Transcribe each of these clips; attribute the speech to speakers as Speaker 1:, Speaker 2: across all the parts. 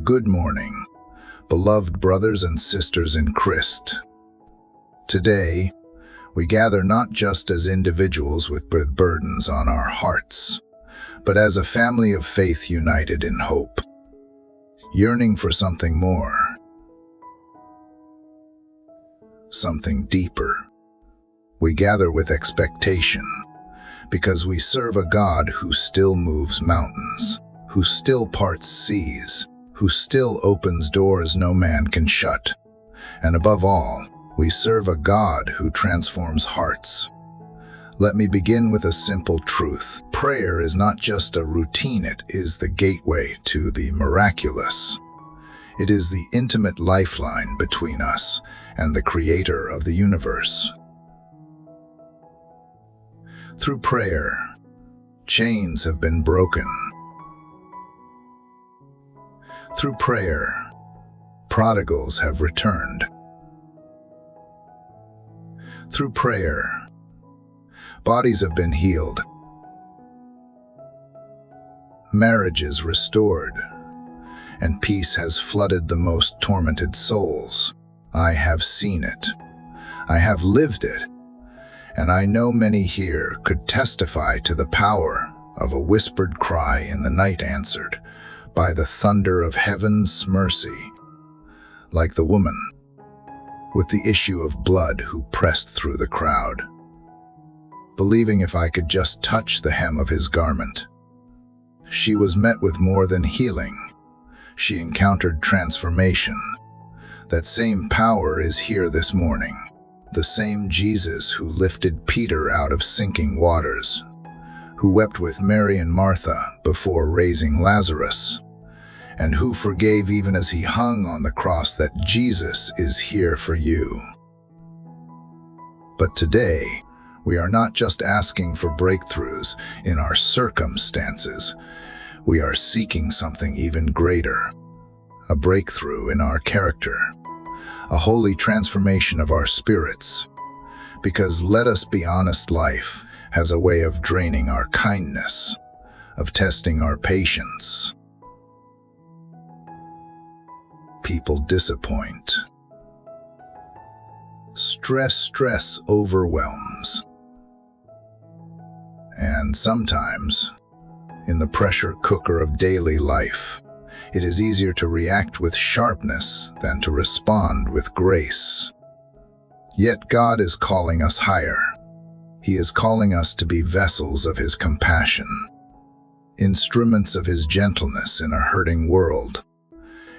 Speaker 1: Good morning, beloved brothers and sisters in Christ. Today, we gather not just as individuals with burdens on our hearts, but as a family of faith united in hope, yearning for something more, something deeper. We gather with expectation, because we serve a God who still moves mountains, who still parts seas, who still opens doors no man can shut. And above all, we serve a God who transforms hearts. Let me begin with a simple truth. Prayer is not just a routine, it is the gateway to the miraculous. It is the intimate lifeline between us and the Creator of the universe. Through prayer, chains have been broken. Through prayer, prodigals have returned. Through prayer, bodies have been healed, marriages restored, and peace has flooded the most tormented souls. I have seen it. I have lived it. And I know many here could testify to the power of a whispered cry in the night answered by the thunder of heaven's mercy, like the woman with the issue of blood who pressed through the crowd, believing if I could just touch the hem of his garment. She was met with more than healing. She encountered transformation. That same power is here this morning. The same Jesus who lifted Peter out of sinking waters, who wept with Mary and Martha before raising Lazarus, and who forgave even as he hung on the cross. That Jesus is here for you. But today, we are not just asking for breakthroughs in our circumstances. We are seeking something even greater, a breakthrough in our character, a holy transformation of our spirits. Because let us be honest, life has a way of draining our kindness, of testing our patience. People disappoint. Stress overwhelms. And sometimes, in the pressure cooker of daily life, it is easier to react with sharpness than to respond with grace. Yet God is calling us higher. He is calling us to be vessels of His compassion, instruments of His gentleness in a hurting world.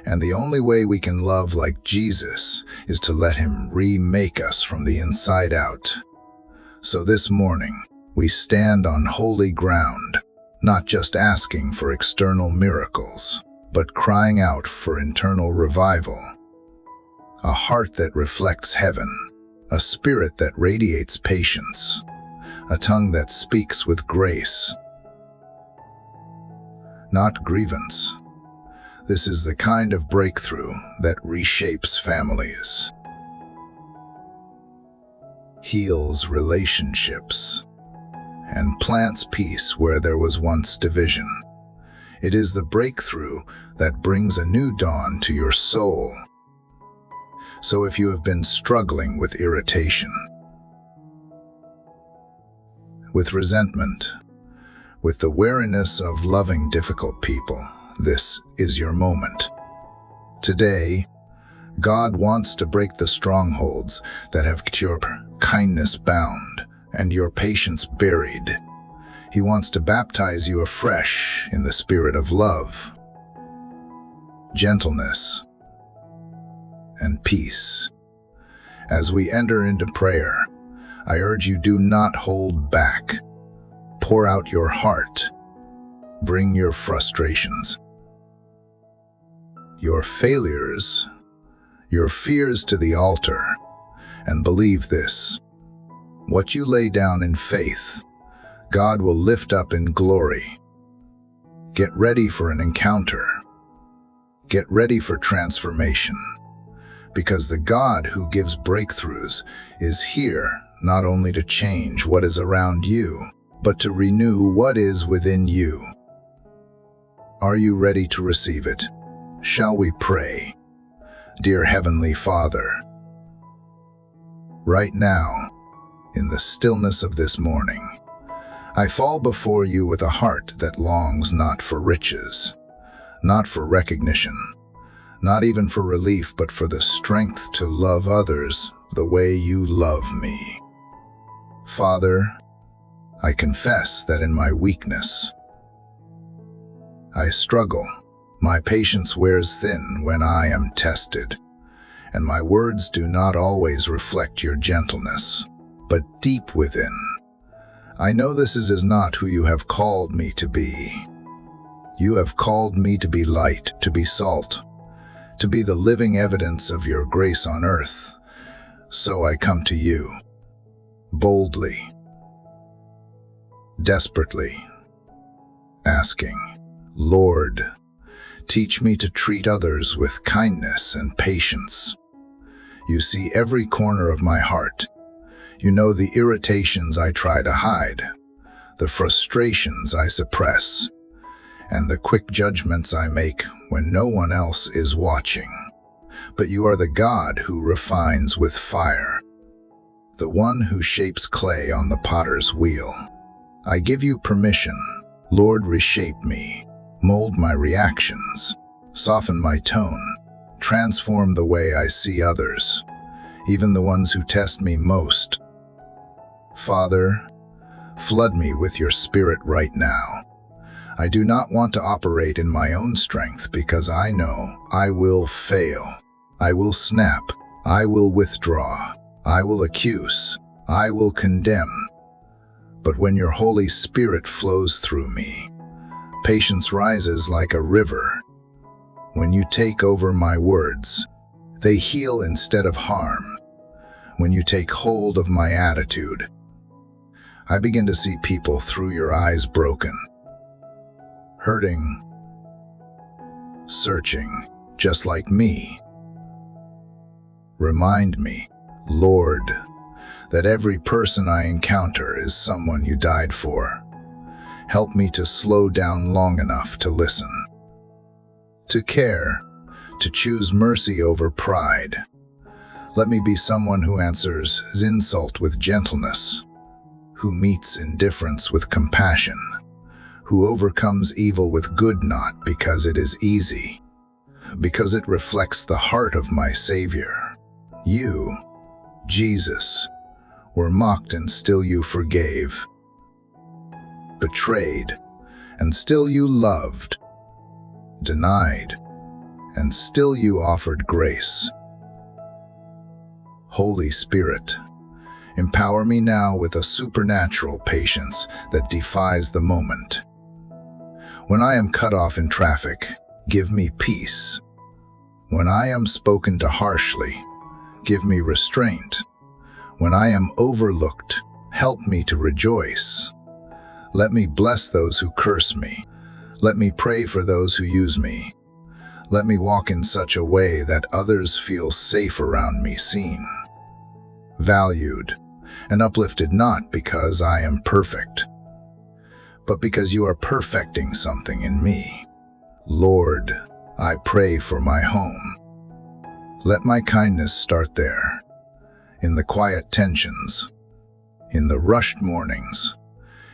Speaker 1: And the only way we can love like Jesus is to let Him remake us from the inside out. So this morning, we stand on holy ground, not just asking for external miracles, but crying out for internal revival. A heart that reflects heaven, a spirit that radiates patience, a tongue that speaks with grace, not grievance. This is the kind of breakthrough that reshapes families, heals relationships, and plants peace where there was once division. It is the breakthrough that brings a new dawn to your soul. So if you have been struggling with irritation, with resentment, with the weariness of loving difficult people, this is your moment. Today, God wants to break the strongholds that have kept your kindness bound and your patience buried. He wants to baptize you afresh in the spirit of love, gentleness, and peace. As we enter into prayer, I urge you, do not hold back. Pour out your heart. Bring your frustrations, your failures, your fears to the altar, and believe this: what you lay down in faith, God will lift up in glory. Get ready for an encounter. Get ready for transformation, because the God who gives breakthroughs is here not only to change what is around you, but to renew what is within you. Are you ready to receive it? Shall we pray? Dear Heavenly Father, right now, in the stillness of this morning, I fall before you with a heart that longs not for riches, not for recognition, not even for relief, but for the strength to love others the way you love me. Father, I confess that in my weakness, I struggle. My patience wears thin when I am tested, and my words do not always reflect your gentleness. But deep within, I know this is not who you have called me to be. You have called me to be light, to be salt, to be the living evidence of your grace on earth. So I come to you, boldly, desperately, asking, Lord, teach me to treat others with kindness and patience. You see every corner of my heart. You know the irritations I try to hide, the frustrations I suppress, and the quick judgments I make when no one else is watching. But you are the God who refines with fire, the one who shapes clay on the potter's wheel. I give you permission, Lord, reshape me, mold my reactions, soften my tone, transform the way I see others, even the ones who test me most. Father, flood me with your Spirit right now. I do not want to operate in my own strength because I know I will fail. I will snap. I will withdraw. I will accuse. I will condemn. But when your Holy Spirit flows through me, patience rises like a river. When you take over my words, they heal instead of harm. When you take hold of my attitude, I begin to see people through your eyes, broken, hurting, searching, just like me. Remind me, Lord, that every person I encounter is someone you died for. Help me to slow down long enough to listen, to care, to choose mercy over pride. Let me be someone who answers insult with gentleness, who meets indifference with compassion, who overcomes evil with good, not because it is easy, because it reflects the heart of my Savior. You, Jesus, were mocked and still you forgave, betrayed and still you loved, denied and still you offered grace. Holy Spirit, empower me now with a supernatural patience that defies the moment. When I am cut off in traffic, give me peace. When I am spoken to harshly, give me restraint. When I am overlooked, help me to rejoice. Let me bless those who curse me. Let me pray for those who use me. Let me walk in such a way that others feel safe around me, seen, valued, and uplifted, not because I am perfect, but because you are perfecting something in me. Lord, I pray for my home. Let my kindness start there, in the quiet tensions, in the rushed mornings,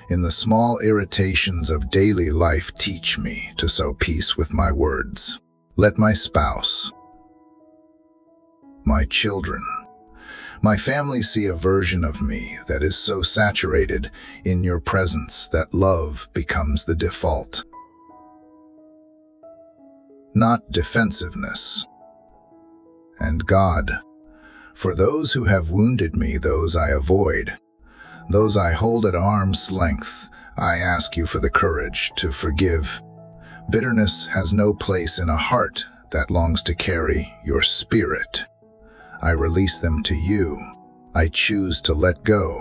Speaker 1: in the small irritations of daily life. Teach me to sow peace with my words. Let my spouse, my children, my family see a version of me that is so saturated in your presence that love becomes the default, not defensiveness. And God, for those who have wounded me, those I avoid, those I hold at arm's length, I ask you for the courage to forgive. Bitterness has no place in a heart that longs to carry your Spirit. I release them to you. I choose to let go,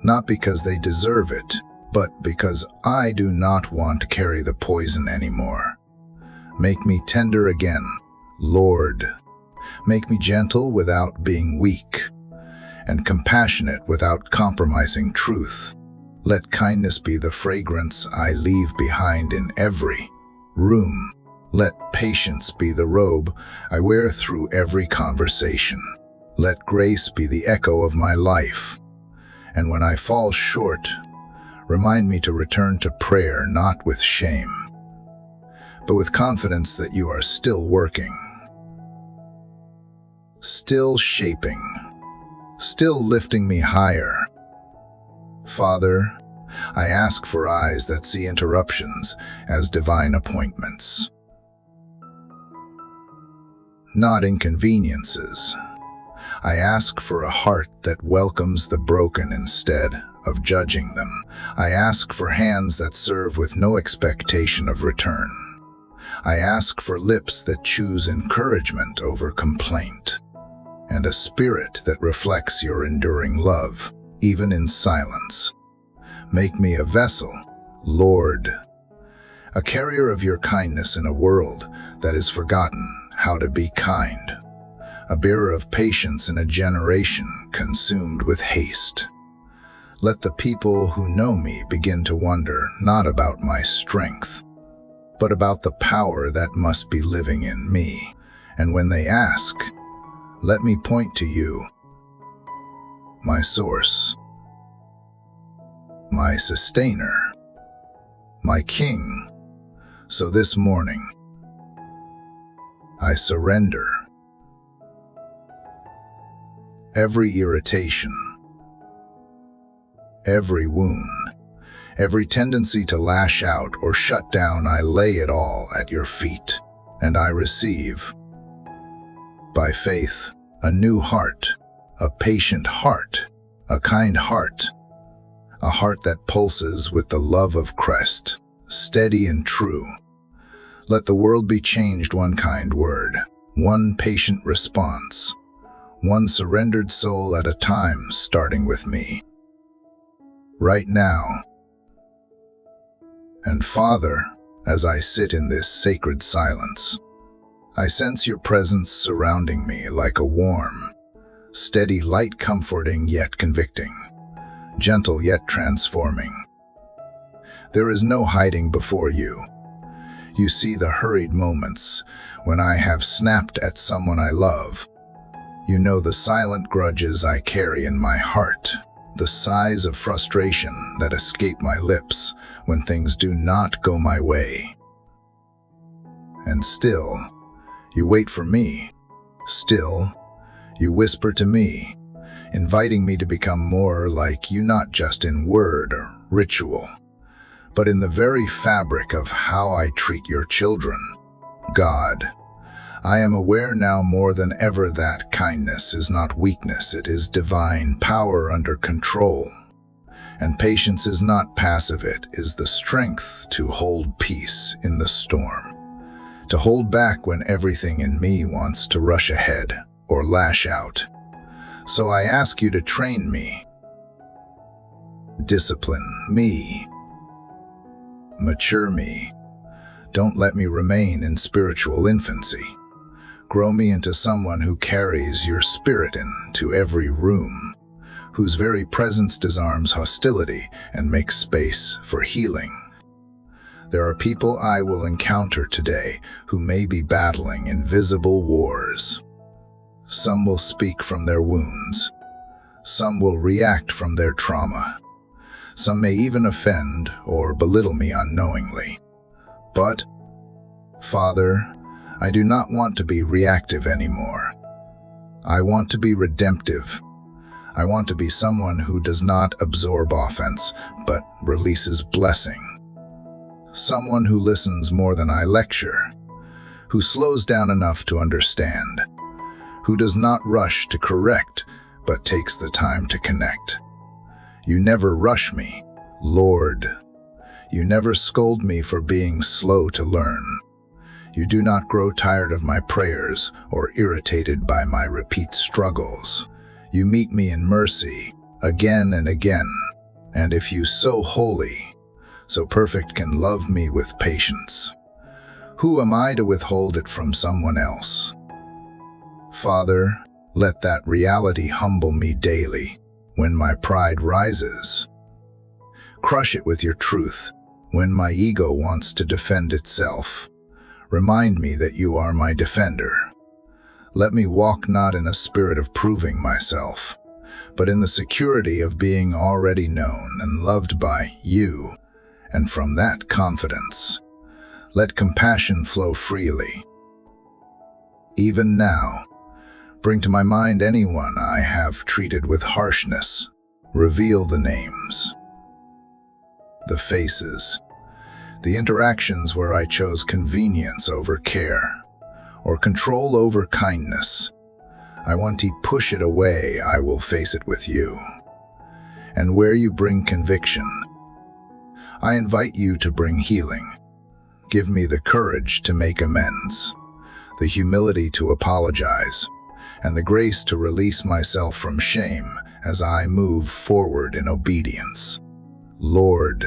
Speaker 1: not because they deserve it, but because I do not want to carry the poison anymore. Make me tender again, Lord. Make me gentle without being weak, and compassionate without compromising truth. Let kindness be the fragrance I leave behind in every room. Let patience be the robe I wear through every conversation. Let grace be the echo of my life. And when I fall short, remind me to return to prayer, not with shame, but with confidence that you are still working, still shaping, still lifting me higher. Father, I ask for eyes that see interruptions as divine appointments, not inconveniences. I ask for a heart that welcomes the broken instead of judging them. I ask for hands that serve with no expectation of return. I ask for lips that choose encouragement over complaint, and a spirit that reflects your enduring love, even in silence. Make me a vessel, Lord, a carrier of your kindness in a world that has forgotten how to be kind, a bearer of patience in a generation consumed with haste. Let the people who know me begin to wonder not about my strength, but about the power that must be living in me. And when they ask, let me point to you, my source, my sustainer, my king. So this morning, I surrender every irritation, every wound, every tendency to lash out or shut down. I lay it all at your feet, and I receive, by faith, a new heart, a patient heart, a kind heart, a heart that pulses with the love of Christ, steady and true. Let the world be changed one kind word, one patient response, one surrendered soul at a time, starting with me, right now. And Father, as I sit in this sacred silence, I sense your presence surrounding me like a warm, steady light, comforting yet convicting, gentle yet transforming. There is no hiding before you. You see the hurried moments when I have snapped at someone I love. You know the silent grudges I carry in my heart, the sighs of frustration that escape my lips when things do not go my way. And still, you wait for me. Still, you whisper to me, inviting me to become more like you, not just in word or ritual, but in the very fabric of how I treat your children. God, I am aware now more than ever that kindness is not weakness, it is divine power under control. And patience is not passive, it is the strength to hold peace in the storm, to hold back when everything in me wants to rush ahead or lash out. So I ask you to train me, discipline me, mature me. Don't let me remain in spiritual infancy. Grow me into someone who carries your spirit into every room, whose very presence disarms hostility and makes space for healing. There are people I will encounter today who may be battling invisible wars. Some will speak from their wounds. Some will react from their trauma. Some may even offend or belittle me unknowingly. But, Father, I do not want to be reactive anymore. I want to be redemptive. I want to be someone who does not absorb offense, but releases blessing. Someone who listens more than I lecture, who slows down enough to understand, who does not rush to correct, but takes the time to connect. You never rush me, Lord. You never scold me for being slow to learn. You do not grow tired of my prayers or irritated by my repeat struggles. You meet me in mercy again and again, and if you so holy, so perfect can love me with patience, who am I to withhold it from someone else? Father, let that reality humble me daily when my pride rises. Crush it with your truth when my ego wants to defend itself. Remind me that you are my defender. Let me walk not in a spirit of proving myself, but in the security of being already known and loved by you, and from that confidence, let compassion flow freely. Even now, bring to my mind anyone I have treated with harshness. Reveal the names, the faces, the interactions where I chose convenience over care, or control over kindness. I want to push it away, I will face it with you. And where you bring conviction, I invite you to bring healing. Give me the courage to make amends, the humility to apologize, and the grace to release myself from shame as I move forward in obedience. Lord,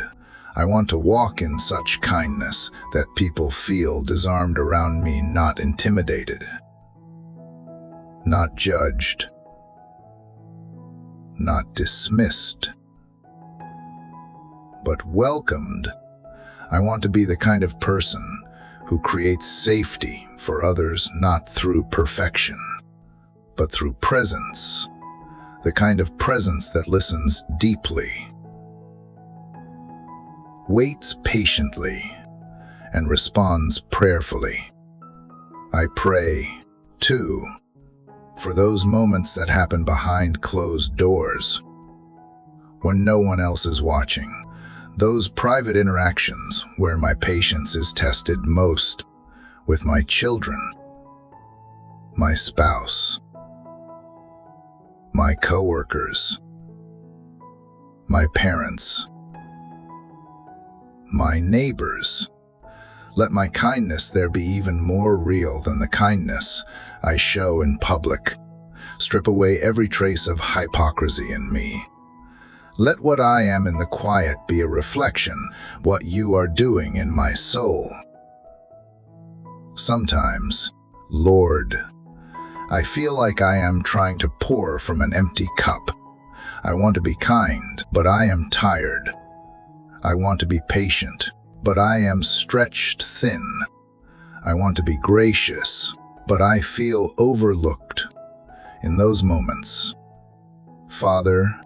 Speaker 1: I want to walk in such kindness that people feel disarmed around me, not intimidated, not judged, not dismissed, but welcomed. I want to be the kind of person who creates safety for others, not through perfection, but through presence, the kind of presence that listens deeply, waits patiently, and responds prayerfully. I pray, too, for those moments that happen behind closed doors, when no one else is watching, those private interactions where my patience is tested most, with my children, my spouse, my coworkers, my parents, my neighbors. Let my kindness there be even more real than the kindness I show in public. Strip away every trace of hypocrisy in me. Let what I am in the quiet be a reflection, what you are doing in my soul. Sometimes, Lord, I feel like I am trying to pour from an empty cup. I want to be kind, but I am tired. I want to be patient, but I am stretched thin. I want to be gracious, but I feel overlooked. In those moments, Father,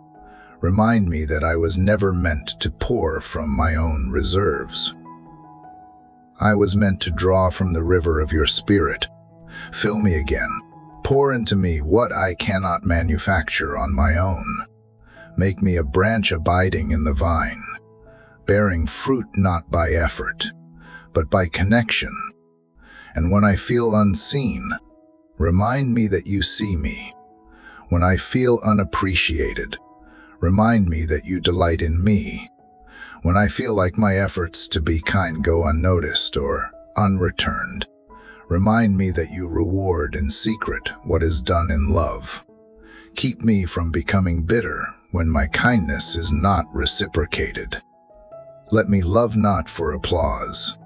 Speaker 1: remind me that I was never meant to pour from my own reserves. I was meant to draw from the river of your Spirit. Fill me again. Pour into me what I cannot manufacture on my own. Make me a branch abiding in the vine, bearing fruit not by effort, but by connection. And when I feel unseen, remind me that you see me. When I feel unappreciated, remind me that you delight in me. When I feel like my efforts to be kind go unnoticed or unreturned, remind me that you reward in secret what is done in love. Keep me from becoming bitter when my kindness is not reciprocated. Let me love not for applause,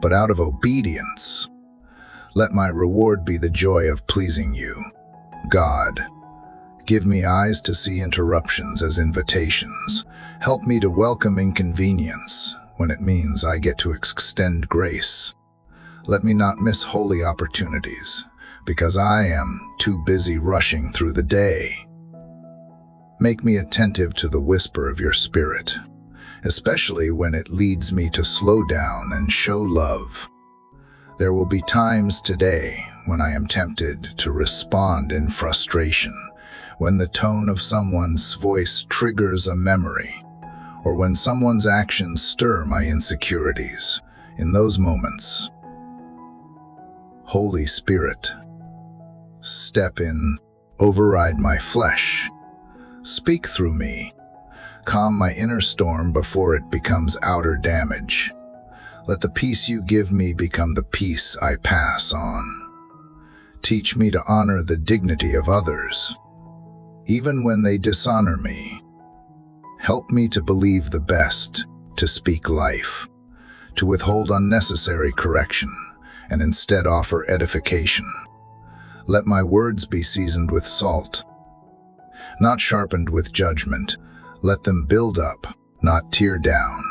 Speaker 1: but out of obedience. Let my reward be the joy of pleasing you. God, give me eyes to see interruptions as invitations. Help me to welcome inconvenience when it means I get to extend grace. Let me not miss holy opportunities because I am too busy rushing through the day. Make me attentive to the whisper of your Spirit, especially when it leads me to slow down and show love. There will be times today when I am tempted to respond in frustration, when the tone of someone's voice triggers a memory, or when someone's actions stir my insecurities. In those moments, Holy Spirit, step in, override my flesh, speak through me, calm my inner storm before it becomes outer damage. Let the peace you give me become the peace I pass on. Teach me to honor the dignity of others, even when they dishonor me. Help me to believe the best, to speak life, to withhold unnecessary correction, and instead offer edification. Let my words be seasoned with salt, not sharpened with judgment. Let them build up, not tear down.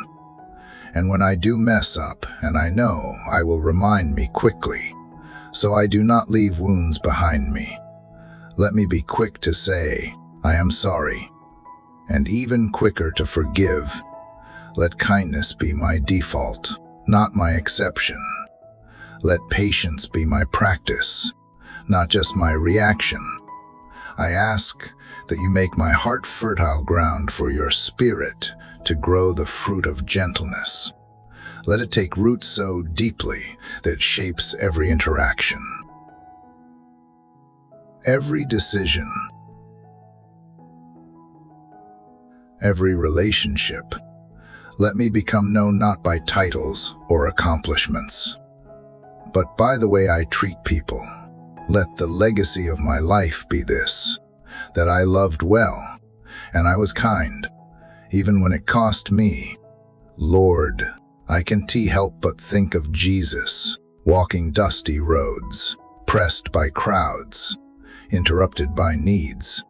Speaker 1: And when I do mess up, and I know I will remind me quickly, so I do not leave wounds behind me. Let me be quick to say, I am sorry, and even quicker to forgive. Let kindness be my default, not my exception. Let patience be my practice, not just my reaction. I ask that you make my heart fertile ground for your spirit to grow the fruit of gentleness. Let it take root so deeply that it shapes every interaction, every decision, every relationship. Let me become known not by titles or accomplishments, but by the way I treat people. Let the legacy of my life be this, that I loved well, and I was kind, even when it cost me. Lord, I can't help but think of Jesus, walking dusty roads, pressed by crowds, interrupted by needs,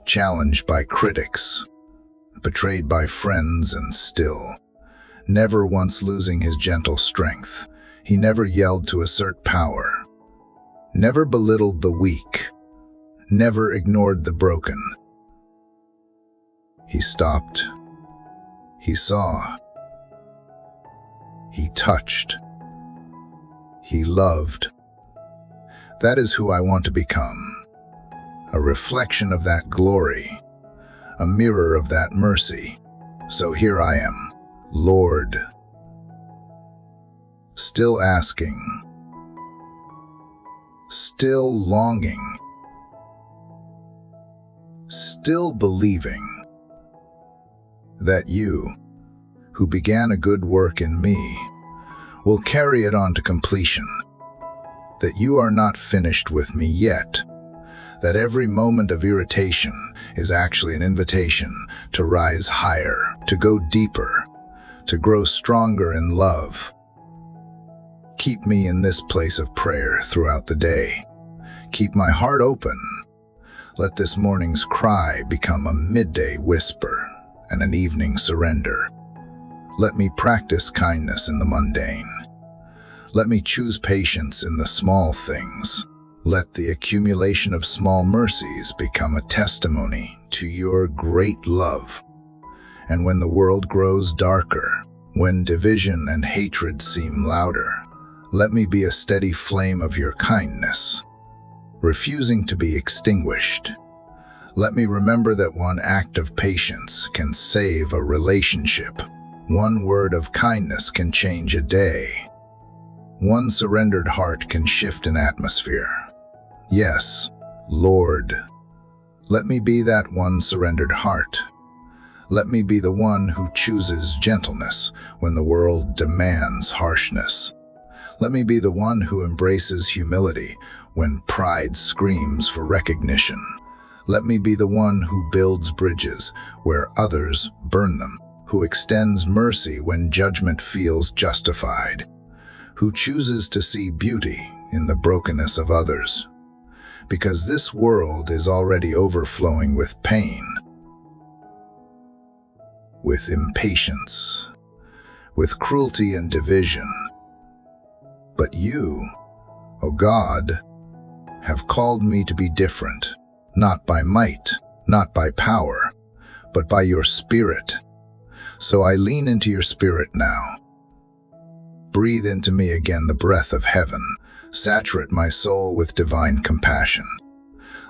Speaker 1: challenged by critics, betrayed by friends, and still, never once losing his gentle strength. He never yelled to assert power, never belittled the weak, never ignored the broken. He stopped. He saw. He touched. He loved. That is who I want to become. A reflection of that glory, a mirror of that mercy. So here I am, Lord, still asking, still longing, still believing that you, who began a good work in me, will carry it on to completion, that you are not finished with me yet, that every moment of irritation is actually an invitation to rise higher, to go deeper, to grow stronger in love. Keep me in this place of prayer throughout the day. Keep my heart open. Let this morning's cry become a midday whisper and an evening surrender. Let me practice kindness in the mundane. Let me choose patience in the small things. Let the accumulation of small mercies become a testimony to your great love. And when the world grows darker, when division and hatred seem louder, let me be a steady flame of your kindness, refusing to be extinguished. Let me remember that one act of patience can save a relationship. One word of kindness can change a day. One surrendered heart can shift an atmosphere. Yes, Lord, let me be that one surrendered heart. Let me be the one who chooses gentleness when the world demands harshness. Let me be the one who embraces humility when pride screams for recognition. Let me be the one who builds bridges where others burn them, who extends mercy when judgment feels justified, who chooses to see beauty in the brokenness of others. Because this world is already overflowing with pain, with impatience, with cruelty and division. But you, O God, have called me to be different, not by might, not by power, but by your Spirit. So I lean into your Spirit now. Breathe into me again the breath of heaven. Saturate my soul with divine compassion.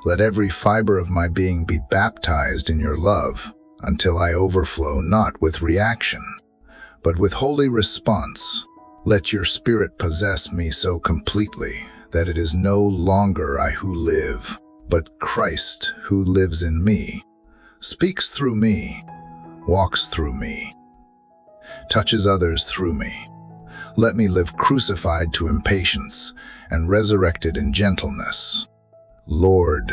Speaker 1: Let every fiber of my being be baptized in your love until I overflow not with reaction, but with holy response. Let your Spirit possess me so completely that it is no longer I who live, but Christ who lives in me, speaks through me, walks through me, touches others through me. Let me live crucified to impatience and resurrected in gentleness. Lord,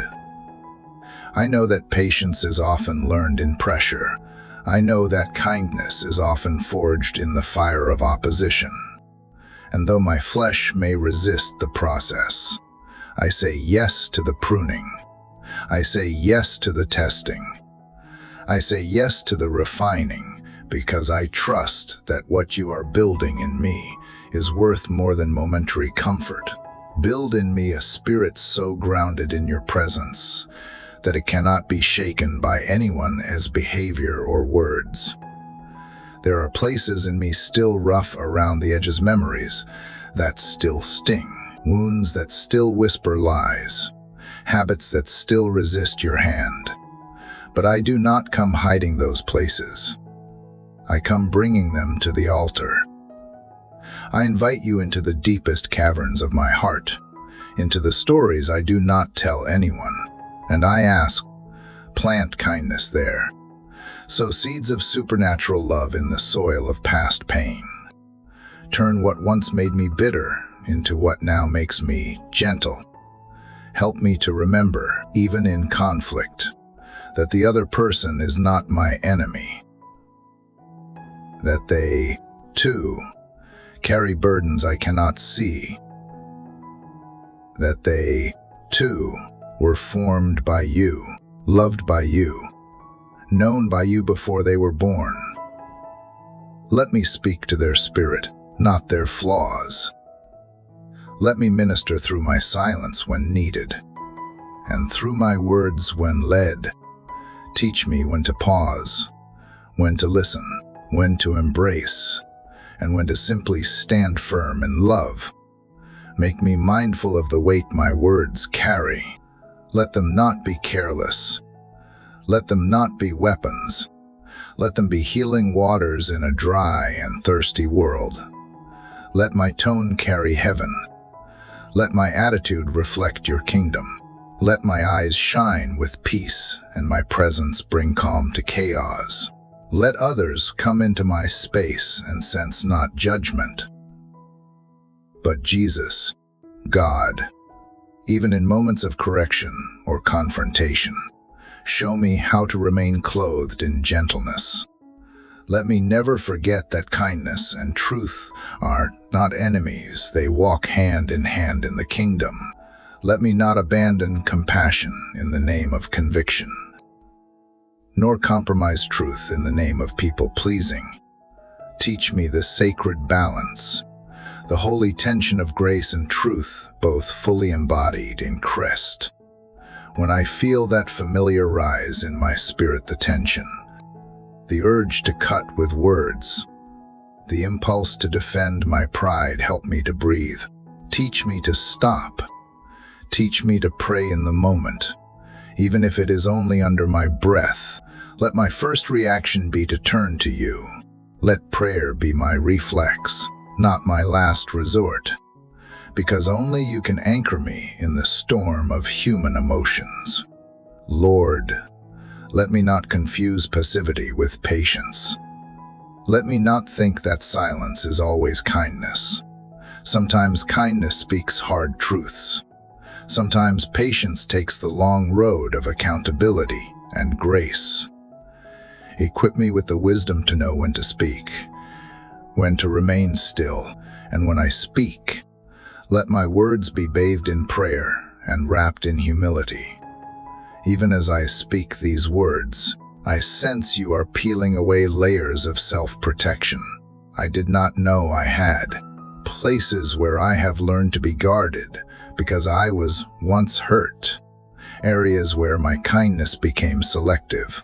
Speaker 1: I know that patience is often learned in pressure. I know that kindness is often forged in the fire of opposition. And though my flesh may resist the process, I say yes to the pruning. I say yes to the testing. I say yes to the refining, because I trust that what you are building in me is worth more than momentary comfort. Build in me a spirit so grounded in your presence that it cannot be shaken by anyone as behavior or words. There are places in me still rough around the edges, memories that still sting, wounds that still whisper lies, habits that still resist your hand. But I do not come hiding those places. I come bringing them to the altar. I invite you into the deepest caverns of my heart, into the stories I do not tell anyone, and I ask, plant kindness there. Sow seeds of supernatural love in the soil of past pain. Turn what once made me bitter into what now makes me gentle. Help me to remember, even in conflict, that the other person is not my enemy. That they, too, carry burdens I cannot see. That they, too, were formed by you, loved by you, known by you before they were born. Let me speak to their spirit, not their flaws. Let me minister through my silence when needed, and through my words when led. Teach me when to pause, when to listen, when to embrace, and when to simply stand firm in love. Make me mindful of the weight my words carry. Let them not be careless. Let them not be weapons. Let them be healing waters in a dry and thirsty world. Let my tone carry heaven. Let my attitude reflect your kingdom. Let my eyes shine with peace and my presence bring calm to chaos. Let others come into my space and sense not judgment, but Jesus, God. Even in moments of correction or confrontation, show me how to remain clothed in gentleness. Let me never forget that kindness and truth are not enemies, they walk hand in hand in the kingdom. Let me not abandon compassion in the name of conviction, nor compromise truth in the name of people-pleasing. Teach me the sacred balance, the holy tension of grace and truth, both fully embodied in Christ. When I feel that familiar rise in my spirit, the tension, the urge to cut with words, the impulse to defend my pride, help me to breathe. Teach me to stop. Teach me to pray in the moment, even if it is only under my breath. Let my first reaction be to turn to you. Let prayer be my reflex, not my last resort, because only you can anchor me in the storm of human emotions. Lord, let me not confuse passivity with patience. Let me not think that silence is always kindness. Sometimes kindness speaks hard truths. Sometimes patience takes the long road of accountability and grace. Equip me with the wisdom to know when to speak, when to remain still, and when I speak, let my words be bathed in prayer and wrapped in humility. Even as I speak these words, I sense you are peeling away layers of self-protection I did not know I had, places where I have learned to be guarded because I was once hurt, areas where my kindness became selective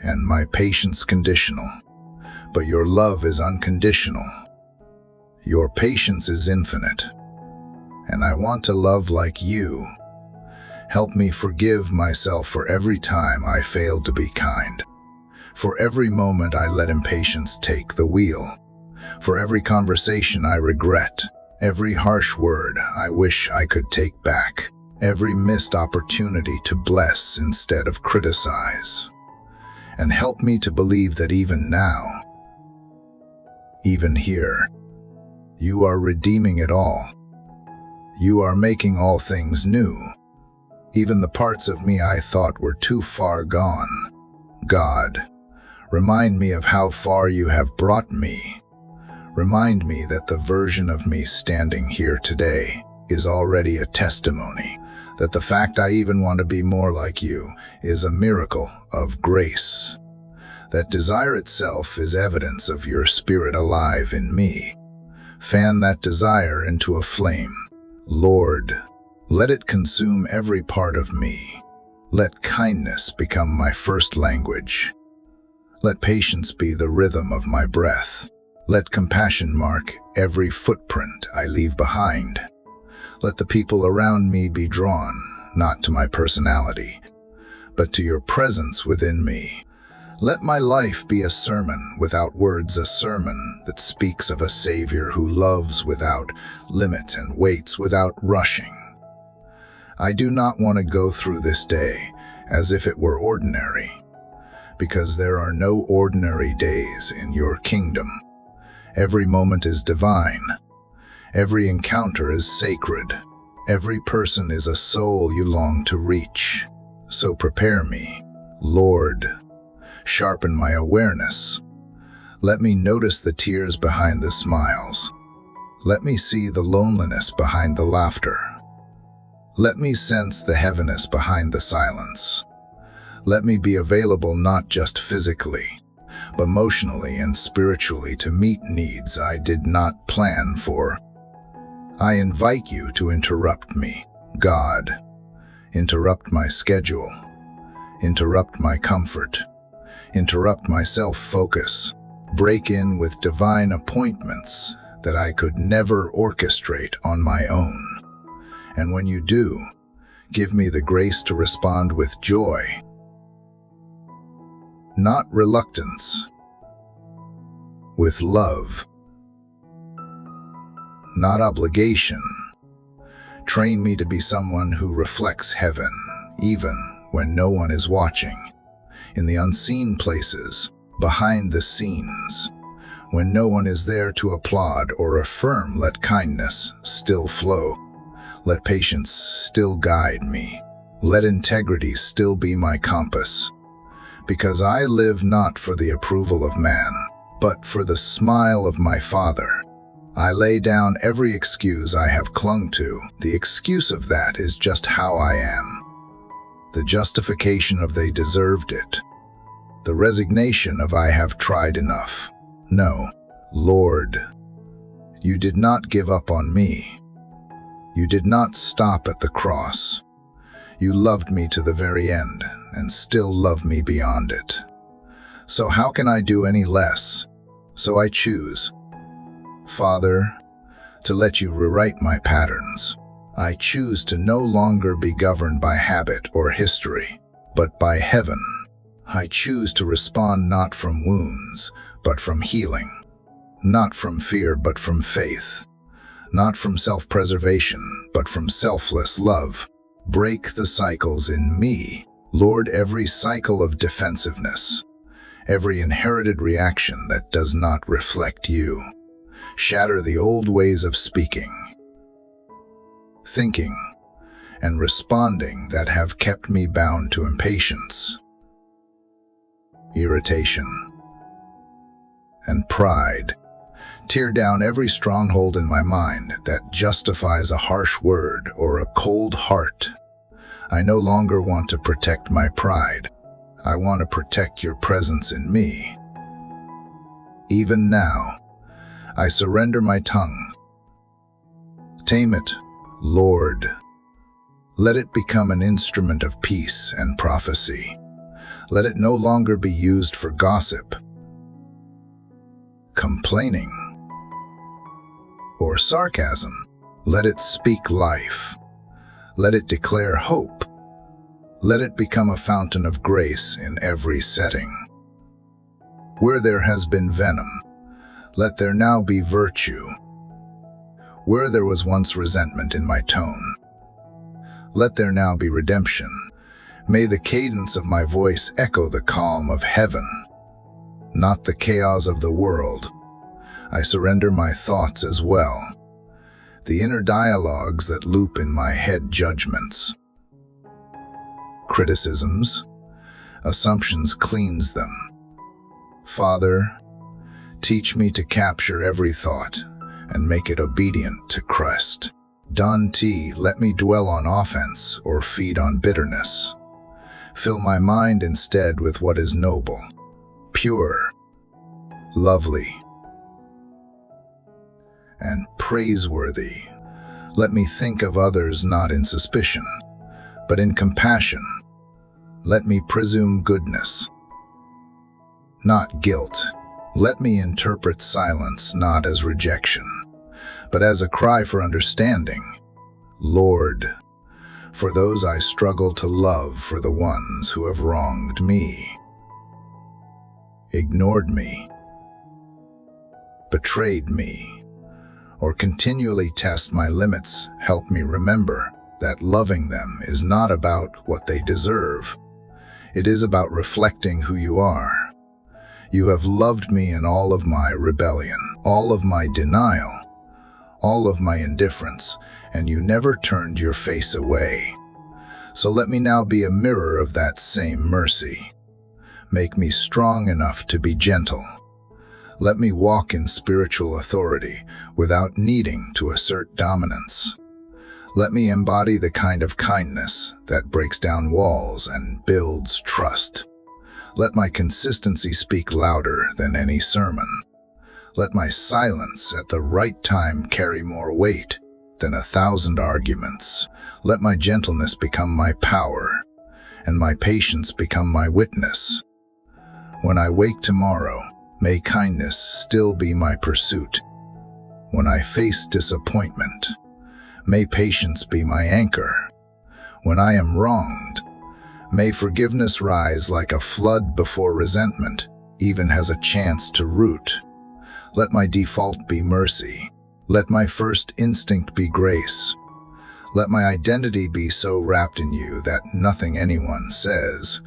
Speaker 1: and my patience conditional. But your love is unconditional. Your patience is infinite, and I want to love like you. Help me forgive myself for every time I failed to be kind, for every moment I let impatience take the wheel, for every conversation I regret, every harsh word I wish I could take back, every missed opportunity to bless instead of criticize. And help me to believe that even now, even here, you are redeeming it all. You are making all things new, even the parts of me I thought were too far gone. God, remind me of how far you have brought me. Remind me that the version of me standing here today is already a testimony, that the fact I even want to be more like you is a miracle of grace, That desire itself is evidence of your spirit alive in me. Fan that desire into a flame. Lord, let it consume every part of me. Let kindness become my first language. Let patience be the rhythm of my breath. Let compassion mark every footprint I leave behind. Let the people around me be drawn, not to my personality, but to your presence within me. Let my life be a sermon without words, a sermon that speaks of a Savior who loves without limit and waits without rushing. I do not want to go through this day as if it were ordinary, because there are no ordinary days in your kingdom. Every moment is divine. Every encounter is sacred. Every person is a soul you long to reach. So prepare me, Lord. Sharpen my awareness. Let me notice the tears behind the smiles. Let me see the loneliness behind the laughter. Let me sense the heaviness behind the silence. Let me be available not just physically, but emotionally and spiritually to meet needs I did not plan for. I invite you to interrupt me, God. Interrupt my schedule. Interrupt my comfort. Interrupt my self-focus. Break in with divine appointments that I could never orchestrate on my own. And when you do, give me the grace to respond with joy, not reluctance, with love, not obligation. Train me to be someone who reflects heaven, even when no one is watching, in the unseen places, behind the scenes. When no one is there to applaud or affirm, let kindness still flow. Let patience still guide me. Let integrity still be my compass. Because I live not for the approval of man, but for the smile of my Father. I lay down every excuse I have clung to. The excuse of that is just how I am. The justification of they deserved it. The resignation of I have tried enough. No, Lord, you did not give up on me. You did not stop at the cross. You loved me to the very end and still love me beyond it. So how can I do any less? So I choose, Father, to let you rewrite my patterns. I choose to no longer be governed by habit or history, but by heaven. I choose to respond not from wounds, but from healing. Not from fear, but from faith. Not from self-preservation, but from selfless love. Break the cycles in me, Lord, every cycle of defensiveness, every inherited reaction that does not reflect you. Shatter the old ways of speaking, thinking, and responding that have kept me bound to impatience, irritation, and pride. Tear down every stronghold in my mind that justifies a harsh word or a cold heart. I no longer want to protect my pride. I want to protect your presence in me. Even now, I surrender my tongue. Tame it, Lord. Let it become an instrument of peace and prophecy. Let it no longer be used for gossip, complaining, or sarcasm. Let it speak life. Let it declare hope. Let it become a fountain of grace in every setting. Where there has been venom, let there now be virtue. Where there was once resentment in my tone, let there now be redemption. May the cadence of my voice echo the calm of heaven, not the chaos of the world. I surrender my thoughts as well, the inner dialogues that loop in my head, judgments, criticisms, assumptions. Cleanse them. Father, teach me to capture every thought and make it obedient to Christ. Let me dwell on offense or feed on bitterness. Fill my mind instead with what is noble, pure, lovely, and praiseworthy. Let me think of others not in suspicion, but in compassion. Let me presume goodness, not guilt. Let me interpret silence not as rejection, but as a cry for understanding. Lord, for those I struggle to love, for the ones who have wronged me, ignored me, betrayed me, or continually test my limits, help me remember that loving them is not about what they deserve. It is about reflecting who you are. You have loved me in all of my rebellion, all of my denial, all of my indifference, and you never turned your face away. So let me now be a mirror of that same mercy. Make me strong enough to be gentle. Let me walk in spiritual authority without needing to assert dominance. Let me embody the kind of kindness that breaks down walls and builds trust. Let my consistency speak louder than any sermon. Let my silence at the right time carry more weight than 1,000 arguments. Let my gentleness become my power, and my patience become my witness. When I wake tomorrow, may kindness still be my pursuit. When I face disappointment, may patience be my anchor. When I am wronged, may forgiveness rise like a flood before resentment even has a chance to root. Let my default be mercy. Let my first instinct be grace. Let my identity be so wrapped in you that nothing anyone says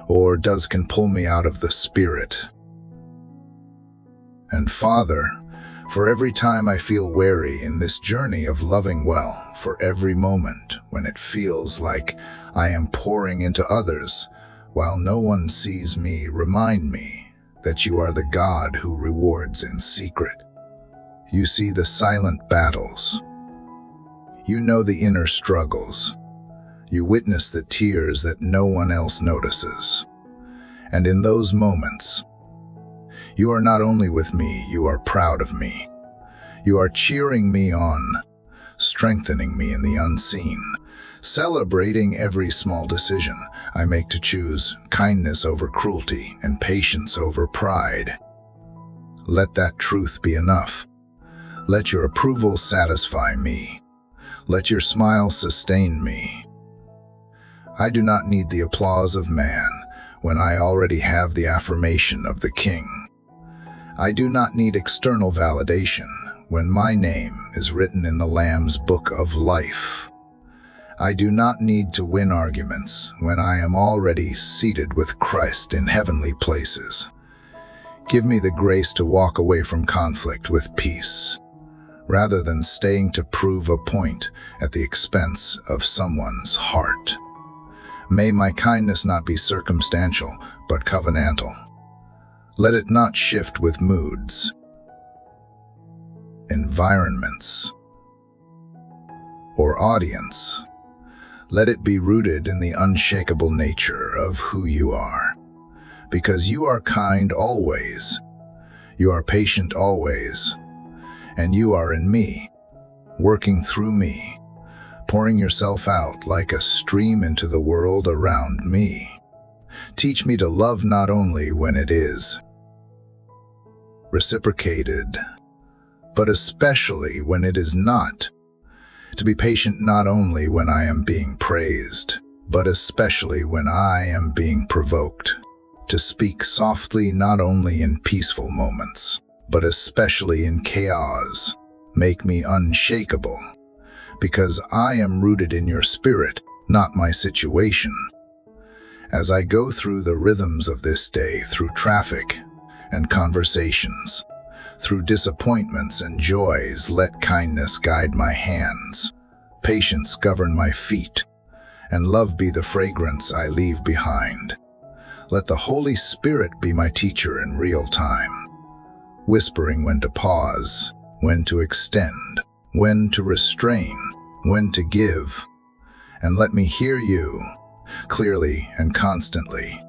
Speaker 1: or does can pull me out of the Spirit. And Father, for every time I feel weary in this journey of loving well, for every moment when it feels like I am pouring into others while no one sees me, remind me that you are the God who rewards in secret. You see the silent battles. You know the inner struggles. You witness the tears that no one else notices. And in those moments, you are not only with me, you are proud of me. You are cheering me on, strengthening me in the unseen, celebrating every small decision I make to choose kindness over cruelty and patience over pride. Let that truth be enough. Let your approval satisfy me. Let your smile sustain me. I do not need the applause of man when I already have the affirmation of the King. I do not need external validation when my name is written in the Lamb's book of life. I do not need to win arguments when I am already seated with Christ in heavenly places. Give me the grace to walk away from conflict with peace, rather than staying to prove a point at the expense of someone's heart. May my kindness not be circumstantial, but covenantal. Let it not shift with moods, environments, or audience. Let it be rooted in the unshakable nature of who you are. Because you are kind always, you are patient always, and you are in me, working through me, pouring yourself out like a stream into the world around me. Teach me to love not only when it is reciprocated, but especially when it is not. To be patient not only when I am being praised, but especially when I am being provoked. To speak softly not only in peaceful moments, but especially in chaos. Make me unshakable, because I am rooted in your spirit, not my situation. As I go through the rhythms of this day, through traffic and conversations, through disappointments and joys, let kindness guide my hands, patience govern my feet, and love be the fragrance I leave behind. Let the Holy Spirit be my teacher in real time, whispering when to pause, when to extend, when to restrain, when to give. And let me hear you clearly and constantly.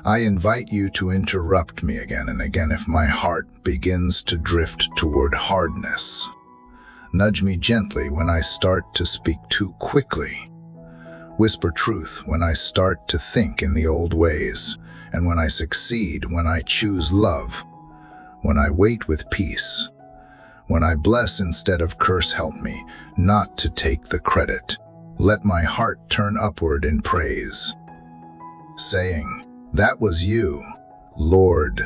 Speaker 1: I invite you to interrupt me again and again if my heart begins to drift toward hardness. Nudge me gently when I start to speak too quickly. Whisper truth when I start to think in the old ways, and when I succeed, when I choose love, when I wait with peace, when I bless instead of curse. Help me not to take the credit. Let my heart turn upward in praise, saying, "That was you, Lord.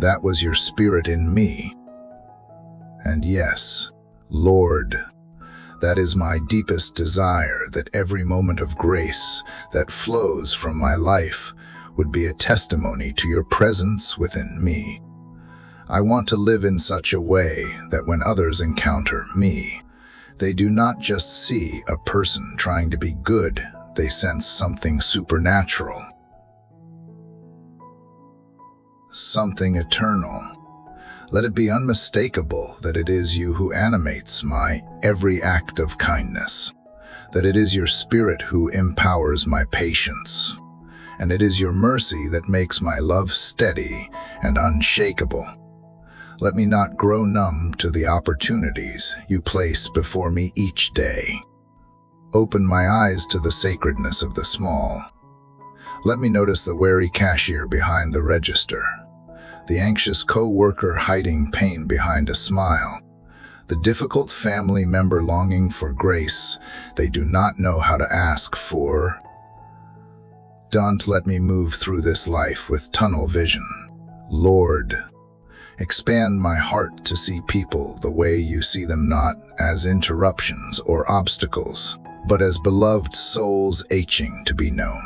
Speaker 1: That was your spirit in me. And yes, Lord, that is my deepest desire, that every moment of grace that flows from my life would be a testimony to your presence within me. I want to live in such a way that when others encounter me, they do not just see a person trying to be good, they sense something supernatural, something eternal. Let it be unmistakable that it is you who animates my every act of kindness, that it is your spirit who empowers my patience, and it is your mercy that makes my love steady and unshakable. Let me not grow numb to the opportunities you place before me each day. Open my eyes to the sacredness of the small. Let me notice the wary cashier behind the register, the anxious co-worker hiding pain behind a smile, the difficult family member longing for grace they do not know how to ask for. Don't let me move through this life with tunnel vision. Lord, expand my heart to see people the way you see them, not as interruptions or obstacles, but as beloved souls aching to be known,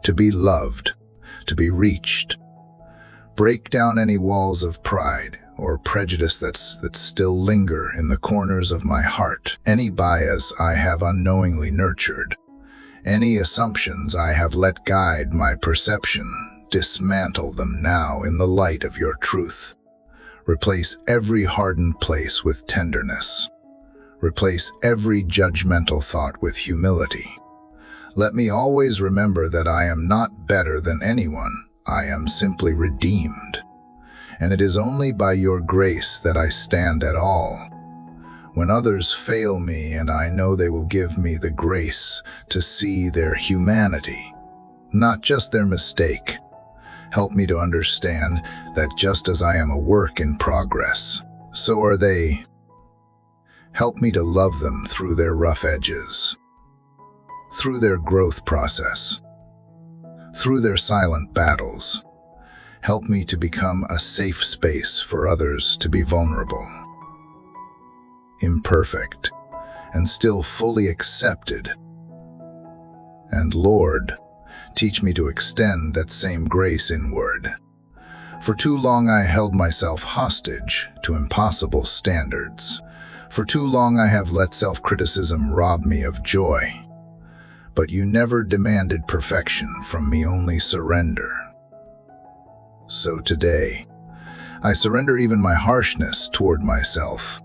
Speaker 1: to be loved, to be reached. Break down any walls of pride or prejudice that still linger in the corners of my heart, any bias I have unknowingly nurtured, any assumptions I have let guide my perception. Dismantle them now in the light of your truth. Replace every hardened place with tenderness. Replace every judgmental thought with humility. Let me always remember that I am not better than anyone. I am simply redeemed. And it is only by your grace that I stand at all. When others fail me, and I know they will give me the grace to see their humanity, not just their mistake. Help me to understand that just as I am a work in progress, so are they. Help me to love them through their rough edges, through their growth process, through their silent battles. Help me to become a safe space for others to be vulnerable, imperfect, and still fully accepted. And Lord, teach me to extend that same grace inward. For too long I held myself hostage to impossible standards. For too long I have let self-criticism rob me of joy. But you never demanded perfection from me, only surrender. So today, I surrender even my harshness toward myself.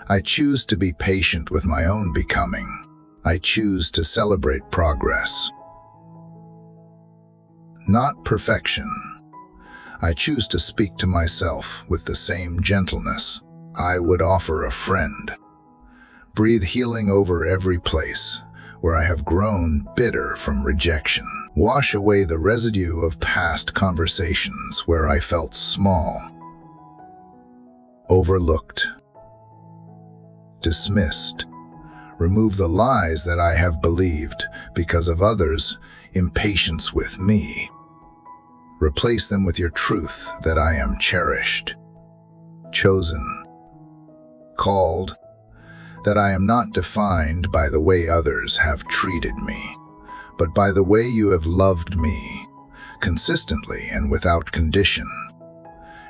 Speaker 1: I choose to be patient with my own becoming. I choose to celebrate progress, not perfection. I choose to speak to myself with the same gentleness I would offer a friend. Breathe healing over every place where I have grown bitter from rejection. Wash away the residue of past conversations where I felt small, overlooked, dismissed. Remove the lies that I have believed because of others' impatience with me. Replace them with your truth that I am cherished, chosen, called, that I am not defined by the way others have treated me, but by the way you have loved me, consistently and without condition.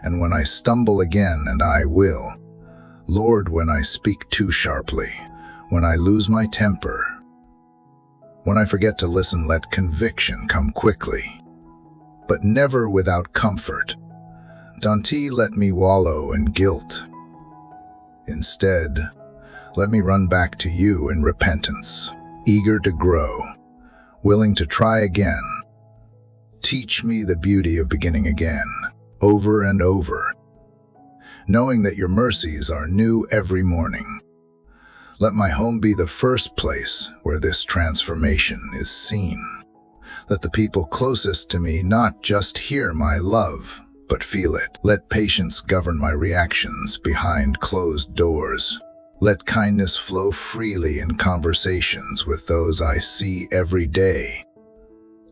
Speaker 1: And when I stumble again, and I will, Lord, when I speak too sharply, when I lose my temper, when I forget to listen, let conviction come quickly, but never without comfort. Don't let me wallow in guilt. Instead, let me run back to you in repentance, eager to grow, willing to try again, Teach me the beauty of beginning again, over and over, knowing that your mercies are new every morning. Let my home be the first place where this transformation is seen. Let the people closest to me not just hear my love, but feel it. Let patience govern my reactions behind closed doors. Let kindness flow freely in conversations with those I see every day.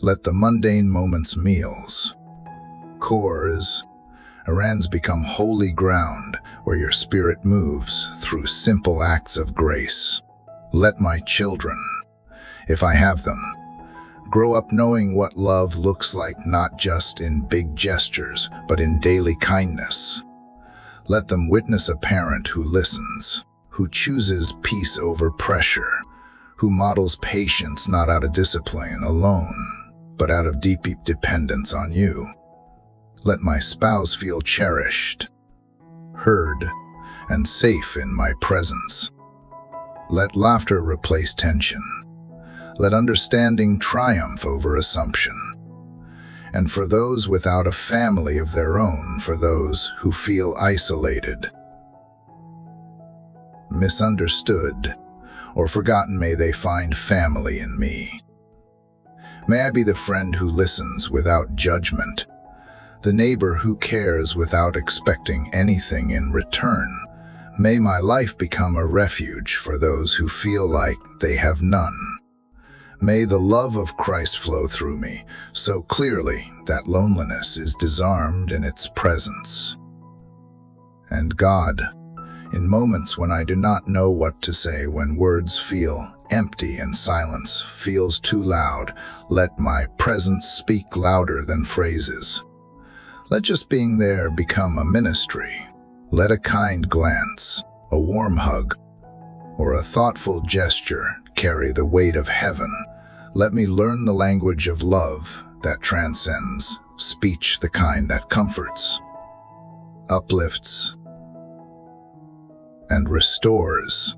Speaker 1: Let the mundane moments, meals, chores, errands become holy ground where your spirit moves through simple acts of grace. Let my children, if I have them, grow up knowing what love looks like, not just in big gestures, but in daily kindness. Let them witness a parent who listens, who chooses peace over pressure, who models patience not out of discipline alone, but out of deep dependence on you. Let my spouse feel cherished, heard, and safe in my presence. Let laughter replace tension. Let understanding triumph over assumption. And for those without a family of their own, for those who feel isolated, misunderstood, or forgotten, may they find family in me. May I be the friend who listens without judgment, the neighbor who cares without expecting anything in return. May my life become a refuge for those who feel like they have none. May the love of Christ flow through me so clearly that loneliness is disarmed in its presence. And God, in moments when I do not know what to say, when words feel empty and silence feels too loud, let my presence speak louder than phrases. Let just being there become a ministry. Let a kind glance, a warm hug, or a thoughtful gesture carry the weight of heaven. Let me learn the language of love that transcends speech, the kind that comforts, uplifts, and restores.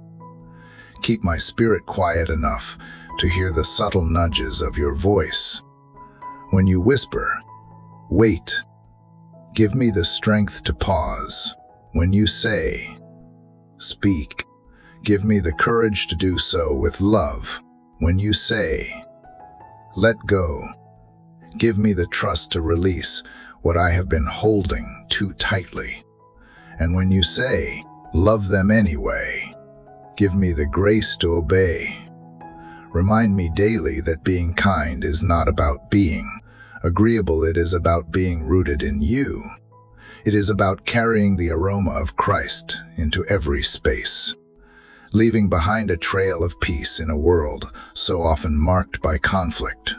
Speaker 1: Keep my spirit quiet enough to hear the subtle nudges of your voice. When you whisper, wait, give me the strength to pause. When you say, speak, give me the courage to do so with love. When you say, let go, give me the trust to release what I have been holding too tightly. And when you say, love them anyway, give me the grace to obey. Remind me daily that being kind is not about being agreeable, it is about being rooted in you. It is about carrying the aroma of Christ into every space, leaving behind a trail of peace in a world so often marked by conflict.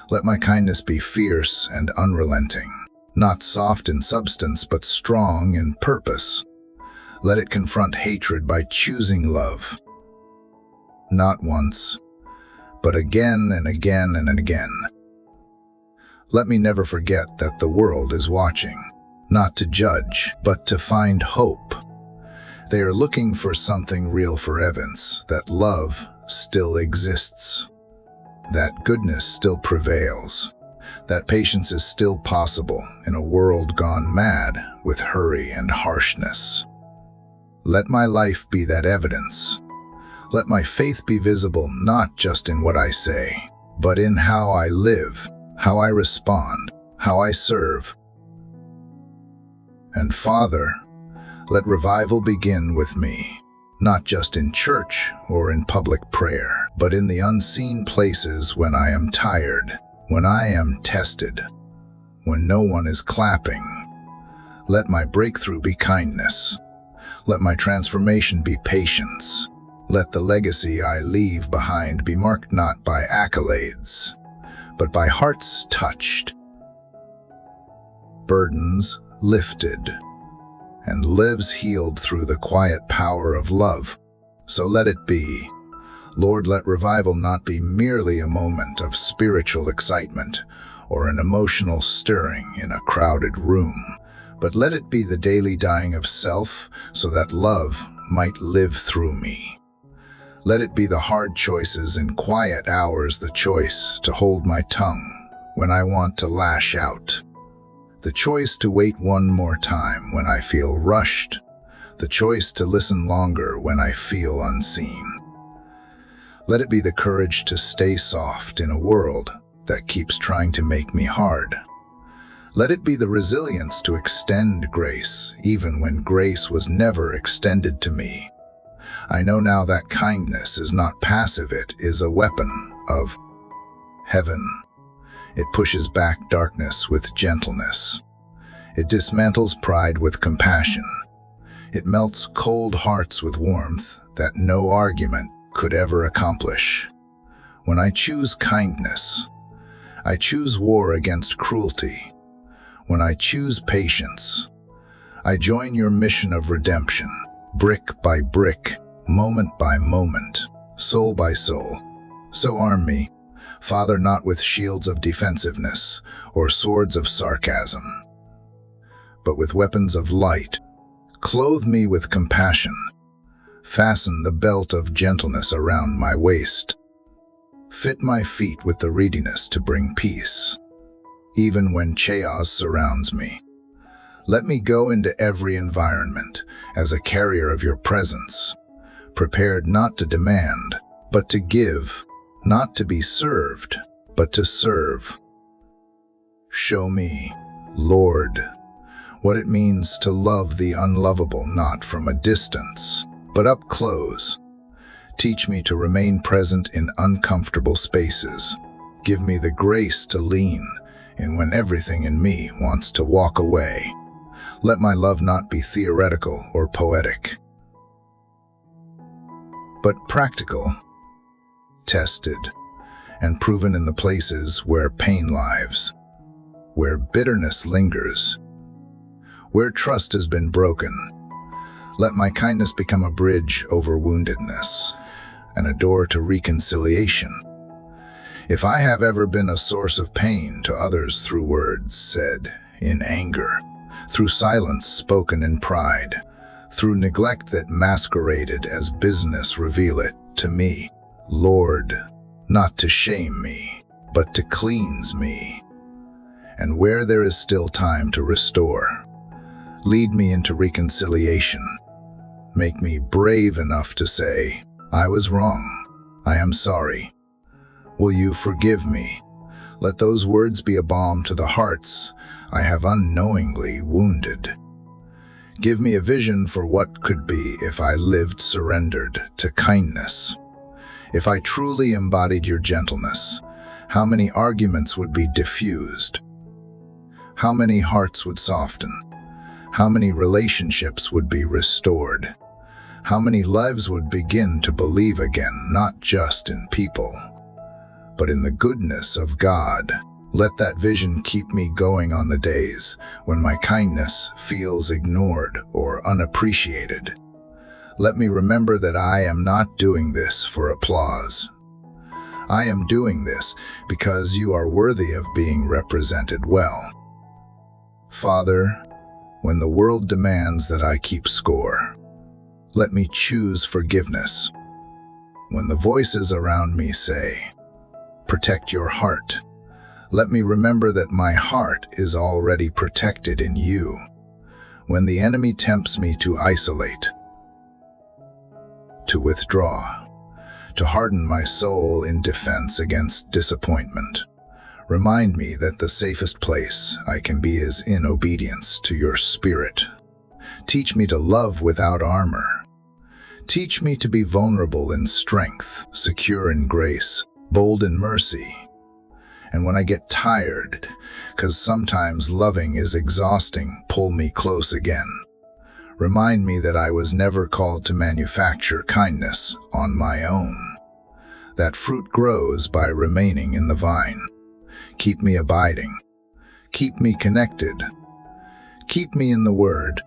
Speaker 1: Let my kindness be fierce and unrelenting, not soft in substance but strong in purpose. Let it confront hatred by choosing love, not once, but again and again and again. Let me never forget that the world is watching, not to judge, but to find hope. They are looking for something real, for evidence that love still exists, that goodness still prevails, that patience is still possible in a world gone mad with hurry and harshness. Let my life be that evidence. Let my faith be visible not just in what I say, but in how I live, how I respond, how I serve. And Father, let revival begin with me, not just in church or in public prayer, but in the unseen places when I am tired, when I am tested, when no one is clapping. Let my breakthrough be kindness. Let my transformation be patience. Let the legacy I leave behind be marked not by accolades, but by hearts touched, burdens lifted, and lives healed through the quiet power of love. So let it be. Lord, let revival not be merely a moment of spiritual excitement or an emotional stirring in a crowded room, but let it be the daily dying of self so that love might live through me. Let it be the hard choices in quiet hours, the choice to hold my tongue when I want to lash out, the choice to wait one more time when I feel rushed, the choice to listen longer when I feel unseen. Let it be the courage to stay soft in a world that keeps trying to make me hard. Let it be the resilience to extend grace, even when grace was never extended to me. I know now that kindness is not passive, it is a weapon of heaven. It pushes back darkness with gentleness. It dismantles pride with compassion. It melts cold hearts with warmth that no argument could ever accomplish. When I choose kindness, I choose war against cruelty. When I choose patience, I join your mission of redemption, brick by brick, moment by moment, soul by soul. So arm me, Father, not with shields of defensiveness or swords of sarcasm, but with weapons of light. Clothe me with compassion. Fasten the belt of gentleness around my waist. Fit my feet with the readiness to bring peace, even when chaos surrounds me. Let me go into every environment as a carrier of your presence, prepared not to demand, but to give, not to be served, but to serve. Show me, Lord, what it means to love the unlovable, not from a distance, but up close. Teach me to remain present in uncomfortable spaces. Give me the grace to lean in when everything in me wants to walk away. Let my love not be theoretical or poetic, but practical, tested, and proven in the places where pain lives, where bitterness lingers, where trust has been broken. Let my kindness become a bridge over woundedness and a door to reconciliation. If I have ever been a source of pain to others through words said in anger, through silence spoken in pride, through neglect that masqueraded as business, reveal it to me, Lord, not to shame me, but to cleanse me. And where there is still time to restore, lead me into reconciliation. Make me brave enough to say, I was wrong. I am sorry. Will you forgive me? Let those words be a balm to the hearts I have unknowingly wounded. Give me a vision for what could be if I lived surrendered to kindness. If I truly embodied your gentleness, how many arguments would be diffused? How many hearts would soften? How many relationships would be restored? How many lives would begin to believe again, not just in people, but in the goodness of God? Let that vision keep me going on the days when my kindness feels ignored or unappreciated. Let me remember that I am not doing this for applause. I am doing this because you are worthy of being represented well. Father, when the world demands that I keep score, let me choose forgiveness. When the voices around me say, protect your heart, let me remember that my heart is already protected in you. When the enemy tempts me to isolate, to withdraw, to harden my soul in defense against disappointment, remind me that the safest place I can be is in obedience to your Spirit. Teach me to love without armor. Teach me to be vulnerable in strength, secure in grace, bold in mercy. And when I get tired, 'cause sometimes loving is exhausting, pull me close again. Remind me that I was never called to manufacture kindness on my own. That fruit grows by remaining in the vine. Keep me abiding. Keep me connected. Keep me in the Word,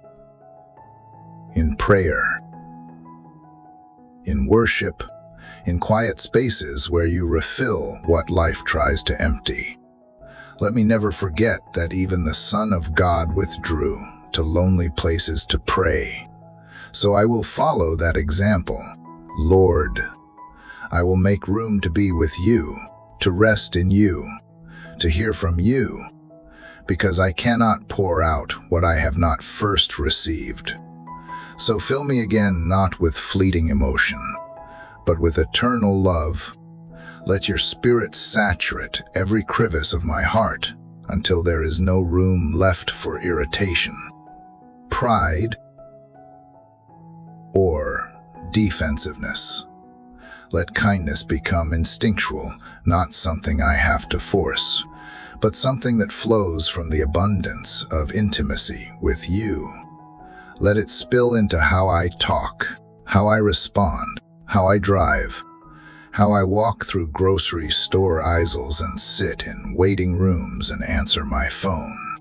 Speaker 1: in prayer, in worship, in quiet spaces where you refill what life tries to empty. Let me never forget that even the Son of God withdrew to lonely places to pray. So I will follow that example. Lord, I will make room to be with you, to rest in you, to hear from you, because I cannot pour out what I have not first received. So fill me again, not with fleeting emotion, but with eternal love. Let your Spirit saturate every crevice of my heart until there is no room left for irritation, pride, or defensiveness. Let kindness become instinctual, not something I have to force, but something that flows from the abundance of intimacy with you. Let it spill into how I talk, how I respond, how I drive, how I walk through grocery store aisles and sit in waiting rooms and answer my phone.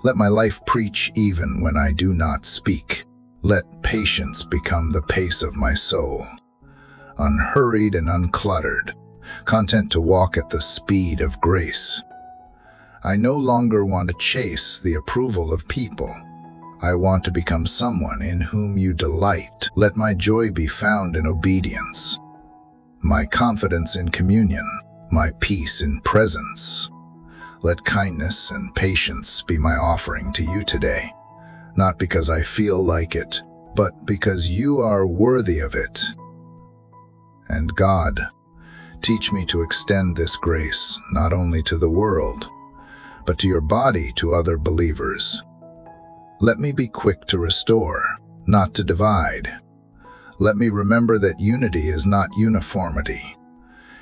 Speaker 1: Let my life preach even when I do not speak. Let patience become the pace of my soul, unhurried and uncluttered, content to walk at the speed of grace. I no longer want to chase the approval of people. I want to become someone in whom you delight. Let my joy be found in obedience, my confidence in communion, my peace in presence. Let kindness and patience be my offering to you today, not because I feel like it, but because you are worthy of it. And God, teach me to extend this grace not only to the world, but to your body, to other believers. Let me be quick to restore, not to divide. Let me remember that unity is not uniformity,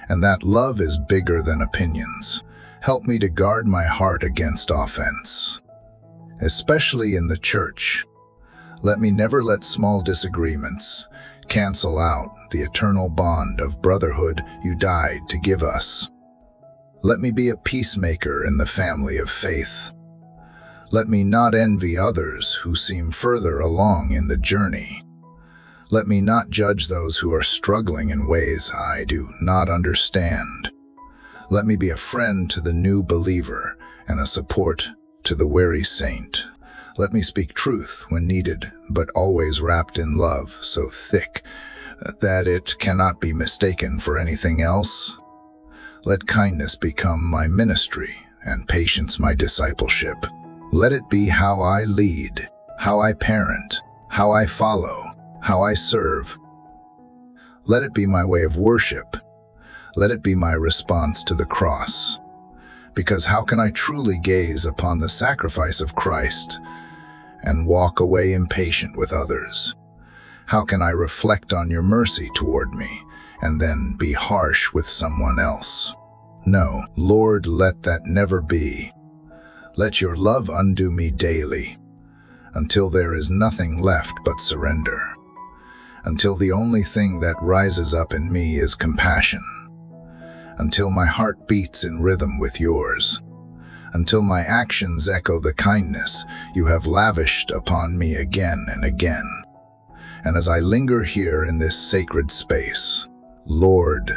Speaker 1: and that love is bigger than opinions. Help me to guard my heart against offense, especially in the church. Let me never let small disagreements cancel out the eternal bond of brotherhood you died to give us. Let me be a peacemaker in the family of faith. Let me not envy others who seem further along in the journey. Let me not judge those who are struggling in ways I do not understand. Let me be a friend to the new believer and a support to the weary saint. Let me speak truth when needed, but always wrapped in love so thick that it cannot be mistaken for anything else. Let kindness become my ministry and patience my discipleship. Let it be how I lead, how I parent, how I follow, how I serve. Let it be my way of worship. Let it be my response to the cross. Because how can I truly gaze upon the sacrifice of Christ and walk away impatient with others? How can I reflect on your mercy toward me and then be harsh with someone else? No, Lord, let that never be. Let your love undo me daily, until there is nothing left but surrender, until the only thing that rises up in me is compassion, until my heart beats in rhythm with yours, until my actions echo the kindness you have lavished upon me again and again. And as I linger here in this sacred space, Lord,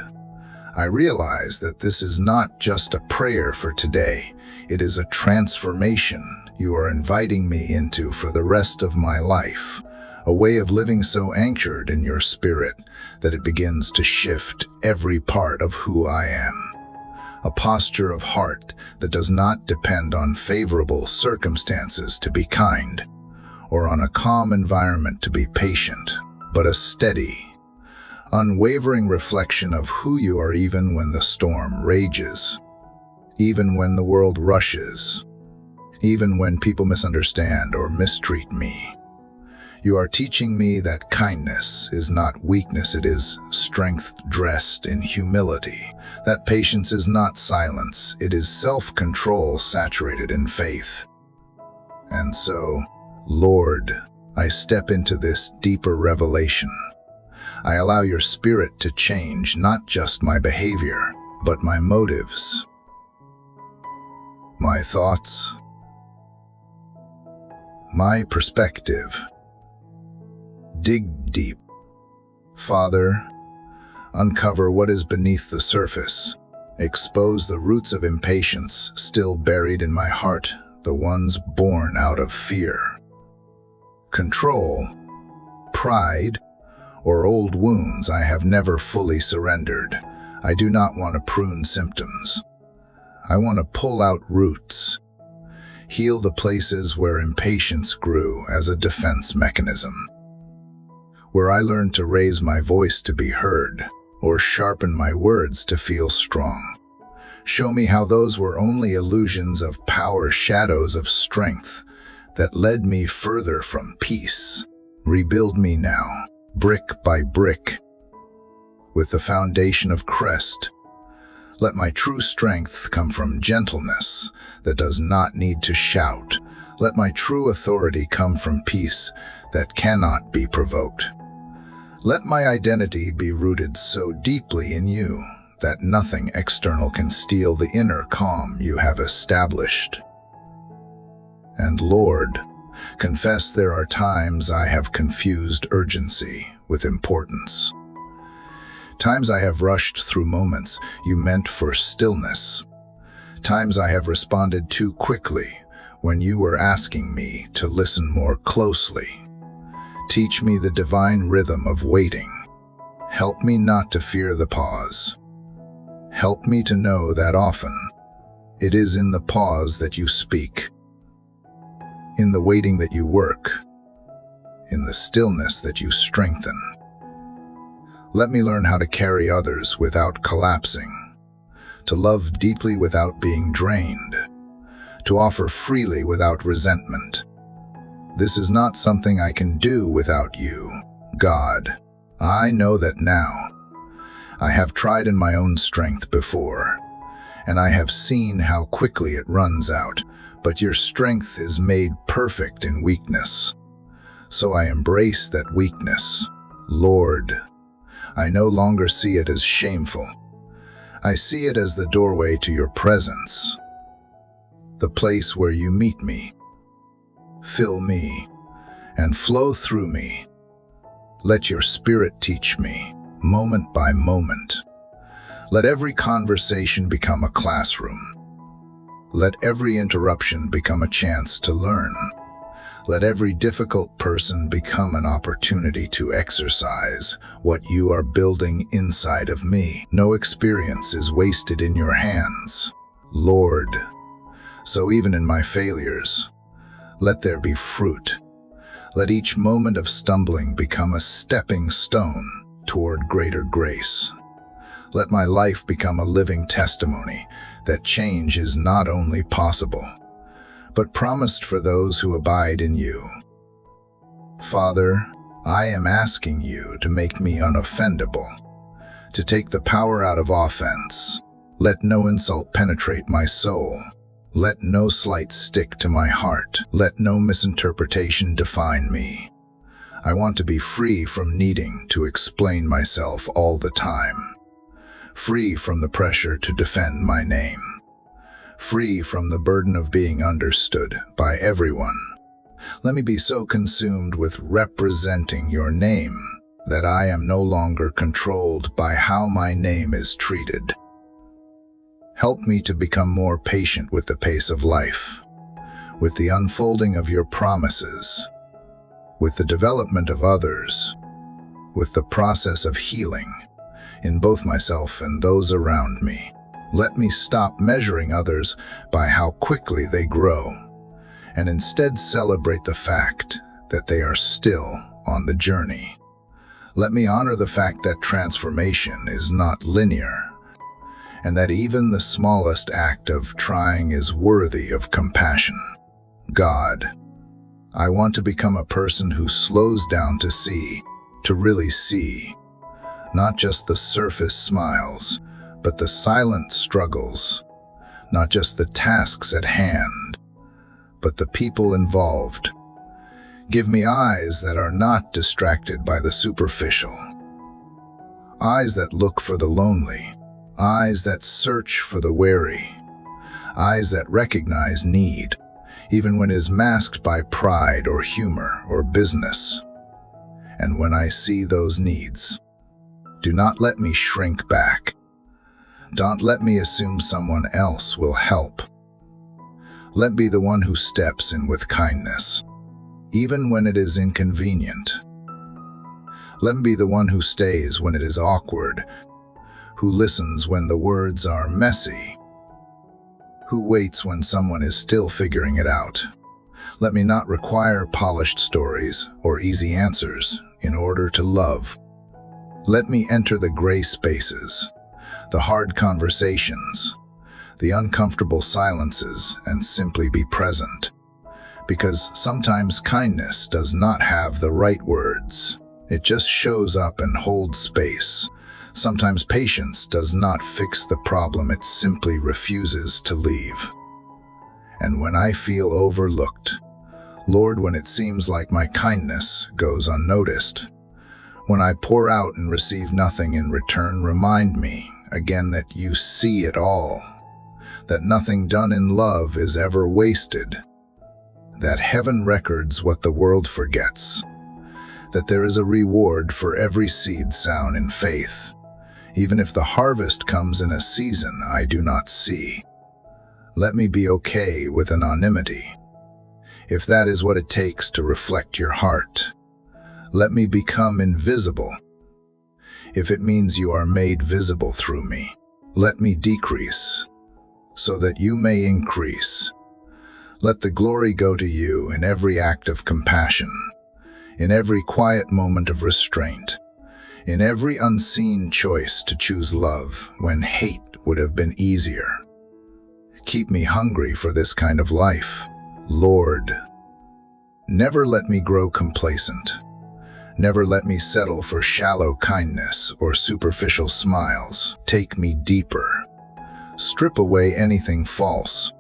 Speaker 1: I realize that this is not just a prayer for today. It is a transformation you are inviting me into for the rest of my life, a way of living so anchored in your spirit that it begins to shift every part of who I am. A posture of heart that does not depend on favorable circumstances to be kind, or on a calm environment to be patient, but a steady, unwavering reflection of who you are even when the storm rages, even when the world rushes, even when people misunderstand or mistreat me. You are teaching me that kindness is not weakness, it is strength dressed in humility. That patience is not silence, it is self-control saturated in faith. And so, Lord, I step into this deeper revelation. I allow your Spirit to change not just my behavior, but my motives, my thoughts, my perspective. Dig deep. Father, uncover what is beneath the surface. Expose the roots of impatience still buried in my heart, the ones born out of fear, control, pride, or old wounds I have never fully surrendered. I do not want to prune symptoms. I want to pull out roots, heal the places where impatience grew as a defense mechanism, where I learned to raise my voice to be heard, or sharpen my words to feel strong. Show me how those were only illusions of power, shadows of strength that led me further from peace. Rebuild me now, brick by brick, with the foundation of Christ. Let my true strength come from gentleness that does not need to shout. Let my true authority come from peace that cannot be provoked. Let my identity be rooted so deeply in you that nothing external can steal the inner calm you have established. And Lord, confess there are times I have confused urgency with importance. Times I have rushed through moments you meant for stillness. Times I have responded too quickly when you were asking me to listen more closely. Teach me the divine rhythm of waiting. Help me not to fear the pause. Help me to know that often it is in the pause that you speak, in the waiting that you work, in the stillness that you strengthen. Let me learn how to carry others without collapsing, to love deeply without being drained, to offer freely without resentment. This is not something I can do without you, God. I know that now. I have tried in my own strength before, and I have seen how quickly it runs out, but your strength is made perfect in weakness. So I embrace that weakness. Lord, I no longer see it as shameful. I see it as the doorway to your presence, the place where you meet me. Fill me and flow through me. Let your spirit teach me, moment by moment. Let every conversation become a classroom. Let every interruption become a chance to learn. Let every difficult person become an opportunity to exercise what you are building inside of me. No experience is wasted in your hands, Lord. So even in my failures, let there be fruit. Let each moment of stumbling become a stepping stone toward greater grace. Let my life become a living testimony that change is not only possible, but promised for those who abide in you. Father, I am asking you to make me unoffendable, to take the power out of offense. Let no insult penetrate my soul. Let no slight stick to my heart. Let no misinterpretation define me. I want to be free from needing to explain myself all the time. Free from the pressure to defend my name. Free from the burden of being understood by everyone. Let me be so consumed with representing your name that I am no longer controlled by how my name is treated. Help me to become more patient with the pace of life, with the unfolding of your promises, with the development of others, with the process of healing in both myself and those around me. Let me stop measuring others by how quickly they grow, and instead celebrate the fact that they are still on the journey. Let me honor the fact that transformation is not linear, and that even the smallest act of trying is worthy of compassion. God, I want to become a person who slows down to see, to really see, not just the surface smiles, but the silent struggles, not just the tasks at hand, but the people involved. Give me eyes that are not distracted by the superficial, eyes that look for the lonely, eyes that search for the weary, eyes that recognize need, even when it is masked by pride or humor or business. And when I see those needs, do not let me shrink back. Don't let me assume someone else will help. Let me be the one who steps in with kindness, even when it is inconvenient. Let me be the one who stays when it is awkward, who listens when the words are messy, who waits when someone is still figuring it out. Let me not require polished stories or easy answers in order to love. Let me enter the gray spaces, the hard conversations, the uncomfortable silences, and simply be present. Because sometimes kindness does not have the right words. It just shows up and holds space. Sometimes patience does not fix the problem, it simply refuses to leave. And when I feel overlooked, Lord, when it seems like my kindness goes unnoticed, when I pour out and receive nothing in return, remind me again that you see it all, that nothing done in love is ever wasted, that heaven records what the world forgets, that there is a reward for every seed sown in faith, even if the harvest comes in a season I do not see. Let me be okay with anonymity, if that is what it takes to reflect your heart. Let me become invisible, if it means you are made visible through me. Let me decrease, so that you may increase. Let the glory go to you in every act of compassion, in every quiet moment of restraint, in every unseen choice to choose love when hate would have been easier. Keep me hungry for this kind of life, Lord. Never let me grow complacent. Never let me settle for shallow kindness or superficial smiles. Take me deeper. Strip away anything false.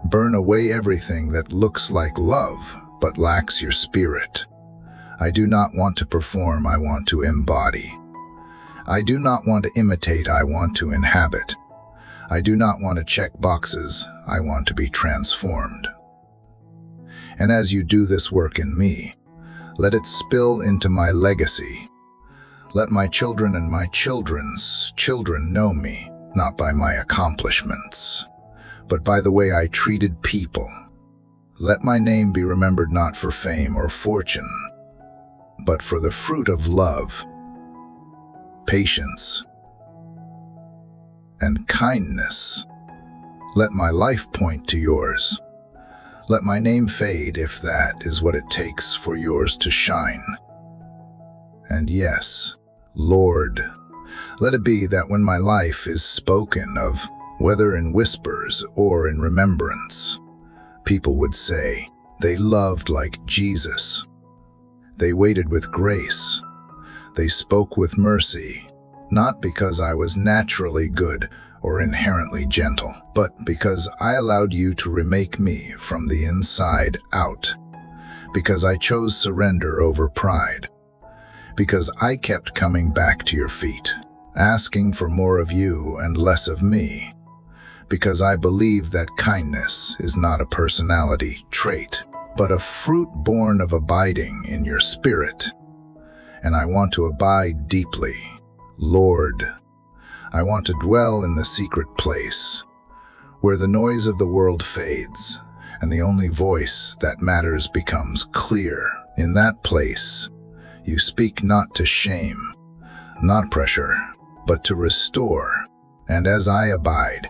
Speaker 1: Burn away everything that looks like love but lacks your spirit. I do not want to perform, I want to embody. I do not want to imitate, I want to inhabit. I do not want to check boxes, I want to be transformed. And as you do this work in me, let it spill into my legacy. Let my children and my children's children know me, not by my accomplishments, but by the way I treated people. Let my name be remembered not for fame or fortune, but for the fruit of love, patience, and kindness. Let my life point to yours. Let my name fade if that is what it takes for yours to shine. And yes, Lord, let it be that when my life is spoken of, whether in whispers or in remembrance, people would say, they loved like Jesus. They waited with grace. They spoke with mercy, not because I was naturally good or inherently gentle, but because I allowed you to remake me from the inside out, because I chose surrender over pride, because I kept coming back to your feet, asking for more of you and less of me, because I believe that kindness is not a personality trait, but a fruit born of abiding in your spirit. And I want to abide deeply, Lord. I want to dwell in the secret place, where the noise of the world fades, and the only voice that matters becomes clear. In that place, you speak not to shame, not pressure, but to restore. And as I abide,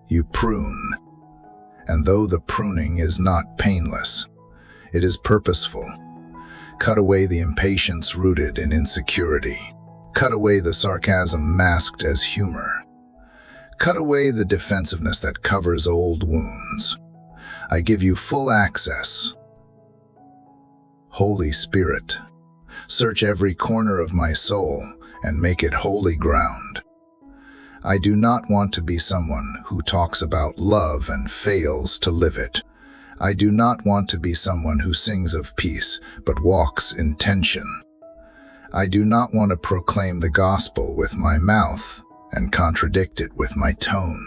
Speaker 1: you prune. And though the pruning is not painless, it is purposeful. Cut away the impatience rooted in insecurity. Cut away the sarcasm masked as humor. Cut away the defensiveness that covers old wounds. I give you full access. Holy Spirit, search every corner of my soul and make it holy ground. I do not want to be someone who talks about love and fails to live it. I do not want to be someone who sings of peace but walks in tension. I do not want to proclaim the gospel with my mouth and contradict it with my tone.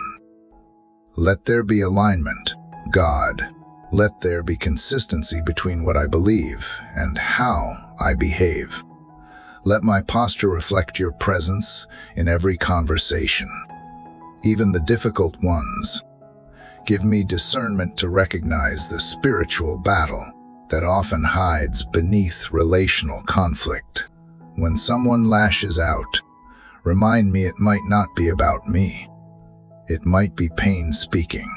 Speaker 1: Let there be alignment, God. Let there be consistency between what I believe and how I behave. Let my posture reflect your presence in every conversation, even the difficult ones. Give me discernment to recognize the spiritual battle that often hides beneath relational conflict. When someone lashes out, remind me it might not be about me. It might be pain speaking.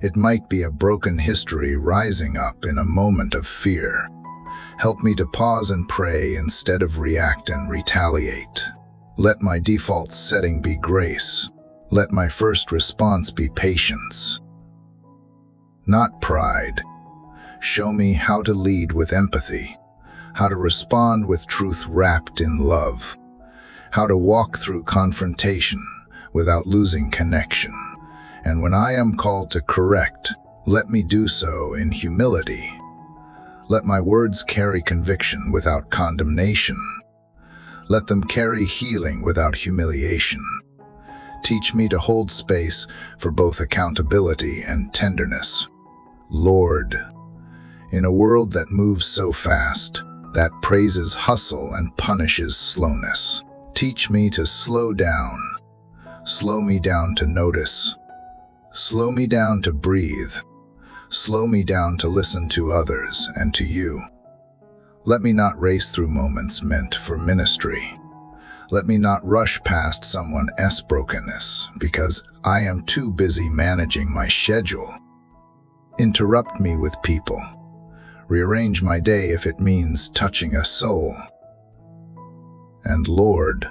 Speaker 1: It might be a broken history rising up in a moment of fear. Help me to pause and pray instead of react and retaliate. Let my default setting be grace. Let my first response be patience, not pride. Show me how to lead with empathy, how to respond with truth wrapped in love, how to walk through confrontation without losing connection. And when I am called to correct, let me do so in humility. Let my words carry conviction without condemnation. Let them carry healing without humiliation. Teach me to hold space for both accountability and tenderness. Lord, in a world that moves so fast, that praises hustle and punishes slowness, teach me to slow down. Slow me down to notice. Slow me down to breathe. Slow me down to listen to others and to you. Let me not race through moments meant for ministry. Let me not rush past someone else's brokenness because I am too busy managing my schedule. Interrupt me with people. Rearrange my day if it means touching a soul. And Lord,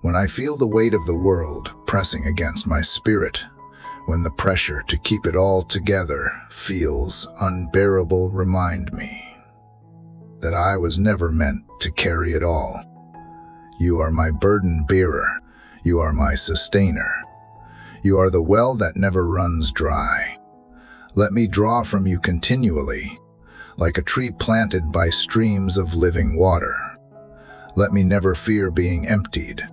Speaker 1: when I feel the weight of the world pressing against my spirit, when the pressure to keep it all together feels unbearable, remind me that I was never meant to carry it all. You are my burden bearer. You are my sustainer. You are the well that never runs dry. Let me draw from you continually, like a tree planted by streams of living water. Let me never fear being emptied,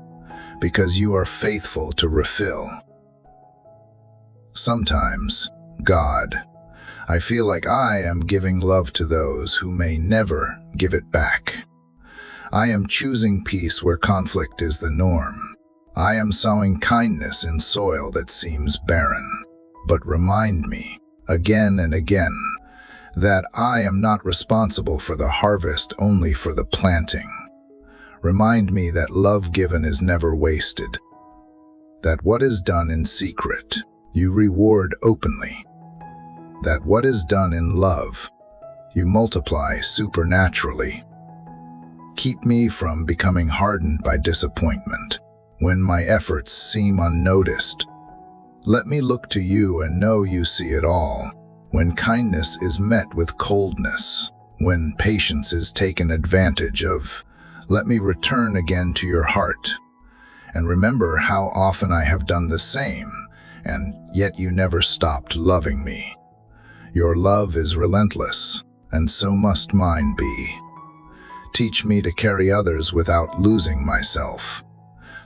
Speaker 1: because you are faithful to refill. Sometimes, God, I feel like I am giving love to those who may never give it back. I am choosing peace where conflict is the norm. I am sowing kindness in soil that seems barren. But remind me, again and again, that I am not responsible for the harvest, only for the planting. Remind me that love given is never wasted, that what is done in secret, you reward openly, that what is done in love, you multiply supernaturally. Keep me from becoming hardened by disappointment when my efforts seem unnoticed. Let me look to you and know you see it all. When kindness is met with coldness, when patience is taken advantage of, let me return again to your heart and remember how often I have done the same, and yet you never stopped loving me. Your love is relentless, and so must mine be. Teach me to carry others without losing myself,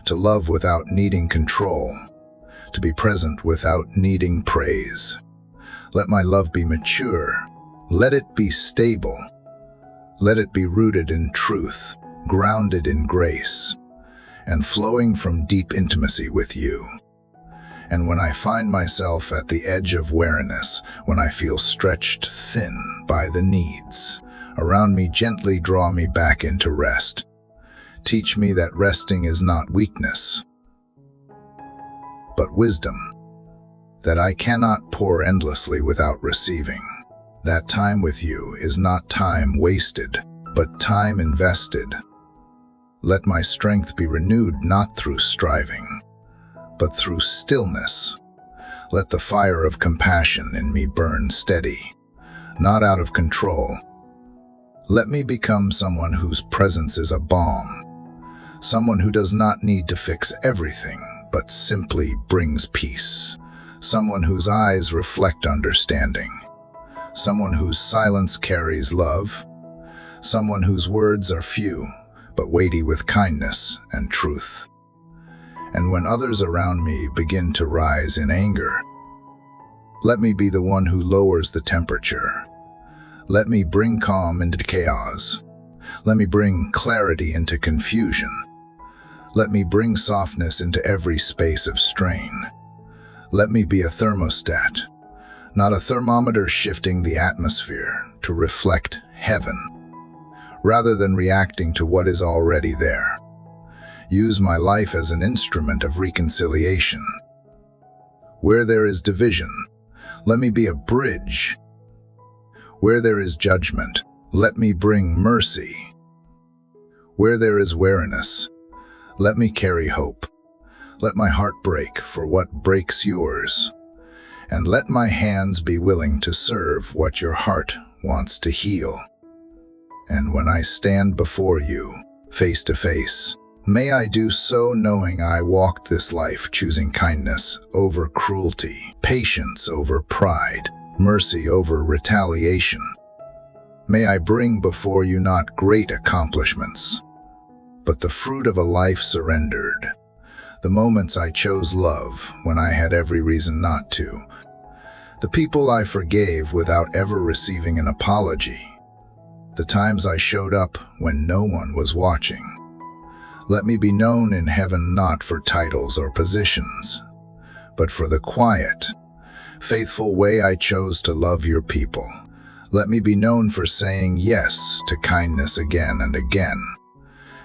Speaker 1: to love without needing control, to be present without needing praise. Let my love be mature. Let it be stable. Let it be rooted in truth, grounded in grace, and flowing from deep intimacy with you. And when I find myself at the edge of weariness, when I feel stretched thin by the needs around me, gently draw me back into rest. Teach me that resting is not weakness, but wisdom, that I cannot pour endlessly without receiving. That time with you is not time wasted, but time invested. Let my strength be renewed not through striving, but through stillness. Let the fire of compassion in me burn steady, not out of control. Let me become someone whose presence is a balm, someone who does not need to fix everything, but simply brings peace, someone whose eyes reflect understanding, someone whose silence carries love, someone whose words are few, but weighty with kindness and truth. And when others around me begin to rise in anger, let me be the one who lowers the temperature. Let me bring calm into chaos. Let me bring clarity into confusion. Let me bring softness into every space of strain. Let me be a thermostat, not a thermometer shifting the atmosphere to reflect heaven, rather than reacting to what is already there. Use my life as an instrument of reconciliation. Where there is division, let me be a bridge. Where there is judgment, let me bring mercy. Where there is weariness, let me carry hope. Let my heart break for what breaks yours, and let my hands be willing to serve what your heart wants to heal. And when I stand before you, face to face, may I do so knowing I walked this life choosing kindness over cruelty, patience over pride, mercy over retaliation. May I bring before you not great accomplishments, but the fruit of a life surrendered, the moments I chose love when I had every reason not to, the people I forgave without ever receiving an apology, the times I showed up when no one was watching. Let me be known in heaven not for titles or positions, but for the quiet, faithful way I chose to love your people. Let me be known for saying yes to kindness again and again,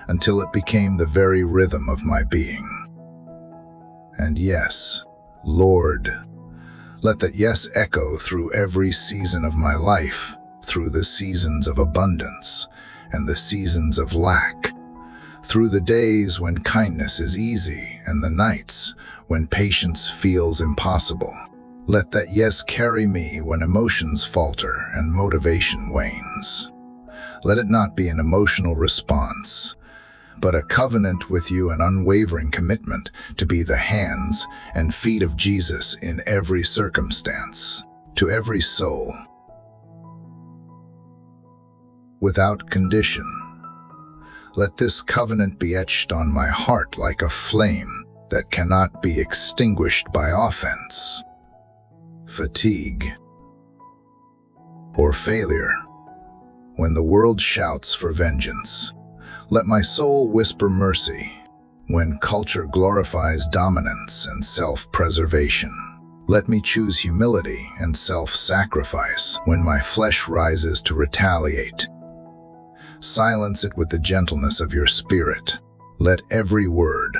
Speaker 1: until it became the very rhythm of my being. And yes, Lord, let that yes echo through every season of my life, through the seasons of abundance and the seasons of lack, through the days when kindness is easy and the nights when patience feels impossible. Let that yes carry me when emotions falter and motivation wanes. Let it not be an emotional response, but a covenant with you, an unwavering commitment to be the hands and feet of Jesus in every circumstance, to every soul, without condition. Let this covenant be etched on my heart like a flame that cannot be extinguished by offense, fatigue, or failure. When the world shouts for vengeance, let my soul whisper mercy. When culture glorifies dominance and self-preservation, let me choose humility and self-sacrifice. When my flesh rises to retaliate, silence it with the gentleness of your spirit. Let every word,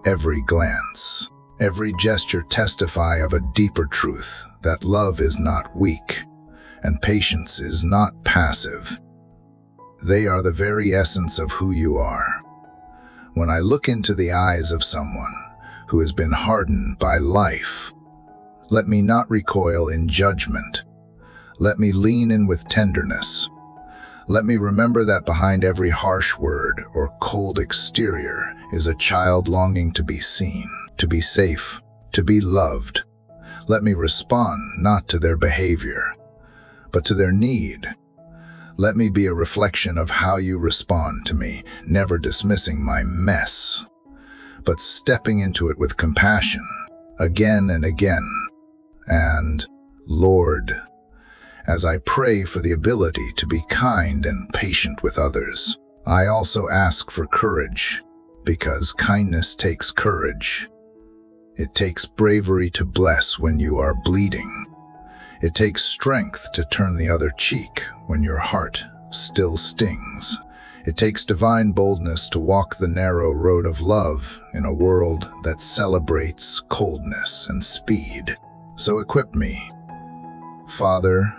Speaker 1: every glance, every gesture testify of a deeper truth, that love is not weak and patience is not passive. They are the very essence of who you are. When I look into the eyes of someone who has been hardened by life, let me not recoil in judgment. Let me lean in with tenderness. Let me remember that behind every harsh word or cold exterior is a child longing to be seen, to be safe, to be loved. Let me respond not to their behavior, but to their need. Let me be a reflection of how you respond to me, never dismissing my mess, but stepping into it with compassion, again and again. And, Lord, as I pray for the ability to be kind and patient with others, I also ask for courage, because kindness takes courage. It takes bravery to bless when you are bleeding. It takes strength to turn the other cheek when your heart still stings. It takes divine boldness to walk the narrow road of love in a world that celebrates coldness and speed. So equip me, Father.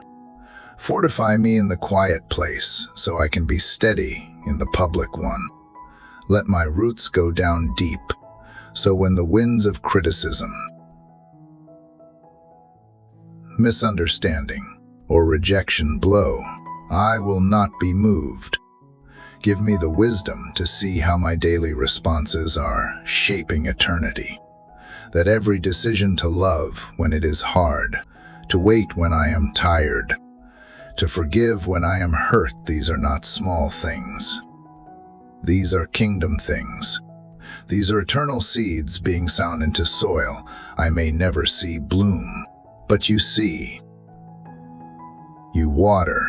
Speaker 1: Fortify me in the quiet place so I can be steady in the public one. Let my roots go down deep, so when the winds of criticism, misunderstanding, or rejection blow, I will not be moved. Give me the wisdom to see how my daily responses are shaping eternity. That every decision to love when it is hard, to wait when I am tired, to forgive when I am hurt, these are not small things. These are kingdom things. These are eternal seeds being sown into soil I may never see bloom. But you see, you water,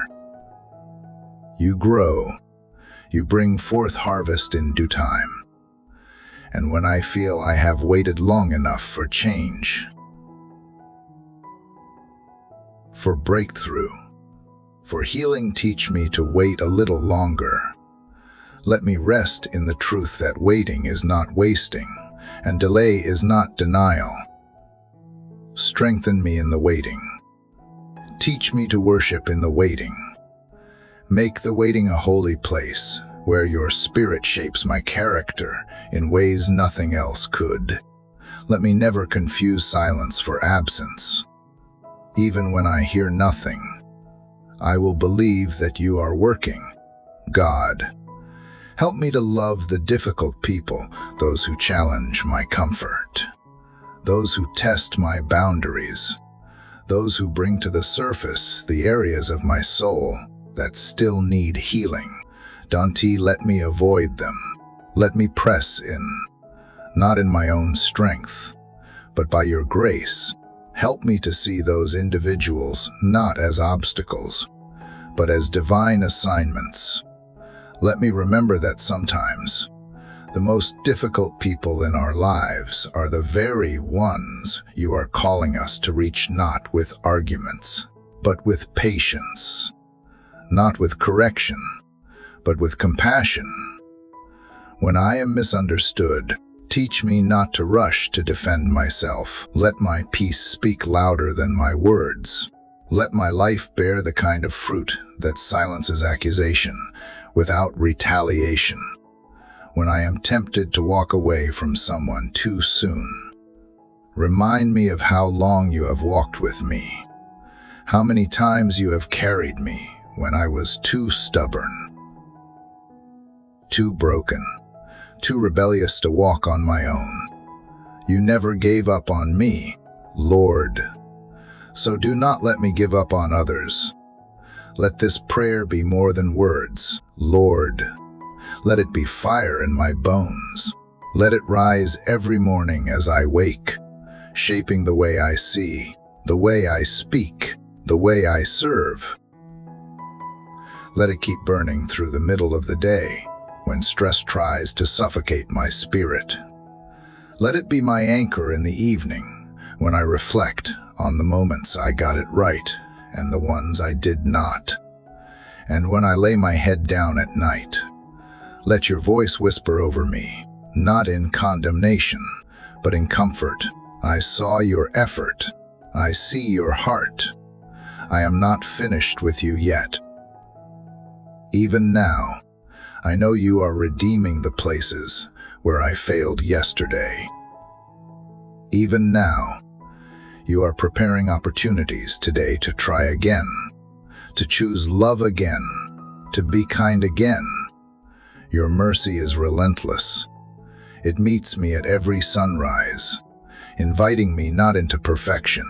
Speaker 1: you grow, you bring forth harvest in due time. And when I feel I have waited long enough for change, for breakthrough, for healing, teach me to wait a little longer. Let me rest in the truth that waiting is not wasting, and delay is not denial. Strengthen me in the waiting. Teach me to worship in the waiting. Make the waiting a holy place, where your Spirit shapes my character in ways nothing else could. Let me never confuse silence for absence. Even when I hear nothing, I will believe that you are working. God, help me to love the difficult people, those who challenge my comfort, those who test my boundaries, those who bring to the surface the areas of my soul that still need healing. Don't let me avoid them. Let me press in, not in my own strength, but by your grace. Help me to see those individuals not as obstacles, but as divine assignments. Let me remember that sometimes the most difficult people in our lives are the very ones you are calling us to reach, not with arguments, but with patience. Not with correction, but with compassion. When I am misunderstood, teach me not to rush to defend myself. Let my peace speak louder than my words. Let my life bear the kind of fruit that silences accusation without retaliation. When I am tempted to walk away from someone too soon, remind me of how long you have walked with me, how many times you have carried me when I was too stubborn, too broken, too rebellious to walk on my own. You never gave up on me, Lord. So do not let me give up on others. Let this prayer be more than words, Lord. Let it be fire in my bones. Let it rise every morning as I wake, shaping the way I see, the way I speak, the way I serve. Let it keep burning through the middle of the day, when stress tries to suffocate my spirit. Let it be my anchor in the evening, when I reflect on the moments I got it right and the ones I did not. And when I lay my head down at night, let your voice whisper over me, not in condemnation, but in comfort. I saw your effort. I see your heart. I am not finished with you yet. Even now, I know you are redeeming the places where I failed yesterday. Even now, you are preparing opportunities today to try again, to choose love again, to be kind again. Your mercy is relentless. It meets me at every sunrise, inviting me not into perfection,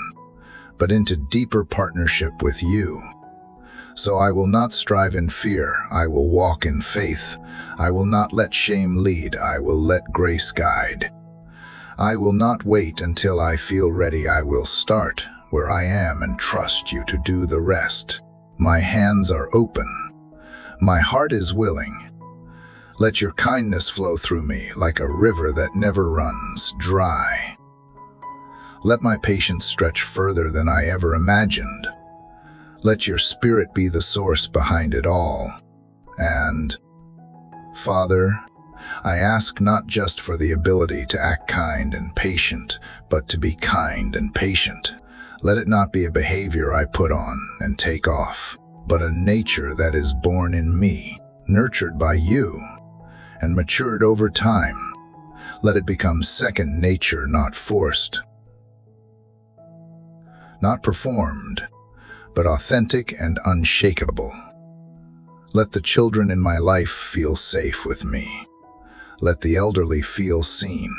Speaker 1: but into deeper partnership with you. So I will not strive in fear, I will walk in faith. I will not let shame lead, I will let grace guide. I will not wait until I feel ready, I will start where I am and trust you to do the rest. My hands are open, my heart is willing. Let your kindness flow through me like a river that never runs dry. Let my patience stretch further than I ever imagined. Let your Spirit be the source behind it all. And, Father, I ask not just for the ability to act kind and patient, but to be kind and patient. Let it not be a behavior I put on and take off, but a nature that is born in me, nurtured by you, and matured over time. Let it become second nature, not forced, not performed, but authentic and unshakable. Let the children in my life feel safe with me. Let the elderly feel seen.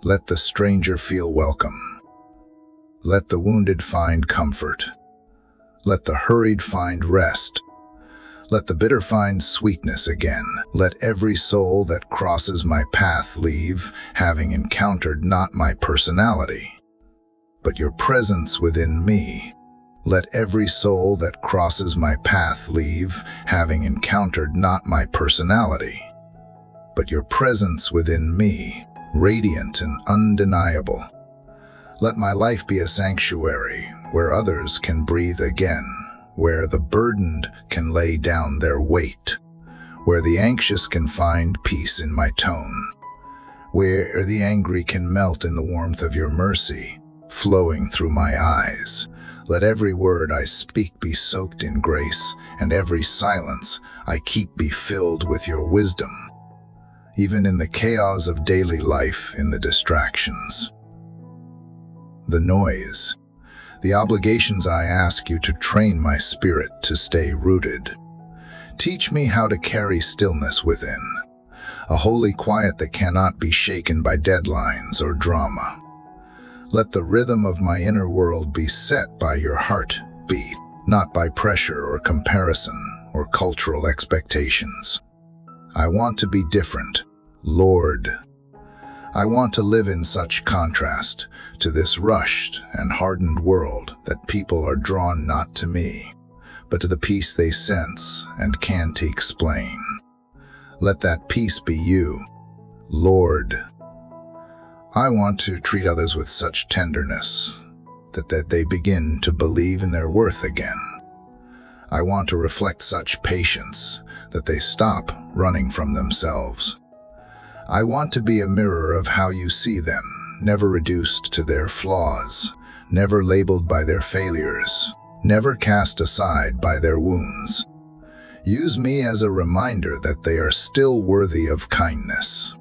Speaker 1: Let the stranger feel welcome. Let the wounded find comfort. Let the hurried find rest. Let the bitter find sweetness again. Let every soul that crosses my path leave, having encountered not my personality, but your presence within me. Let every soul that crosses my path leave, having encountered not my personality, but your presence within me, radiant and undeniable. Let my life be a sanctuary where others can breathe again, where the burdened can lay down their weight, where the anxious can find peace in my tone, where the angry can melt in the warmth of your mercy, flowing through my eyes. Let every word I speak be soaked in grace, and every silence I keep be filled with your wisdom, even in the chaos of daily life, in the distractions, the noise, the obligations. I ask you to train my spirit to stay rooted. Teach me how to carry stillness within, a holy quiet that cannot be shaken by deadlines or drama. Let the rhythm of my inner world be set by your heartbeat, not by pressure or comparison or cultural expectations. I want to be different, Lord. I want to live in such contrast to this rushed and hardened world that people are drawn not to me, but to the peace they sense and can't explain. Let that peace be you, Lord. I want to treat others with such tenderness that they begin to believe in their worth again. I want to reflect such patience that they stop running from themselves. I want to be a mirror of how you see them, never reduced to their flaws, never labeled by their failures, never cast aside by their wounds. Use me as a reminder that they are still worthy of kindness,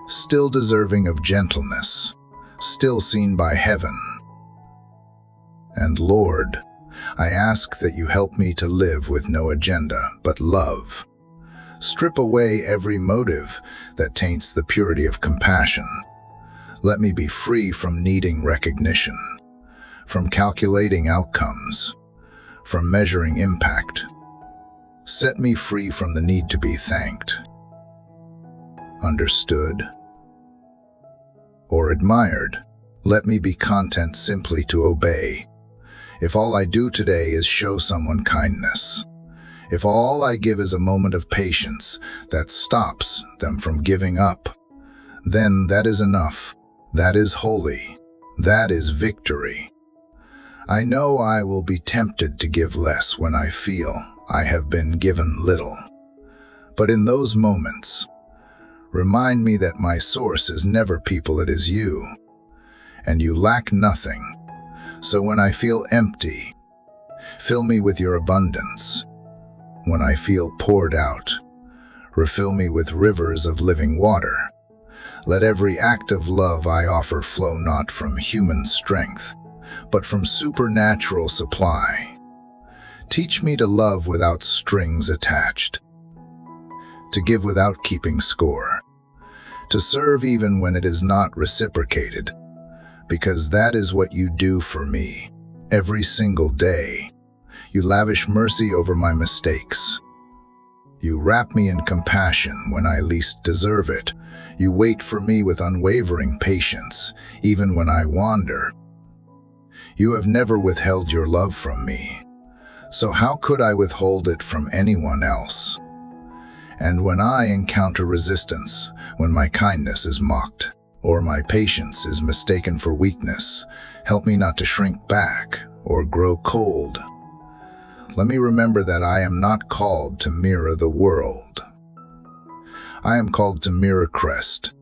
Speaker 1: still deserving of gentleness, still seen by heaven. And Lord, I ask that you help me to live with no agenda but love. Strip away every motive that taints the purity of compassion. Let me be free from needing recognition, from calculating outcomes, from measuring impact. Set me free from the need to be thanked, understood, or admired. Let me be content simply to obey. If all I do today is show someone kindness, if all I give is a moment of patience that stops them from giving up, then that is enough. That is holy. That is victory. I know I will be tempted to give less when I feel I have been given little. But in those moments, remind me that my source is never people, it is you, and you lack nothing. So when I feel empty, fill me with your abundance. When I feel poured out, refill me with rivers of living water. Let every act of love I offer flow not from human strength, but from supernatural supply. Teach me to love without strings attached, to give without keeping score, to serve even when it is not reciprocated, because that is what you do for me every single day. You lavish mercy over my mistakes. You wrap me in compassion when I least deserve it. You wait for me with unwavering patience, even when I wander. You have never withheld your love from me, so how could I withhold it from anyone else? And when I encounter resistance, when my kindness is mocked, or my patience is mistaken for weakness, help me not to shrink back or grow cold. Let me remember that I am not called to mirror the world. I am called to mirror Christ.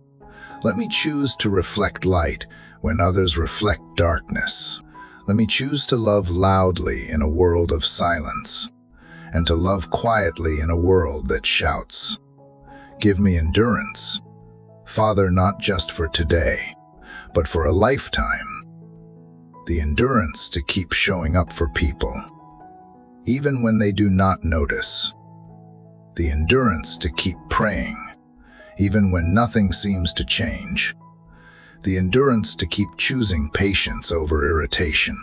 Speaker 1: Let me choose to reflect light when others reflect darkness. Let me choose to love loudly in a world of silence, and to love quietly in a world that shouts. Give me endurance, Father, not just for today, but for a lifetime. The endurance to keep showing up for people, even when they do not notice. The endurance to keep praying, even when nothing seems to change. The endurance to keep choosing patience over irritation.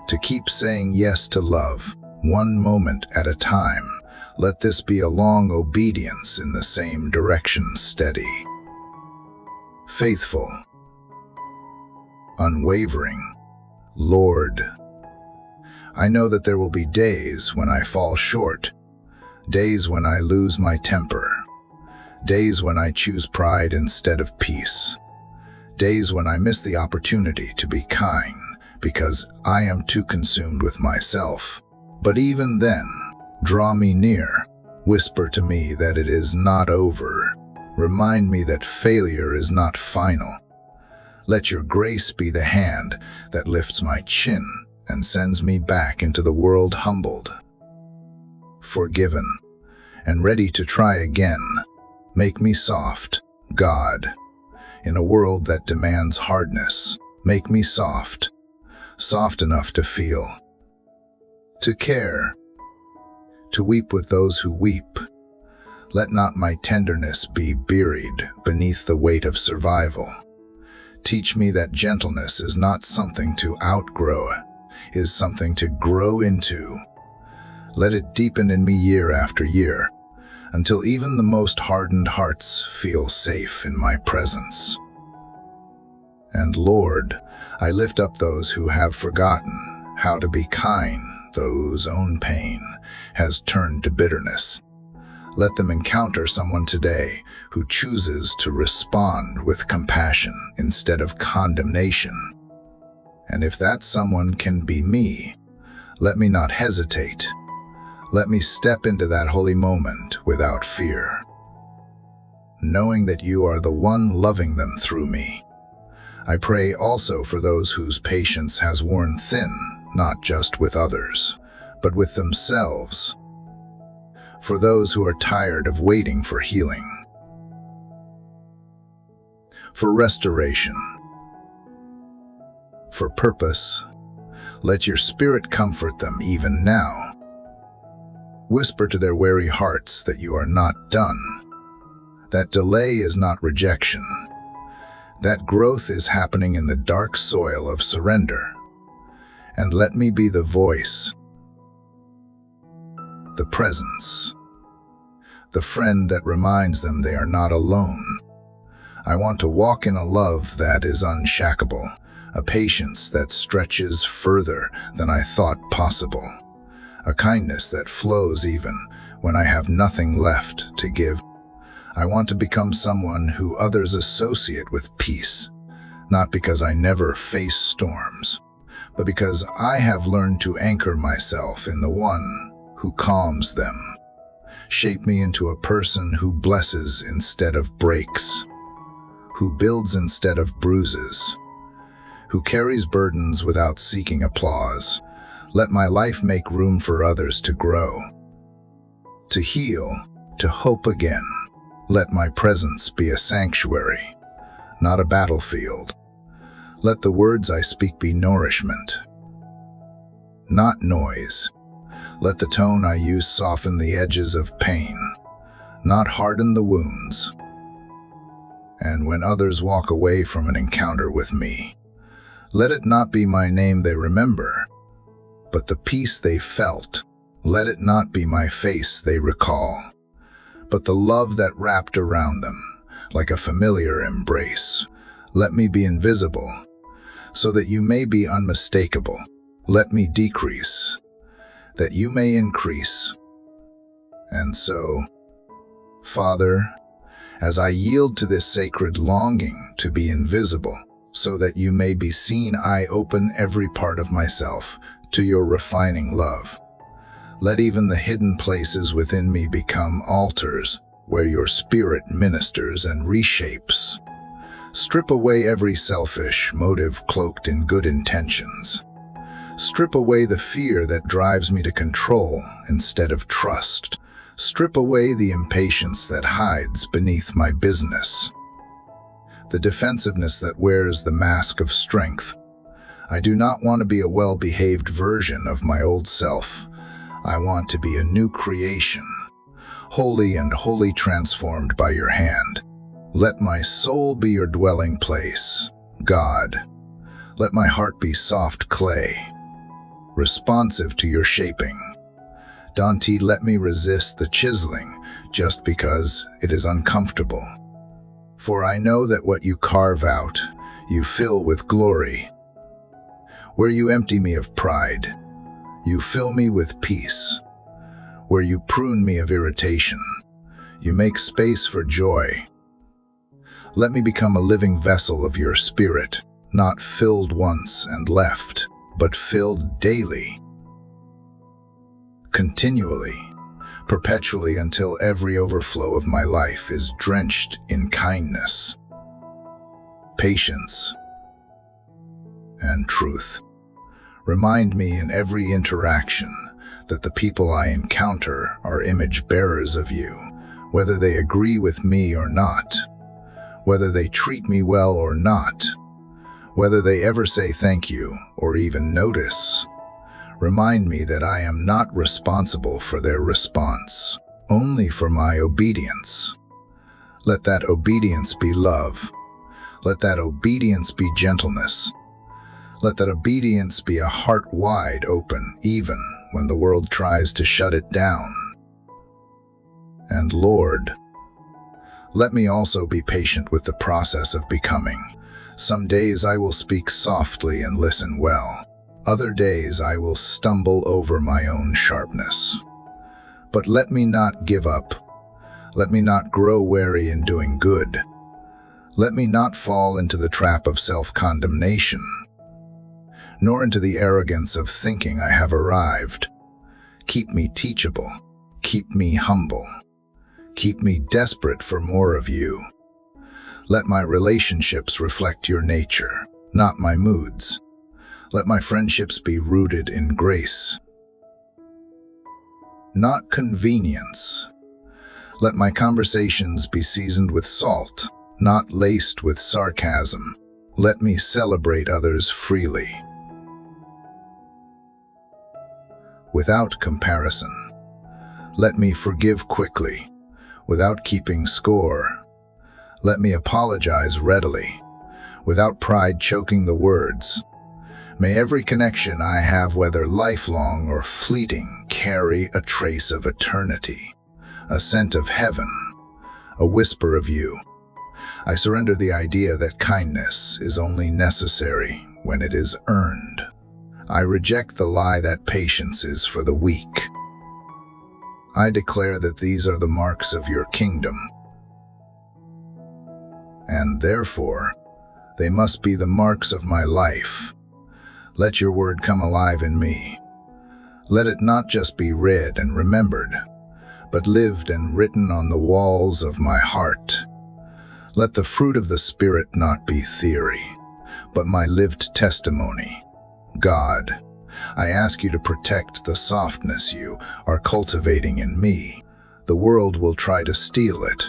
Speaker 1: To keep saying yes to love, one moment at a time. Let this be a long obedience in the same direction, steady, faithful, unwavering. Lord, I know that there will be days when I fall short, days when I lose my temper, days when I choose pride instead of peace, days when I miss the opportunity to be kind because I am too consumed with myself. But even then, draw me near, whisper to me that it is not over. Remind me that failure is not final. Let your grace be the hand that lifts my chin and sends me back into the world humbled, forgiven, and ready to try again. Make me soft, God, in a world that demands hardness. Make me soft, soft enough to feel, to care, to weep with those who weep. Let not my tenderness be buried beneath the weight of survival. Teach me that gentleness is not something to outgrow, is something to grow into. Let it deepen in me year after year, until even the most hardened hearts feel safe in my presence. And Lord, I lift up those who have forgotten how to be kind, those own pain has turned to bitterness. Let them encounter someone today who chooses to respond with compassion instead of condemnation. And if that someone can be me, let me not hesitate. Let me step into that holy moment without fear, knowing that you are the one loving them through me. I pray also for those whose patience has worn thin, not just with others, but with themselves. For those who are tired of waiting for healing, for restoration, for purpose, let your Spirit comfort them even now. Whisper to their weary hearts that you are not done, that delay is not rejection, that growth is happening in the dark soil of surrender. And let me be the voice, the presence, the friend that reminds them they are not alone. I want to walk in a love that is unshackable, a patience that stretches further than I thought possible, a kindness that flows even when I have nothing left to give. I want to become someone who others associate with peace, not because I never face storms, but because I have learned to anchor myself in the one who calms them. Shape me into a person who blesses instead of breaks, who builds instead of bruises, who carries burdens without seeking applause. Let my life make room for others to grow, to heal, to hope again. Let my presence be a sanctuary, not a battlefield. Let the words I speak be nourishment, not noise. Let the tone I use soften the edges of pain, not harden the wounds. And when others walk away from an encounter with me, let it not be my name they remember, but the peace they felt. Let it not be my face they recall, but the love that wrapped around them like a familiar embrace. Let me be invisible, so that you may be unmistakable. Let me decrease, that you may increase. And so, Father, as I yield to this sacred longing to be invisible, so that you may be seen, I open every part of myself to your refining love. Let even the hidden places within me become altars where your Spirit ministers and reshapes. Strip away every selfish motive cloaked in good intentions. Strip away the fear that drives me to control instead of trust. Strip away the impatience that hides beneath my business, the defensiveness that wears the mask of strength. I do not want to be a well-behaved version of my old self. I want to be a new creation, holy and wholly transformed by your hand. Let my soul be your dwelling place, God. Let my heart be soft clay, responsive to your shaping. Dante, let me resist the chiseling just because it is uncomfortable. For I know that what you carve out, you fill with glory. Where you empty me of pride, you fill me with peace. Where you prune me of irritation, you make space for joy. Let me become a living vessel of your Spirit, not filled once and left, but filled daily, continually, perpetually until every overflow of my life is drenched in kindness, patience, and truth. Remind me in every interaction that the people I encounter are image bearers of you, whether they agree with me or not, whether they treat me well or not, whether they ever say thank you or even notice. Remind me that I am not responsible for their response, only for my obedience. Let that obedience be love. Let that obedience be gentleness. Let that obedience be a heart wide open, even when the world tries to shut it down. And Lord, let me also be patient with the process of becoming. Some days I will speak softly and listen well. Other days I will stumble over my own sharpness. But let me not give up. Let me not grow weary in doing good. Let me not fall into the trap of self-condemnation, nor into the arrogance of thinking I have arrived. Keep me teachable. Keep me humble. Keep me desperate for more of you. Let my relationships reflect your nature, not my moods. Let my friendships be rooted in grace, not convenience. Let my conversations be seasoned with salt, not laced with sarcasm. Let me celebrate others freely, without comparison. Let me forgive quickly, without keeping score. Let me apologize readily, without pride choking the words. May every connection I have, whether lifelong or fleeting, carry a trace of eternity, a scent of heaven, a whisper of you. I surrender the idea that kindness is only necessary when it is earned. I reject the lie that patience is for the weak. I declare that these are the marks of your kingdom, and therefore they must be the marks of my life. Let your word come alive in me. Let it not just be read and remembered, but lived and written on the walls of my heart. Let the fruit of the Spirit not be theory, but my lived testimony. God, I ask you to protect the softness you are cultivating in me. The world will try to steal it.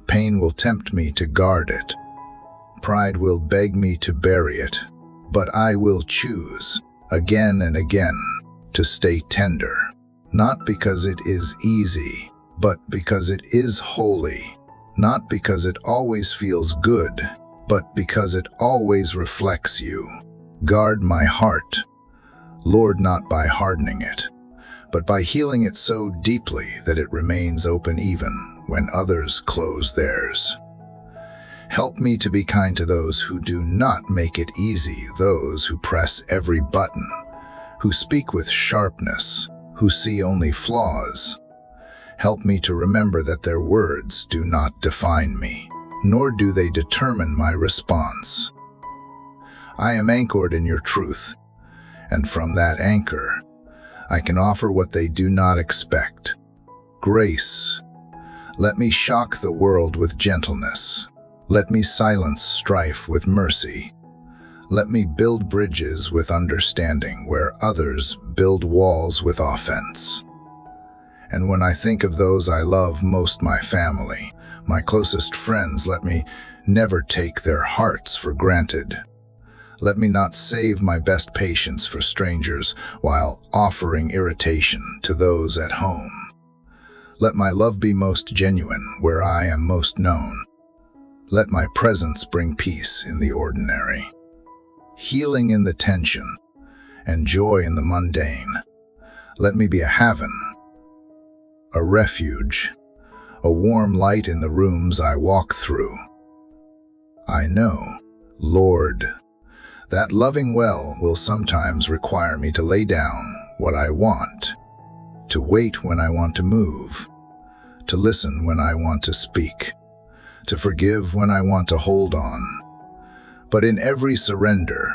Speaker 1: Pain will tempt me to guard it. Pride will beg me to bury it. But I will choose, again and again, to stay tender, not because it is easy, but because it is holy, not because it always feels good, but because it always reflects you. Guard my heart, Lord, not by hardening it, but by healing it so deeply that it remains open even when others close theirs. Help me to be kind to those who do not make it easy, those who press every button, who speak with sharpness, who see only flaws. Help me to remember that their words do not define me, nor do they determine my response. I am anchored in your truth, and from that anchor, I can offer what they do not expect. Grace. Let me shock the world with gentleness. Let me silence strife with mercy. Let me build bridges with understanding where others build walls with offense. And when I think of those I love most, my family, my closest friends, let me never take their hearts for granted. Let me not save my best patience for strangers while offering irritation to those at home. Let my love be most genuine where I am most known. Let my presence bring peace in the ordinary, healing in the tension, and joy in the mundane. Let me be a haven, a refuge, a warm light in the rooms I walk through. I know, Lord, that loving well will sometimes require me to lay down what I want, to wait when I want to move, to listen when I want to speak, to forgive when I want to hold on. But in every surrender,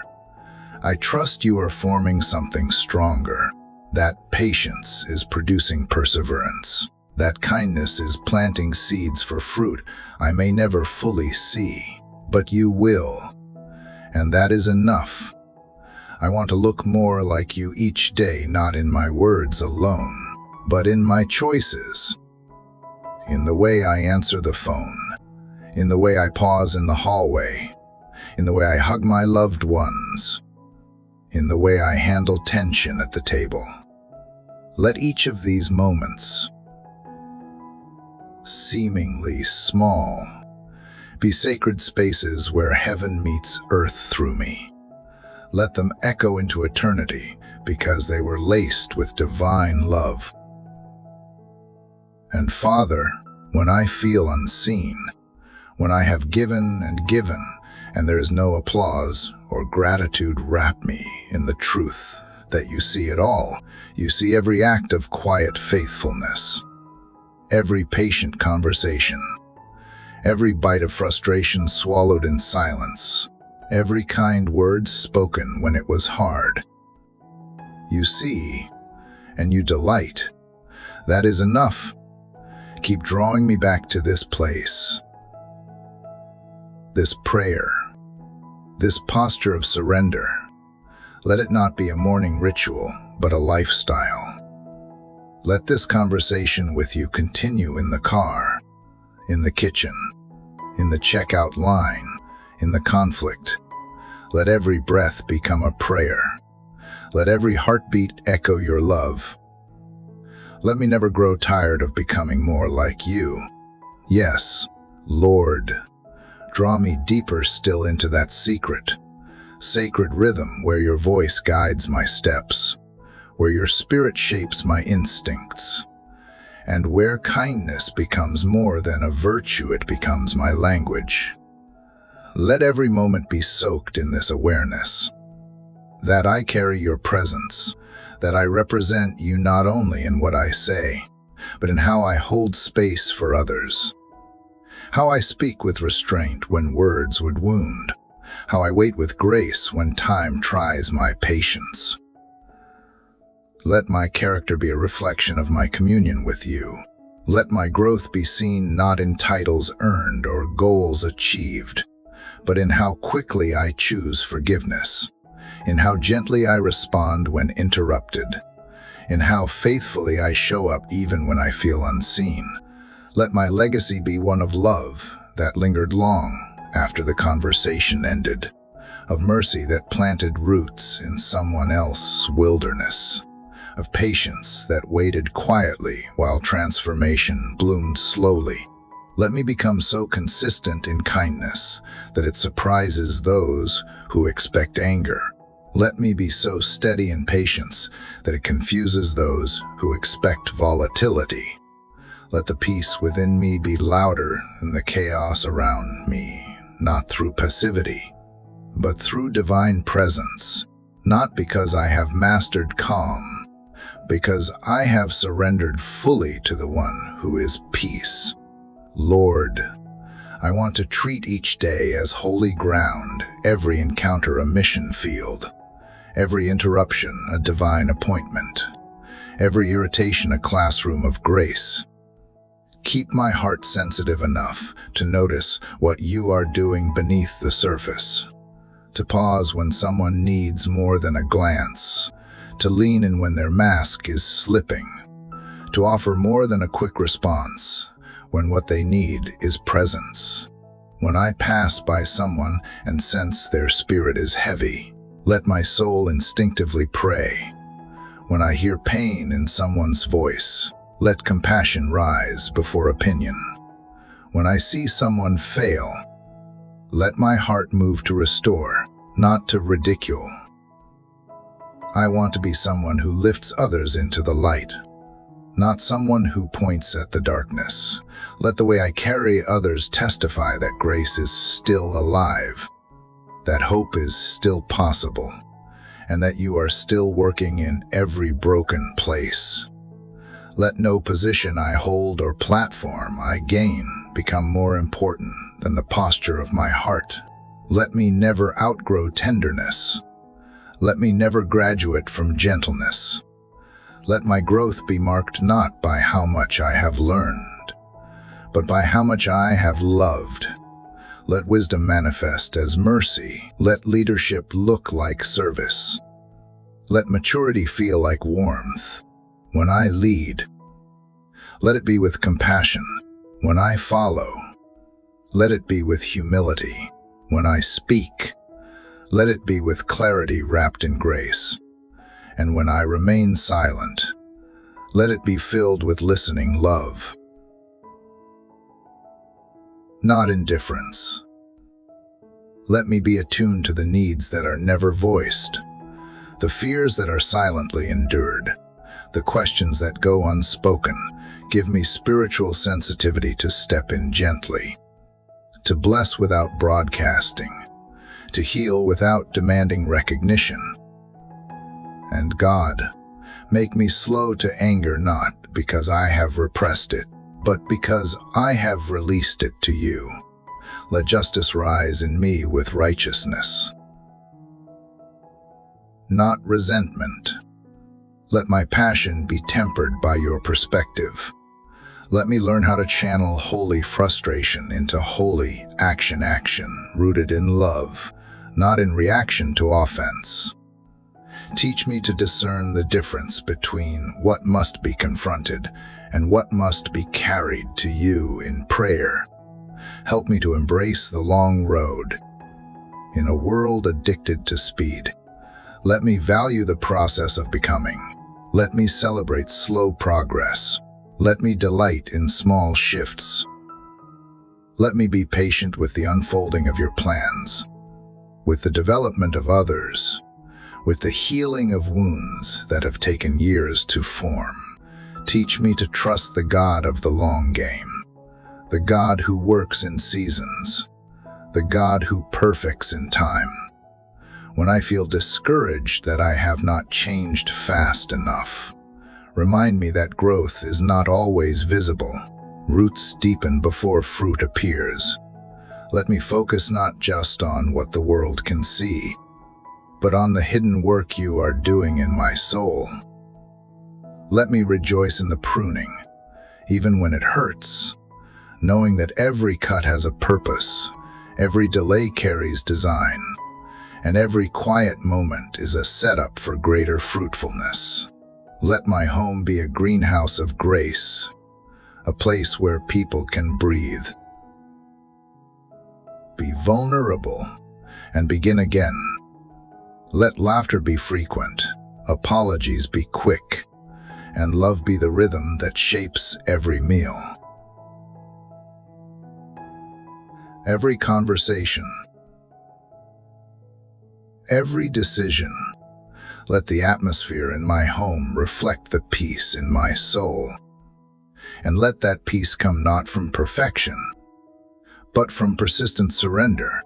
Speaker 1: I trust you are forming something stronger, That patience is producing perseverance. That kindness is planting seeds for fruit I may never fully see, but you will. And that is enough. I want to look more like you each day, not in my words alone, but in my choices. In the way I answer the phone, in the way I pause in the hallway, in the way I hug my loved ones, in the way I handle tension at the table. Let each of these moments, seemingly small, be sacred spaces where heaven meets earth through me. Let them echo into eternity because they were laced with divine love. And Father, when I feel unseen, when I have given and there is no applause or gratitude, wrap me in the truth that you see it all. You see every act of quiet faithfulness, every patient conversation, every bite of frustration swallowed in silence, every kind word spoken when it was hard. You see, and you delight. That is enough. Keep drawing me back to this place, this prayer, this posture of surrender. Let it not be a morning ritual, but a lifestyle. Let this conversation with you continue in the car, in the kitchen, in the checkout line, in the conflict. Let every breath become a prayer. Let every heartbeat echo your love. Let me never grow tired of becoming more like you. Yes, Lord, draw me deeper still into that sacred rhythm where your voice guides my steps, where your spirit shapes my instincts, and where kindness becomes more than a virtue, it becomes my language. Let every moment be soaked in this awareness, that I carry your presence, that I represent you not only in what I say, but in how I hold space for others, how I speak with restraint when words would wound, how I wait with grace when time tries my patience. Let my character be a reflection of my communion with you. Let my growth be seen not in titles earned or goals achieved, but in how quickly I choose forgiveness, in how gently I respond when interrupted, in how faithfully I show up even when I feel unseen. Let my legacy be one of love that lingered long after the conversation ended, of mercy that planted roots in someone else's wilderness, of patience that waited quietly while transformation bloomed slowly. Let me become so consistent in kindness that it surprises those who expect anger. Let me be so steady in patience that it confuses those who expect volatility. Let the peace within me be louder than the chaos around me, not through passivity, but through divine presence, not because I have mastered calm, because I have surrendered fully to the one who is peace. Lord, I want to treat each day as holy ground, every encounter a mission field, every interruption a divine appointment, every irritation a classroom of grace. Keep my heart sensitive enough to notice what you are doing beneath the surface, to pause when someone needs more than a glance, to lean in when their mask is slipping, to offer more than a quick response when what they need is presence. When I pass by someone and sense their spirit is heavy, let my soul instinctively pray. When I hear pain in someone's voice, let compassion rise before opinion. When I see someone fail, let my heart move to restore, not to ridicule. I want to be someone who lifts others into the light, not someone who points at the darkness. Let the way I carry others testify that grace is still alive, that hope is still possible, and that you are still working in every broken place. Let no position I hold or platform I gain become more important than the posture of my heart. Let me never outgrow tenderness. Let me never graduate from gentleness. Let my growth be marked not by how much I have learned, but by how much I have loved. Let wisdom manifest as mercy. Let leadership look like service. Let maturity feel like warmth. When I lead, let it be with compassion. When I follow, let it be with humility. When I speak, let it be with clarity wrapped in grace. And when I remain silent, let it be filled with listening love, not indifference. Let me be attuned to the needs that are never voiced, the fears that are silently endured, the questions that go unspoken. Give me spiritual sensitivity to step in gently, to bless without broadcasting, to heal without demanding recognition. And God, make me slow to anger, not because I have repressed it, but because I have released it to you. Let justice rise in me with righteousness, not resentment. Let my passion be tempered by your perspective. Let me learn how to channel holy frustration into holy action, rooted in love, not in reaction to offense. Teach me to discern the difference between what must be confronted and what must be carried to you in prayer. Help me to embrace the long road. In a world addicted to speed, let me value the process of becoming. Let me celebrate slow progress. Let me delight in small shifts. Let me be patient with the unfolding of your plans, with the development of others, with the healing of wounds that have taken years to form. Teach me to trust the God of the long game, the God who works in seasons, the God who perfects in time. When I feel discouraged that I have not changed fast enough, remind me that growth is not always visible. Roots deepen before fruit appears. Let me focus not just on what the world can see, but on the hidden work you are doing in my soul. Let me rejoice in the pruning, even when it hurts, knowing that every cut has a purpose, every delay carries design, and every quiet moment is a setup for greater fruitfulness. Let my home be a greenhouse of grace, a place where people can breathe, be vulnerable, and begin again. Let laughter be frequent, apologies be quick, and love be the rhythm that shapes every meal. Every conversation, every decision, let the atmosphere in my home reflect the peace in my soul. And let that peace come not from perfection, but from persistent surrender.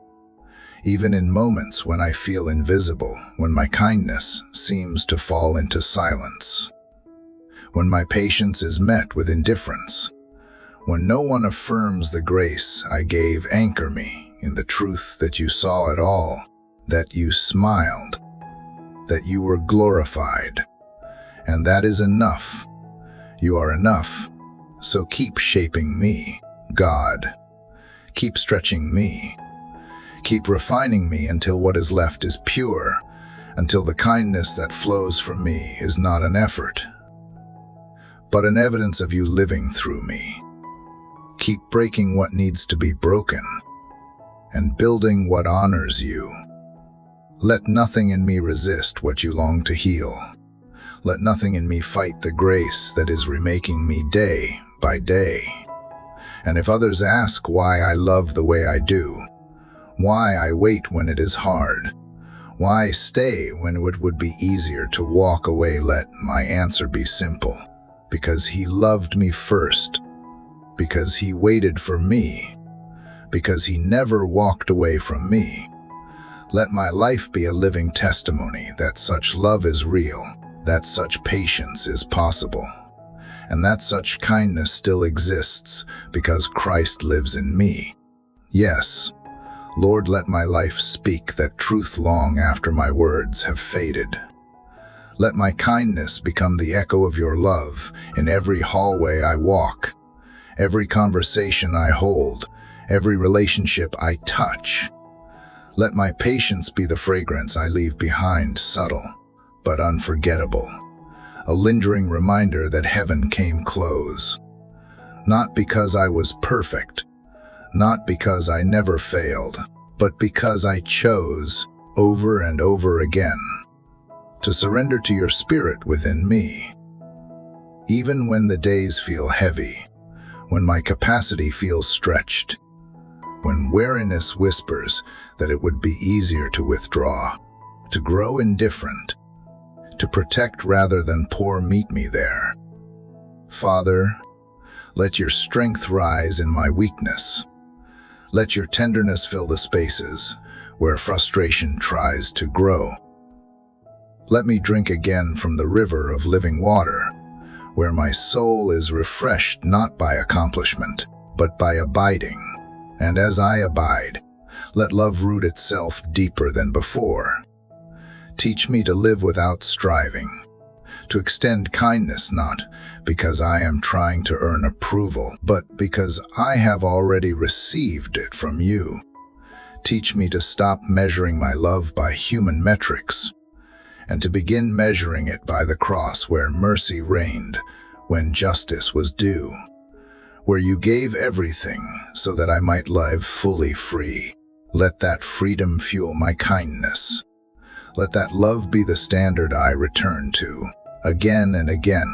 Speaker 1: Even in moments when I feel invisible, when my kindness seems to fall into silence, when my patience is met with indifference, when no one affirms the grace I gave, anchor me in the truth that you saw it all, that you smiled, that you were glorified, and that is enough. You are enough, so keep shaping me, God. Keep stretching me. Keep refining me until what is left is pure, until the kindness that flows from me is not an effort, but an evidence of you living through me. Keep breaking what needs to be broken and building what honors you. Let nothing in me resist what you long to heal. Let nothing in me fight the grace that is remaking me day by day. And if others ask why I love the way I do, why I wait when it is hard, why stay when it would be easier to walk away, let my answer be simple. Because He loved me first, because He waited for me, because He never walked away from me. Let my life be a living testimony that such love is real, that such patience is possible, and that such kindness still exists because Christ lives in me. Yes, Lord, let my life speak that truth long after my words have faded. Let my kindness become the echo of your love in every hallway I walk, every conversation I hold, every relationship I touch. Let my patience be the fragrance I leave behind, subtle but unforgettable, a lingering reminder that heaven came close. Not because I was perfect, not because I never failed, but because I chose, over and over again, to surrender to your spirit within me. Even when the days feel heavy, when my capacity feels stretched, when weariness whispers that it would be easier to withdraw, to grow indifferent, to protect rather than pour, meet me there. Father, let your strength rise in my weakness. Let your tenderness fill the spaces where frustration tries to grow. Let me drink again from the river of living water, where my soul is refreshed not by accomplishment, but by abiding. And as I abide, let love root itself deeper than before. Teach me to live without striving, to extend kindness not because I am trying to earn approval, but because I have already received it from you. Teach me to stop measuring my love by human metrics, and to begin measuring it by the cross where mercy reigned when justice was due, where you gave everything so that I might live fully free. Let that freedom fuel my kindness. Let that love be the standard I return to, again and again.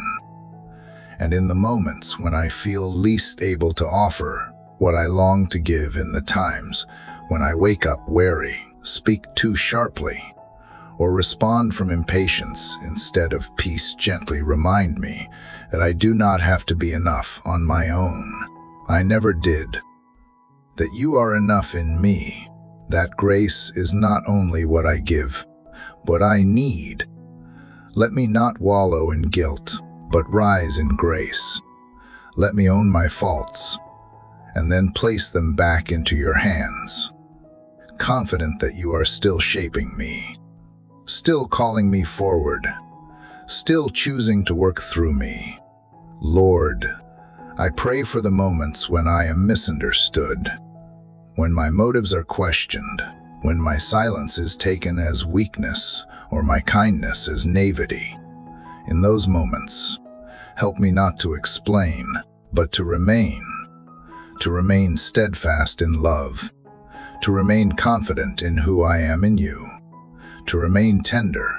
Speaker 1: And in the moments when I feel least able to offer what I long to give, in the times when I wake up wary, speak too sharply, or respond from impatience instead of peace, gently remind me that I do not have to be enough on my own. I never did. That you are enough in me. That grace is not only what I give, but I need. Let me not wallow in guilt, but rise in grace. Let me own my faults, and then place them back into your hands, confident that you are still shaping me, still calling me forward, still choosing to work through me. Lord, I pray for the moments when I am misunderstood, when my motives are questioned, when my silence is taken as weakness or my kindness as naivety. In those moments, help me not to explain, but to remain steadfast in love, to remain confident in who I am in you, to remain tender,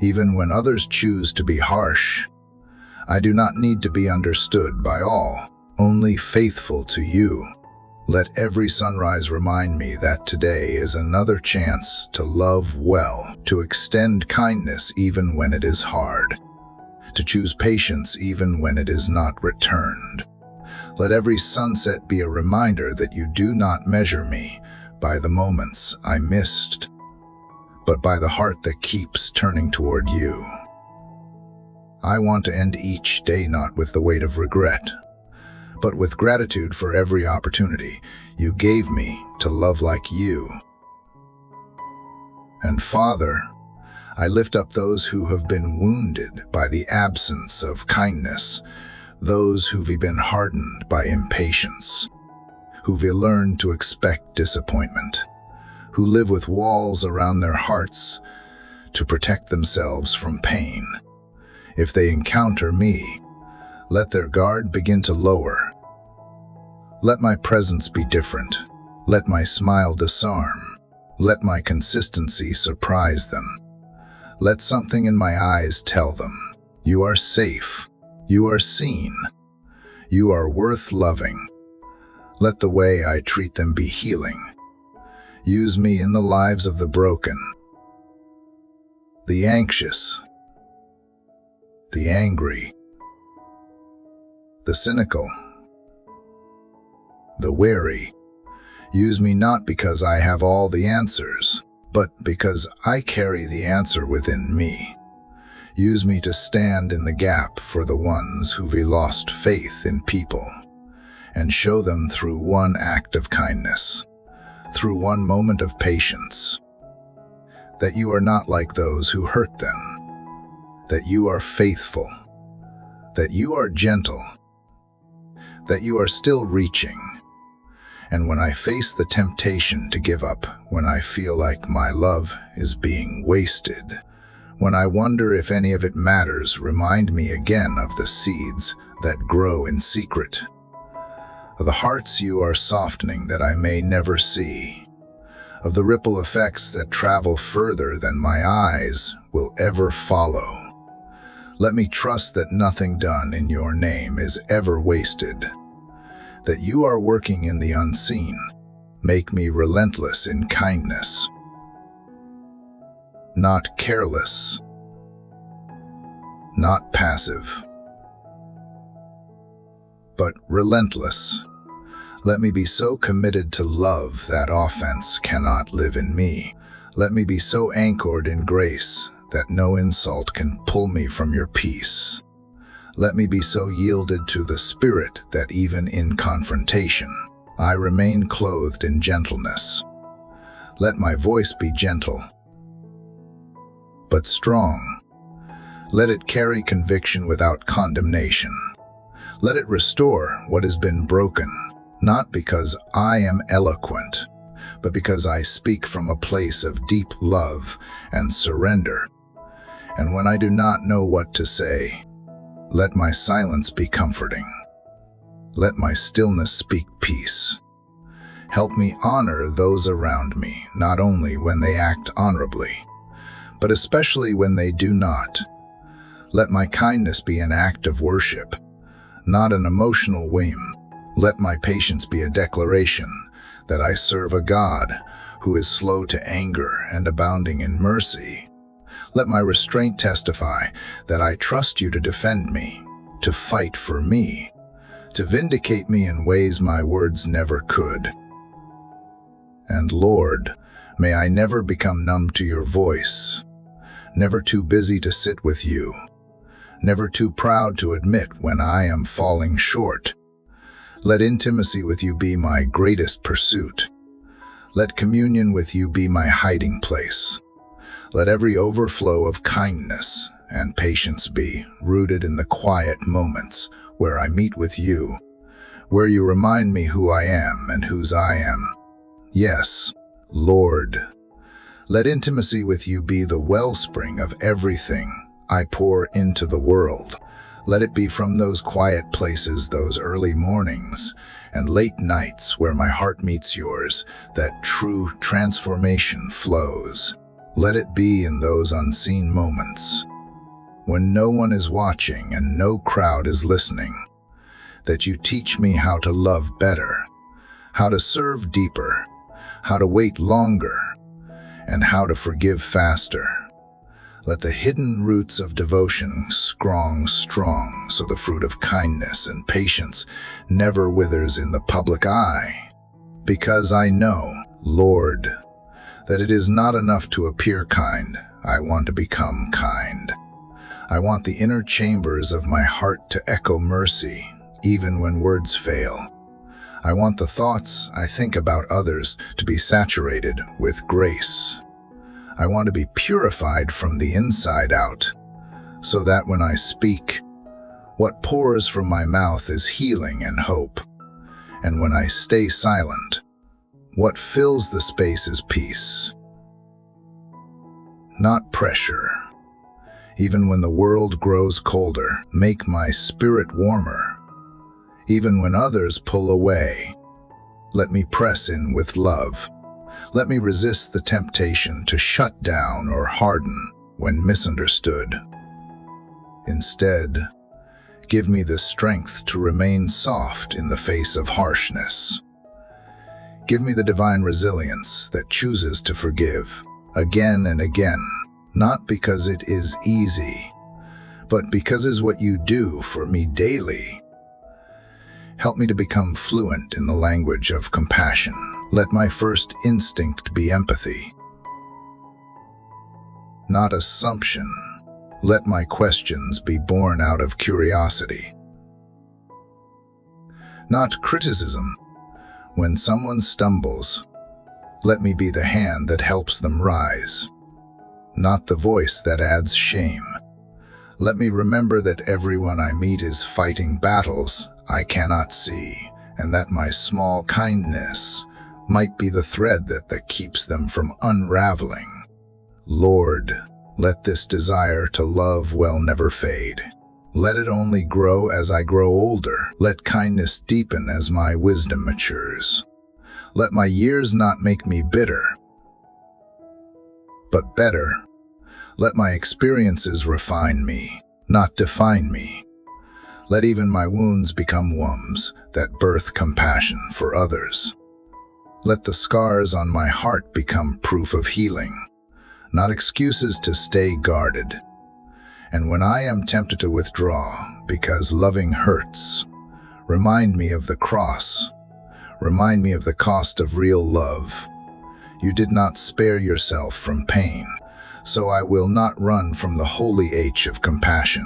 Speaker 1: even when others choose to be harsh. I do not need to be understood by all, only faithful to you. Let every sunrise remind me that today is another chance to love well, to extend kindness even when it is hard, to choose patience even when it is not returned. Let every sunset be a reminder that you do not measure me by the moments I missed, but by the heart that keeps turning toward you. I want to end each day not with the weight of regret, but with gratitude for every opportunity you gave me to love like you. And Father, I lift up those who have been wounded by the absence of kindness, those who've been hardened by impatience, who've learned to expect disappointment, who live with walls around their hearts to protect themselves from pain. If they encounter me, let their guard begin to lower. Let my presence be different. Let my smile disarm. Let my consistency surprise them. Let something in my eyes tell them, you are safe, you are seen, you are worth loving. Let the way I treat them be healing. Use me in the lives of the broken, the anxious, the angry, the cynical, the wary. Use me not because I have all the answers, but because I carry the answer within me. Use me to stand in the gap for the ones who've lost faith in people, and show them through one act of kindness, through one moment of patience, that you are not like those who hurt them, that you are faithful, that you are gentle, that you are still reaching. And when I face the temptation to give up, when I feel like my love is being wasted, when I wonder if any of it matters, remind me again of the seeds that grow in secret, of the hearts you are softening that I may never see, of the ripple effects that travel further than my eyes will ever follow. Let me trust that nothing done in your name is ever wasted, that you are working in the unseen. Make me relentless in kindness, not careless, not passive, but relentless. Let me be so committed to love that offense cannot live in me. Let me be so anchored in grace that no insult can pull me from your peace. Let me be so yielded to the Spirit that even in confrontation, I remain clothed in gentleness. Let my voice be gentle, but strong. Let it carry conviction without condemnation. Let it restore what has been broken, not because I am eloquent, but because I speak from a place of deep love and surrender. And when I do not know what to say, let my silence be comforting. Let my stillness speak peace. Help me honor those around me, not only when they act honorably, but especially when they do not. Let my kindness be an act of worship, not an emotional whim. Let my patience be a declaration that I serve a God who is slow to anger and abounding in mercy. Let my restraint testify that I trust you to defend me, to fight for me, to vindicate me in ways my words never could. And Lord, may I never become numb to your voice, never too busy to sit with you, never too proud to admit when I am falling short. Let intimacy with you be my greatest pursuit. Let communion with you be my hiding place. Let every overflow of kindness and patience be rooted in the quiet moments where I meet with you, where you remind me who I am and whose I am. Yes, Lord, let intimacy with you be the wellspring of everything I pour into the world. Let it be from those quiet places, those early mornings and late nights where my heart meets yours, that true transformation flows. Let it be in those unseen moments, when no one is watching and no crowd is listening, that you teach me how to love better, how to serve deeper, how to wait longer, and how to forgive faster. Let the hidden roots of devotion grow strong, so the fruit of kindness and patience never withers in the public eye. Because I know, Lord, that it is not enough to appear kind. I want to become kind. I want the inner chambers of my heart to echo mercy, even when words fail. I want the thoughts I think about others to be saturated with grace. I want to be purified from the inside out, so that when I speak, what pours from my mouth is healing and hope. And when I stay silent, what fills the space is peace, not pressure. Even when the world grows colder, make my spirit warmer. Even when others pull away, let me press in with love. Let me resist the temptation to shut down or harden when misunderstood. Instead, give me the strength to remain soft in the face of harshness. Give me the divine resilience that chooses to forgive again and again, not because it is easy, but because it's what you do for me daily. Help me to become fluent in the language of compassion. Let my first instinct be empathy, not assumption. Let my questions be born out of curiosity, not criticism. When someone stumbles, let me be the hand that helps them rise, not the voice that adds shame. Let me remember that everyone I meet is fighting battles I cannot see, and that my small kindness might be the thread that keeps them from unraveling. Lord, let this desire to love well never fade. Let it only grow as I grow older. Let kindness deepen as my wisdom matures. Let my years not make me bitter, but better. Let my experiences refine me, not define me. Let even my wounds become wombs that birth compassion for others. Let the scars on my heart become proof of healing, not excuses to stay guarded. And when I am tempted to withdraw because loving hurts, remind me of the cross. Remind me of the cost of real love. You did not spare yourself from pain, so I will not run from the holy H of compassion.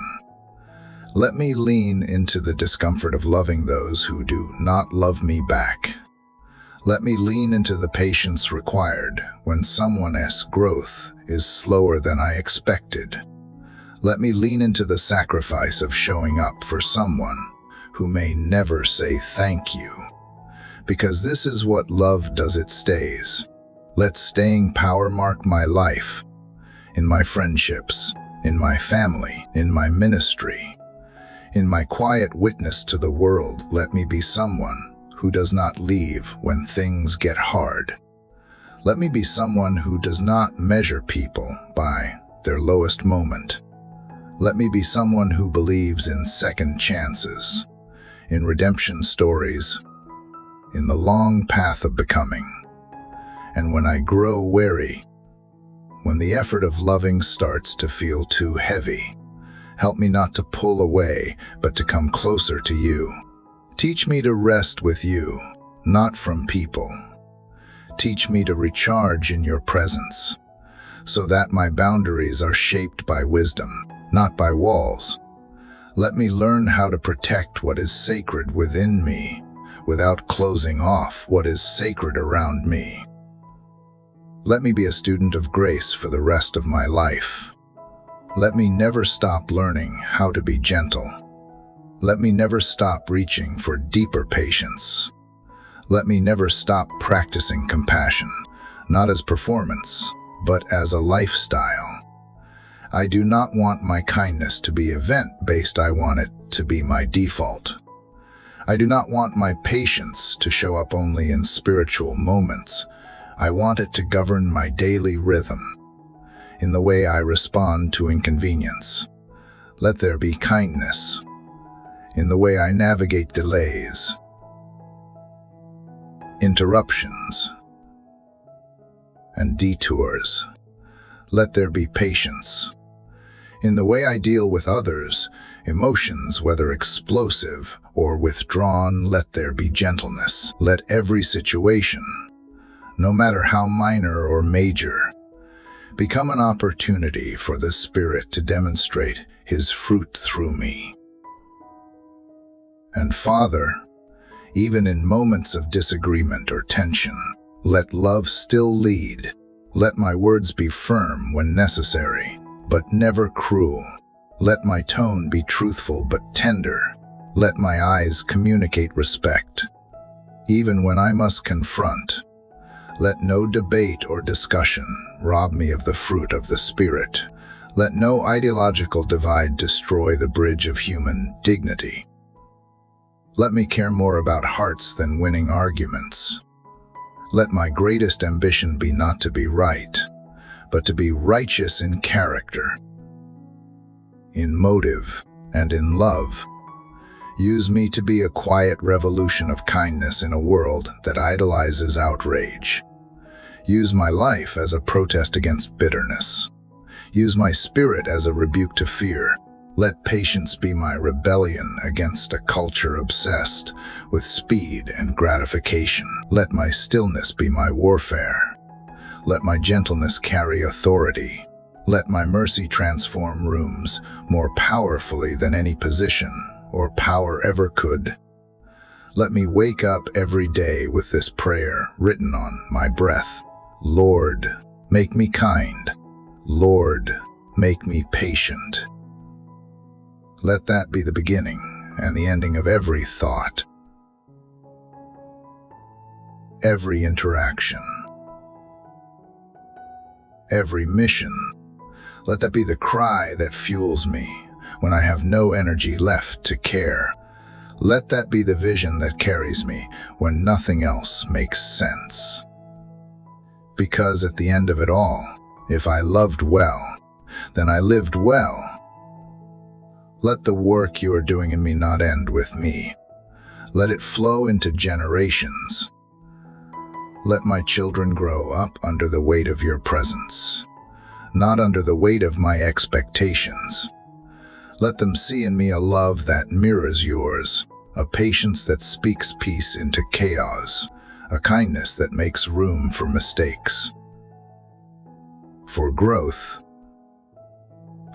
Speaker 1: Let me lean into the discomfort of loving those who do not love me back. Let me lean into the patience required when someone's growth is slower than I expected. Let me lean into the sacrifice of showing up for someone who may never say thank you. Because this is what love does, it stays. Let staying power mark my life, in my friendships, in my family, in my ministry. In my quiet witness to the world, let me be someone who does not leave when things get hard. Let me be someone who does not measure people by their lowest moment. Let me be someone who believes in second chances, in redemption stories, in the long path of becoming. And when I grow weary, when the effort of loving starts to feel too heavy, help me not to pull away, but to come closer to you. Teach me to rest with you, not from people. Teach me to recharge in your presence, so that my boundaries are shaped by wisdom, not by walls. Let me learn how to protect what is sacred within me, without closing off what is sacred around me. Let me be a student of grace for the rest of my life. Let me never stop learning how to be gentle. Let me never stop reaching for deeper patience. Let me never stop practicing compassion, not as performance, but as a lifestyle. I do not want my kindness to be event-based. I want it to be my default. I do not want my patience to show up only in spiritual moments. I want it to govern my daily rhythm, in the way I respond to inconvenience. Let there be kindness in the way I navigate delays, interruptions, and detours. Let there be patience in the way I deal with others, emotions, whether explosive or withdrawn. Let there be gentleness. Let every situation, no matter how minor or major, become an opportunity for the Spirit to demonstrate His fruit through me. And Father, even in moments of disagreement or tension, let love still lead. Let my words be firm when necessary, but never cruel. Let my tone be truthful but tender. Let my eyes communicate respect, even when I must confront. Let no debate or discussion rob me of the fruit of the Spirit. Let no ideological divide destroy the bridge of human dignity. Let me care more about hearts than winning arguments. Let my greatest ambition be not to be right, but to be righteous in character, in motive, and in love. Use me to be a quiet revolution of kindness in a world that idolizes outrage. Use my life as a protest against bitterness. Use my spirit as a rebuke to fear. Let patience be my rebellion against a culture obsessed with speed and gratification. Let my stillness be my warfare. Let my gentleness carry authority. Let my mercy transform rooms more powerfully than any position or power ever could. Let me wake up every day with this prayer written on my breath. Lord, make me kind. Lord, make me patient. Let that be the beginning and the ending of every thought, every interaction, every mission. Let that be the cry that fuels me when I have no energy left to care. Let that be the vision that carries me when nothing else makes sense. Because at the end of it all, if I loved well, then I lived well. Let the work you are doing in me not end with me. Let it flow into generations. Let my children grow up under the weight of your presence, not under the weight of my expectations. Let them see in me a love that mirrors yours, a patience that speaks peace into chaos, a kindness that makes room for mistakes, for growth,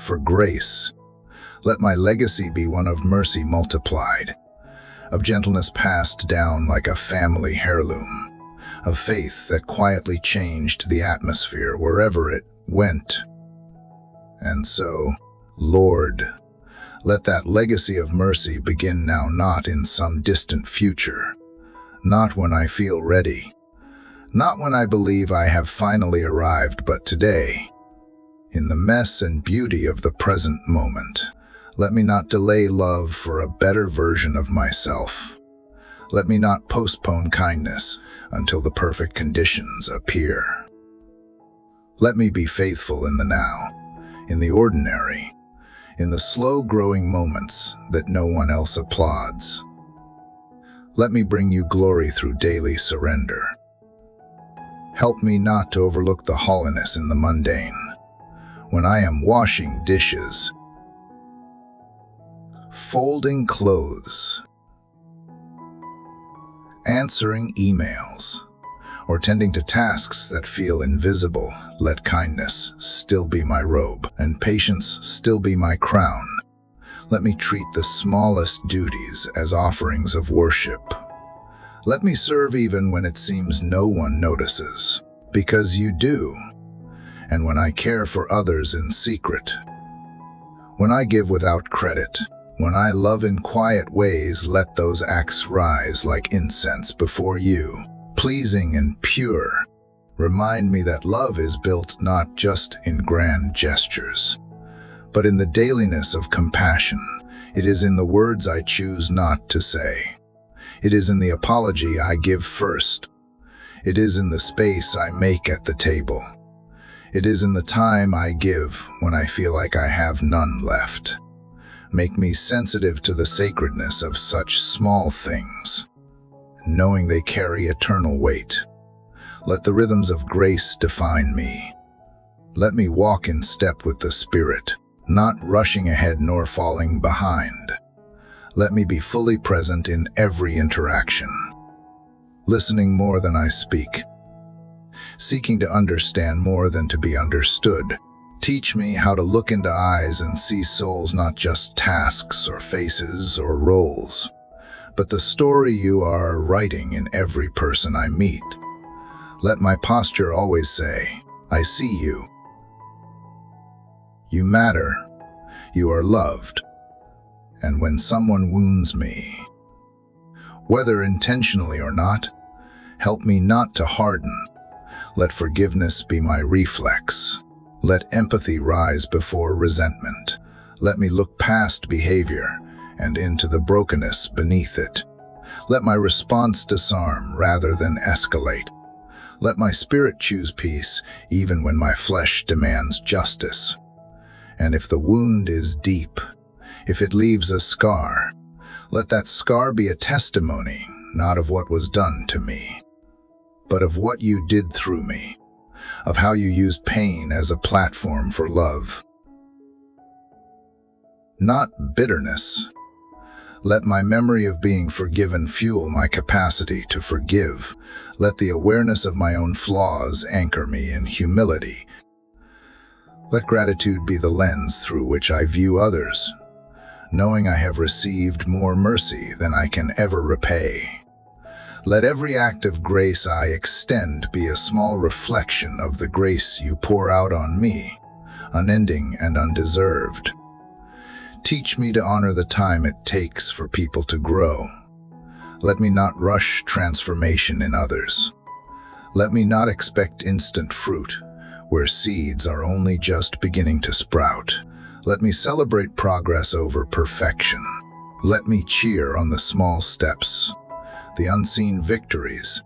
Speaker 1: for grace. Let my legacy be one of mercy multiplied, of gentleness passed down like a family heirloom, of faith that quietly changed the atmosphere wherever it went. And so, Lord, let that legacy of mercy begin now, not in some distant future, not when I feel ready, not when I believe I have finally arrived, but today, in the mess and beauty of the present moment. Let me not delay love for a better version of myself. Let me not postpone kindness until the perfect conditions appear. Let me be faithful in the now, in the ordinary, in the slow-growing moments that no one else applauds. Let me bring you glory through daily surrender. Help me not to overlook the hollowness in the mundane. When I am washing dishes, folding clothes, answering emails, or tending to tasks that feel invisible, let kindness still be my robe and patience still be my crown. Let me treat the smallest duties as offerings of worship. Let me serve even when it seems no one notices, because you do. And when I care for others in secret, when I give without credit, when I love in quiet ways, let those acts rise like incense before you, pleasing and pure. Remind me that love is built not just in grand gestures, but in the dailiness of compassion. It is in the words I choose not to say. It is in the apology I give first. It is in the space I make at the table. It is in the time I give when I feel like I have none left. Make me sensitive to the sacredness of such small things, knowing they carry eternal weight. Let the rhythms of grace define me. Let me walk in step with the Spirit, not rushing ahead nor falling behind. Let me be fully present in every interaction, listening more than I speak, seeking to understand more than to be understood. Teach me how to look into eyes and see souls, not just tasks or faces or roles, but the story you are writing in every person I meet. Let my posture always say, I see you. You matter. You are loved. And when someone wounds me, whether intentionally or not, help me not to harden. Let forgiveness be my reflex. Let empathy rise before resentment. Let me look past behavior and into the brokenness beneath it. Let my response disarm rather than escalate. Let my spirit choose peace even when my flesh demands justice. And if the wound is deep, if it leaves a scar, let that scar be a testimony, not of what was done to me, but of what you did through me, of how you used pain as a platform for love. Not bitterness. Let my memory of being forgiven fuel my capacity to forgive. Let the awareness of my own flaws anchor me in humility. Let gratitude be the lens through which I view others, knowing I have received more mercy than I can ever repay. Let every act of grace I extend be a small reflection of the grace you pour out on me, unending and undeserved. Teach me to honor the time it takes for people to grow. Let me not rush transformation in others. Let me not expect instant fruit, where seeds are only just beginning to sprout. Let me celebrate progress over perfection. Let me cheer on the small steps, the unseen victories,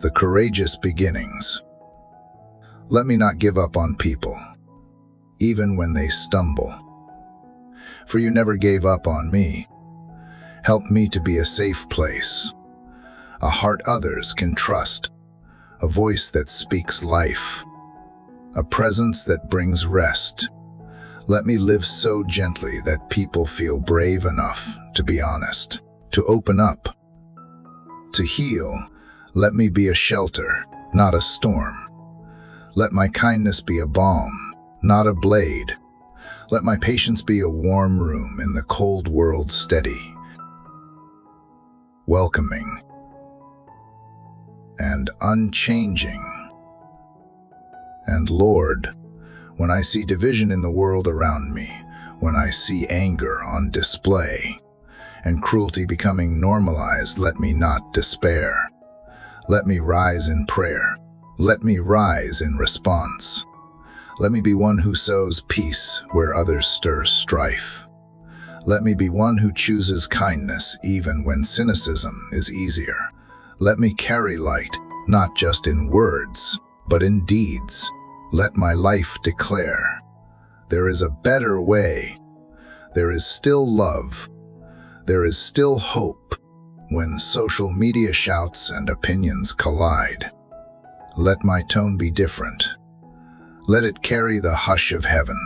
Speaker 1: the courageous beginnings. Let me not give up on people, even when they stumble. For you never gave up on me. Help me to be a safe place, a heart others can trust, a voice that speaks life, a presence that brings rest. Let me live so gently that people feel brave enough to be honest, to open up, to heal. Let me be a shelter, not a storm. Let my kindness be a balm, not a blade. Let my patience be a warm room in the cold world, steady, welcoming, and unchanging. And Lord, when I see division in the world around me, when I see anger on display, and cruelty becoming normalized, let me not despair. Let me rise in prayer. Let me rise in response. Let me be one who sows peace where others stir strife. Let me be one who chooses kindness even when cynicism is easier. Let me carry light, not just in words, but in deeds. Let my life declare, there is a better way. There is still love. There is still hope when social media shouts and opinions collide. Let my tone be different. Let it carry the hush of heaven.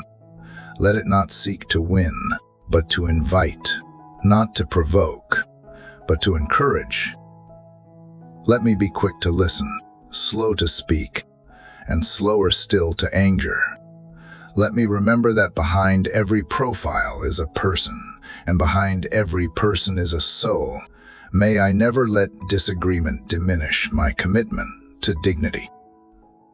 Speaker 1: Let it not seek to win, but to invite, not to provoke, but to encourage. Let me be quick to listen, slow to speak, and slower still to anger. Let me remember that behind every profile is a person, and behind every person is a soul. May I never let disagreement diminish my commitment to dignity.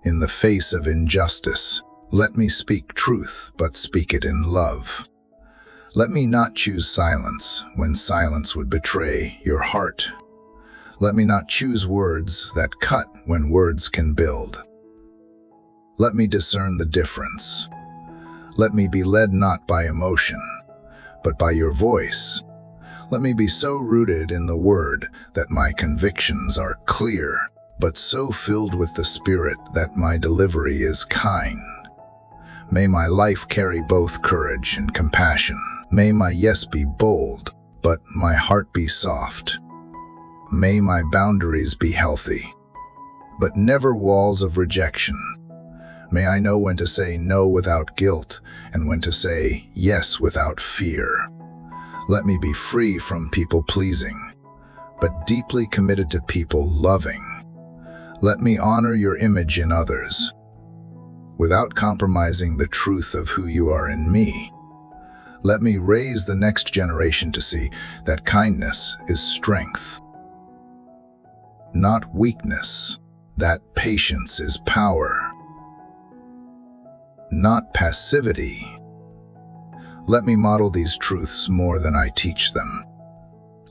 Speaker 1: In the face of injustice, let me speak truth, but speak it in love. Let me not choose silence when silence would betray your heart. Let me not choose words that cut when words can build. Let me discern the difference. Let me be led not by emotion, but by your voice. Let me be so rooted in the word that my convictions are clear, but so filled with the Spirit that my delivery is kind. May my life carry both courage and compassion. May my yes be bold, but my heart be soft. May my boundaries be healthy, but never walls of rejection. May I know when to say no without guilt and when to say yes without fear. Let me be free from people-pleasing, but deeply committed to people-loving. Let me honor your image in others, without compromising the truth of who you are in me. Let me raise the next generation to see that kindness is strength, not weakness, that patience is power, not passivity. Let me model these truths more than I teach them.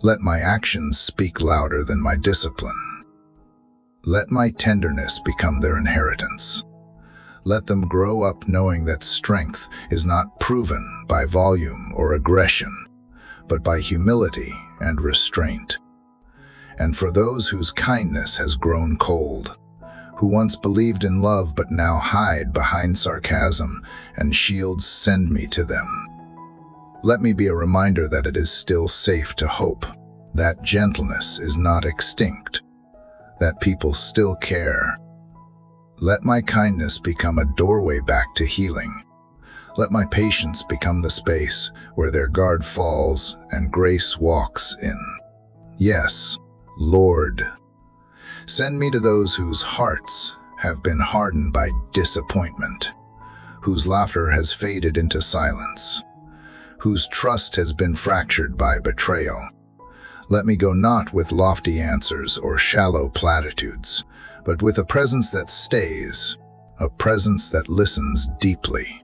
Speaker 1: Let my actions speak louder than my discipline. Let my tenderness become their inheritance. Let them grow up knowing that strength is not proven by volume or aggression, but by humility and restraint. And for those whose kindness has grown cold, who once believed in love but now hide behind sarcasm and shields, send me to them. Let me be a reminder that it is still safe to hope, that gentleness is not extinct, that people still care. Let my kindness become a doorway back to healing. Let my patience become the space where their guard falls and grace walks in. Yes, Lord, send me to those whose hearts have been hardened by disappointment, whose laughter has faded into silence, whose trust has been fractured by betrayal. Let me go not with lofty answers or shallow platitudes, but with a presence that stays, a presence that listens deeply,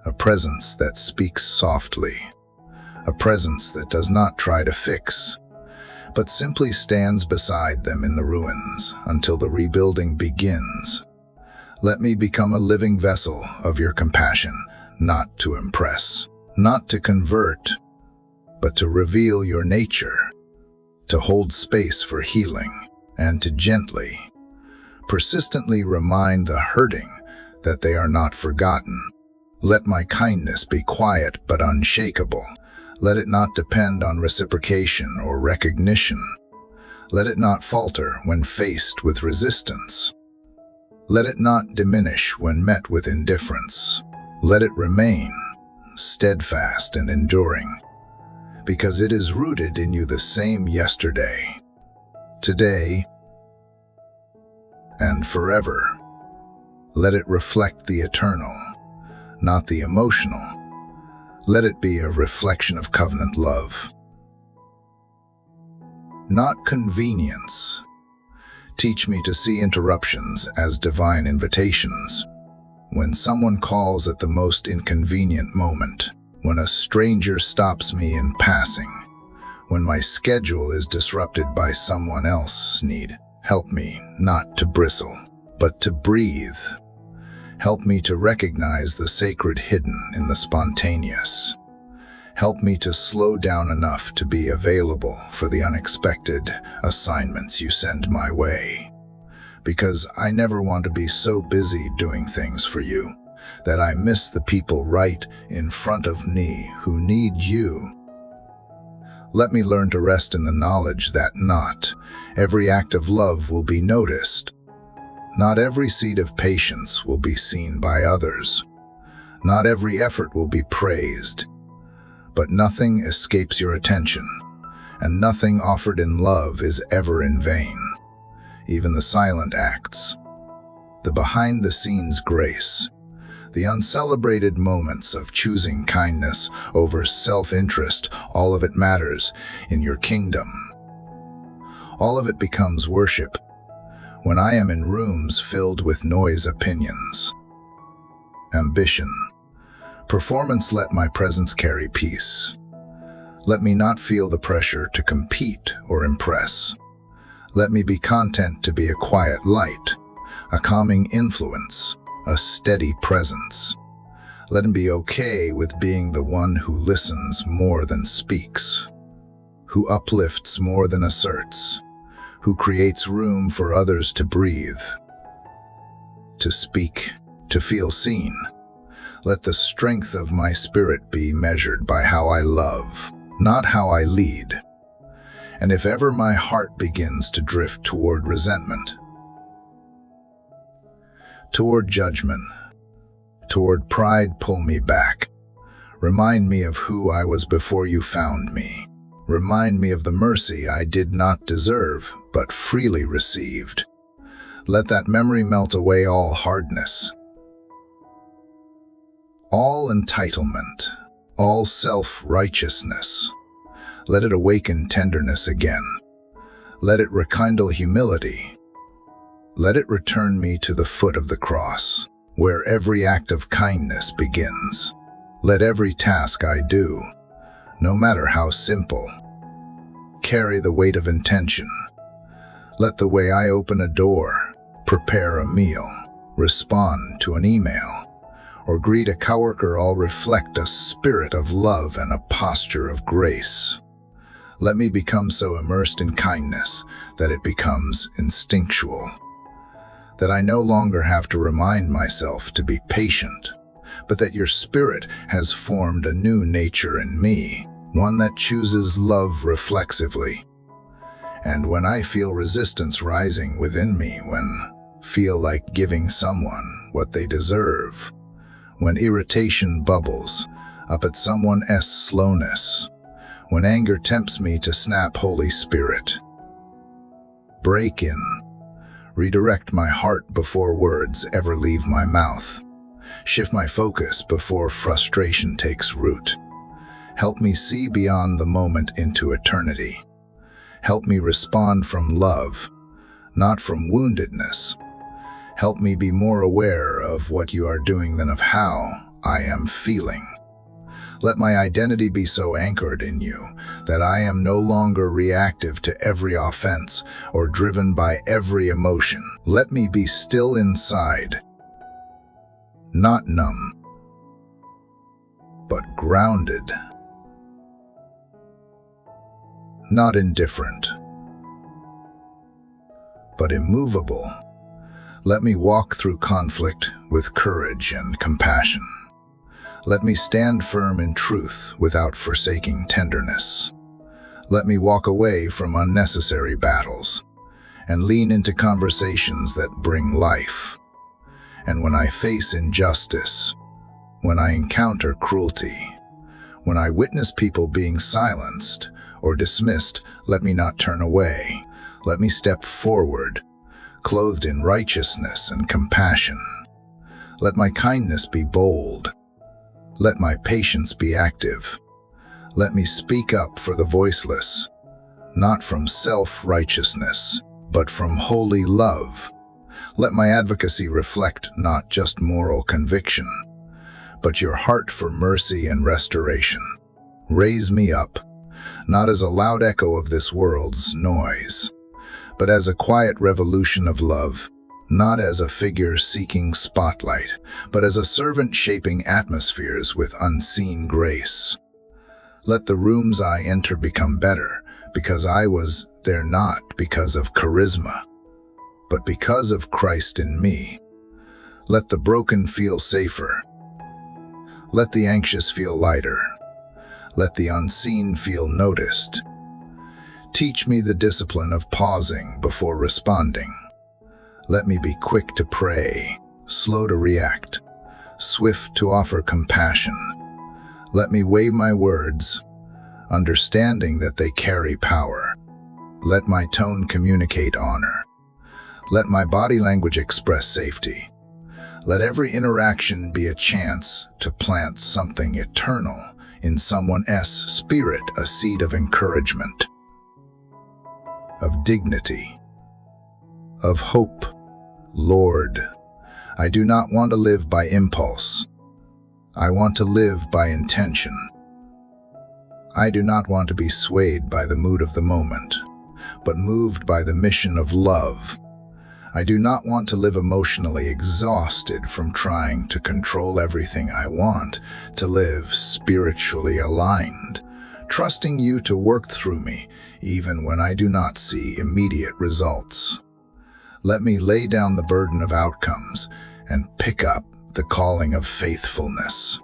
Speaker 1: a presence that speaks softly. a presence that does not try to fix, but simply stands beside them in the ruins until the rebuilding begins. Let me become a living vessel of your compassion, not to impress, not to convert, but to reveal your nature, to hold space for healing, and to gently, persistently remind the hurting that they are not forgotten. Let my kindness be quiet but unshakable. Let it not depend on reciprocation or recognition. Let it not falter when faced with resistance. Let it not diminish when met with indifference. Let it remain steadfast and enduring, because it is rooted in you the same yesterday, today, and forever. Let it reflect the eternal, not the emotional. Let it be a reflection of covenant love, not convenience. Teach me to see interruptions as divine invitations. When someone calls at the most inconvenient moment, when a stranger stops me in passing, when my schedule is disrupted by someone else's need, help me not to bristle, but to breathe. Help me to recognize the sacred hidden in the spontaneous. Help me to slow down enough to be available for the unexpected assignments you send my way. Because I never want to be so busy doing things for you that I miss the people right in front of me who need you. Let me learn to rest in the knowledge that not every act of love will be noticed. Not every seed of patience will be seen by others. Not every effort will be praised. But nothing escapes your attention, and nothing offered in love is ever in vain. Even the silent acts, the behind-the-scenes grace, the uncelebrated moments of choosing kindness over self-interest, all of it matters in your kingdom. All of it becomes worship when I am in rooms filled with noise opinions. Ambition. Performance. Let my presence carry peace. Let me not feel the pressure to compete or impress. Let me be content to be a quiet light, a calming influence, a steady presence. Let him be okay with being the one who listens more than speaks, who uplifts more than asserts, who creates room for others to breathe, to speak, to feel seen. Let the strength of my spirit be measured by how I love, not how I lead. And if ever my heart begins to drift toward resentment, toward judgment, toward pride, pull me back. Remind me of who I was before you found me. Remind me of the mercy I did not deserve, but freely received. Let that memory melt away all hardness, all entitlement, all self-righteousness. Let it awaken tenderness again. Let it rekindle humility. Let it return me to the foot of the cross, where every act of kindness begins. Let every task I do, no matter how simple, carry the weight of intention. Let the way I open a door, prepare a meal, respond to an email, or greet a coworker all reflect a spirit of love and a posture of grace. Let me become so immersed in kindness that it becomes instinctual, that I no longer have to remind myself to be patient, but that your spirit has formed a new nature in me, one that chooses love reflexively. And when I feel resistance rising within me, when feel like giving someone what they deserve, when irritation bubbles up at someone's slowness, when anger tempts me to snap, Holy Spirit, break in, redirect my heart before words ever leave my mouth, shift my focus before frustration takes root. Help me see beyond the moment into eternity. Help me respond from love, not from woundedness. Help me be more aware of what you are doing than of how I am feeling. Let my identity be so anchored in you that I am no longer reactive to every offense or driven by every emotion. Let me be still inside, not numb, but grounded, not indifferent, but immovable. Let me walk through conflict with courage and compassion. Let me stand firm in truth without forsaking tenderness. Let me walk away from unnecessary battles and lean into conversations that bring life. And when I face injustice, when I encounter cruelty, when I witness people being silenced or dismissed, let me not turn away. Let me step forward, clothed in righteousness and compassion. Let my kindness be bold. Let my patience be active. Let me speak up for the voiceless, not from self-righteousness, but from holy love. Let my advocacy reflect not just moral conviction, but your heart for mercy and restoration. Raise me up, not as a loud echo of this world's noise, but as a quiet revolution of love, not as a figure seeking spotlight, but as a servant shaping atmospheres with unseen grace. Let the rooms I enter become better, because I was there not because of charisma, but because of Christ in me. Let the broken feel safer. Let the anxious feel lighter. Let the unseen feel noticed. Teach me the discipline of pausing before responding. Let me be quick to pray, slow to react, swift to offer compassion. Let me weigh my words, understanding that they carry power. Let my tone communicate honor. Let my body language express safety. Let every interaction be a chance to plant something eternal in someone else's spirit, a seed of encouragement, of dignity, of hope. Lord, I do not want to live by impulse. I want to live by intention. I do not want to be swayed by the mood of the moment, but moved by the mission of love. I do not want to live emotionally exhausted from trying to control everything. I want to live spiritually aligned, trusting you to work through me even when I do not see immediate results. Let me lay down the burden of outcomes and pick up the calling of faithfulness,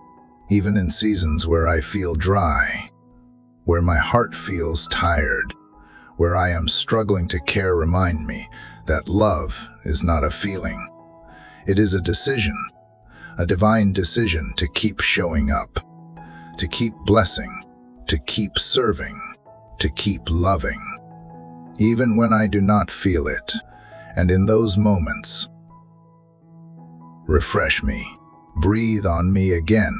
Speaker 1: even in seasons where I feel dry, where my heart feels tired, where I am struggling to care. Remind me that love is not a feeling. It is a decision, a divine decision to keep showing up, to keep blessing, to keep serving, to keep loving, even when I do not feel it. And in those moments, refresh me, breathe on me again,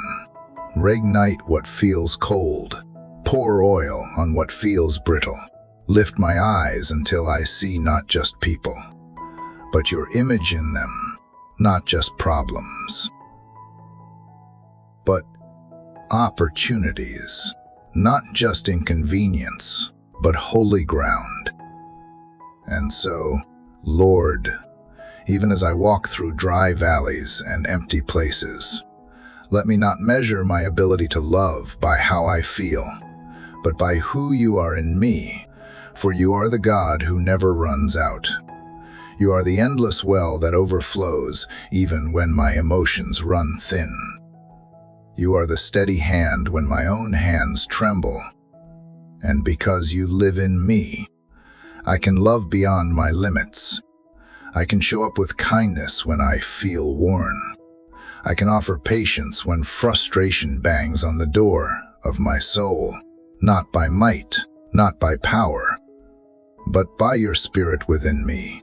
Speaker 1: reignite what feels cold, pour oil on what feels brittle, lift my eyes until I see not just people, but your image in them, not just problems, but opportunities, not just inconvenience, but holy ground. And so, Lord, even as I walk through dry valleys and empty places, let me not measure my ability to love by how I feel, but by who you are in me, for you are the God who never runs out. You are the endless well that overflows even when my emotions run thin. You are the steady hand when my own hands tremble. And because you live in me, I can love beyond my limits. I can show up with kindness when I feel worn. I can offer patience when frustration bangs on the door of my soul, not by might, not by power, but by your spirit within me.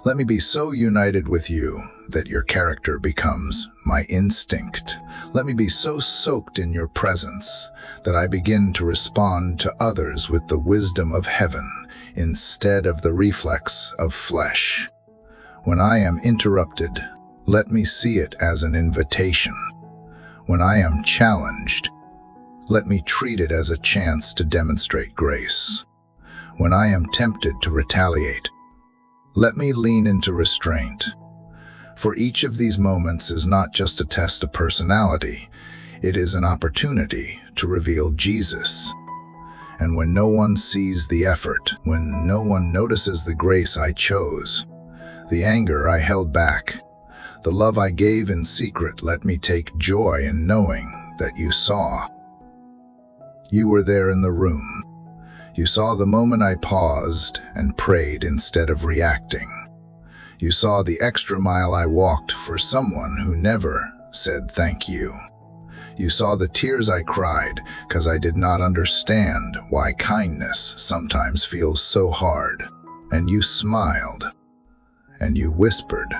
Speaker 1: Let me be so united with you that your character becomes my instinct. Let me be so soaked in your presence that I begin to respond to others with the wisdom of heaven instead of the reflex of flesh. When I am interrupted, let me see it as an invitation. When I am challenged, Let me treat it as a chance to demonstrate grace. When I am tempted to retaliate, let me lean into restraint. For each of these moments is not just a test of personality, it is an opportunity to reveal Jesus. And when no one sees the effort, when no one notices the grace I chose, the anger I held back, the love I gave in secret, let me take joy in knowing that you saw. You were there in the room. You saw the moment I paused and prayed instead of reacting. You saw the extra mile I walked for someone who never said thank you. You saw the tears I cried because I did not understand why kindness sometimes feels so hard. And you smiled, and you whispered,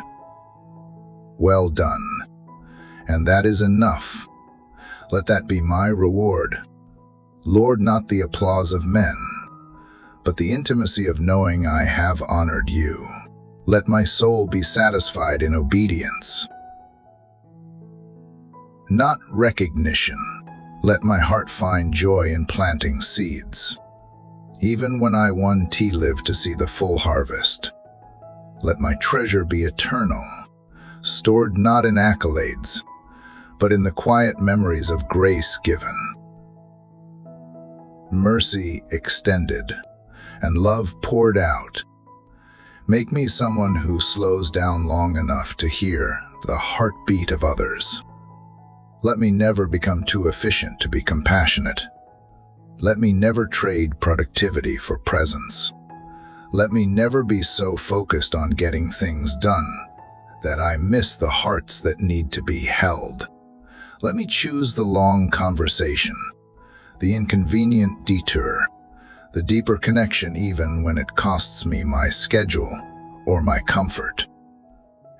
Speaker 1: "Well done." And that is enough. Let that be my reward. Lord, not the applause of men, but the intimacy of knowing I have honored you. Let my soul be satisfied in obedience, not recognition. Let my heart find joy in planting seeds, even when I one tea live to see the full harvest. Let my treasure be eternal, stored not in accolades, but in the quiet memories of grace given, mercy extended, and love poured out. Make me someone who slows down long enough to hear the heartbeat of others. Let me never become too efficient to be compassionate. Let me never trade productivity for presence. Let me never be so focused on getting things done that I miss the hearts that need to be held. Let me choose the long conversation, the inconvenient detour, the deeper connection even when it costs me my schedule or my comfort.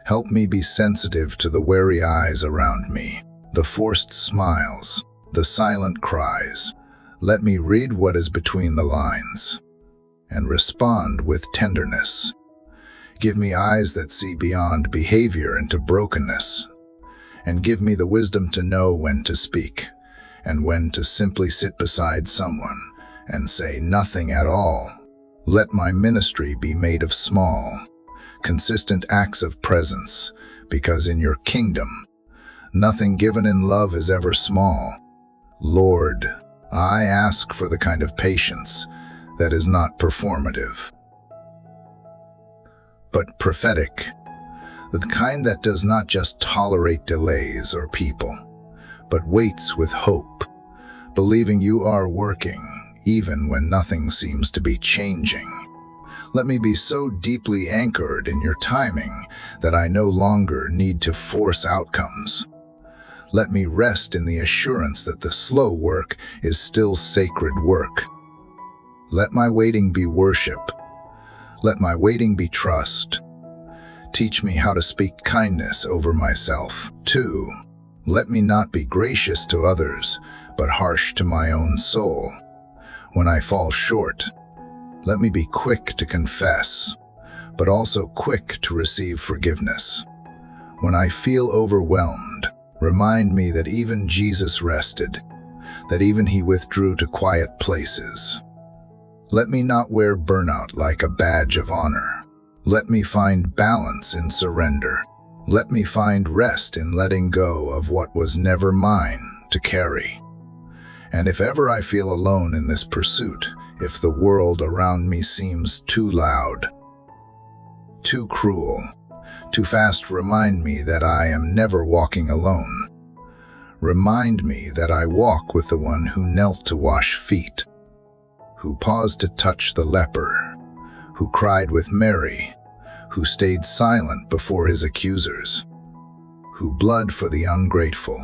Speaker 1: Help me be sensitive to the wary eyes around me, the forced smiles, the silent cries. Let me read what is between the lines and respond with tenderness. Give me eyes that see beyond behavior into brokenness, and give me the wisdom to know when to speak and when to simply sit beside someone and say nothing at all. Let my ministry be made of small, consistent acts of presence, because in your kingdom, nothing given in love is ever small. Lord, I ask for the kind of patience that is not performative, but prophetic, the kind that does not just tolerate delays or people, but waits with hope, believing you are working even when nothing seems to be changing. Let me be so deeply anchored in your timing that I no longer need to force outcomes. Let me rest in the assurance that the slow work is still sacred work. Let my waiting be worship. Let my waiting be trust. Teach me how to speak kindness over myself, too. Let me not be gracious to others, but harsh to my own soul. When I fall short, let me be quick to confess, but also quick to receive forgiveness. When I feel overwhelmed, remind me that even Jesus rested, that even he withdrew to quiet places. Let me not wear burnout like a badge of honor. Let me find balance in surrender. Let me find rest in letting go of what was never mine to carry. And if ever I feel alone in this pursuit, if the world around me seems too loud, too cruel, too fast, remind me that I am never walking alone. Remind me that I walk with the one who knelt to wash feet, who paused to touch the leper, who cried with Mary, who stayed silent before his accusers, who bled for the ungrateful,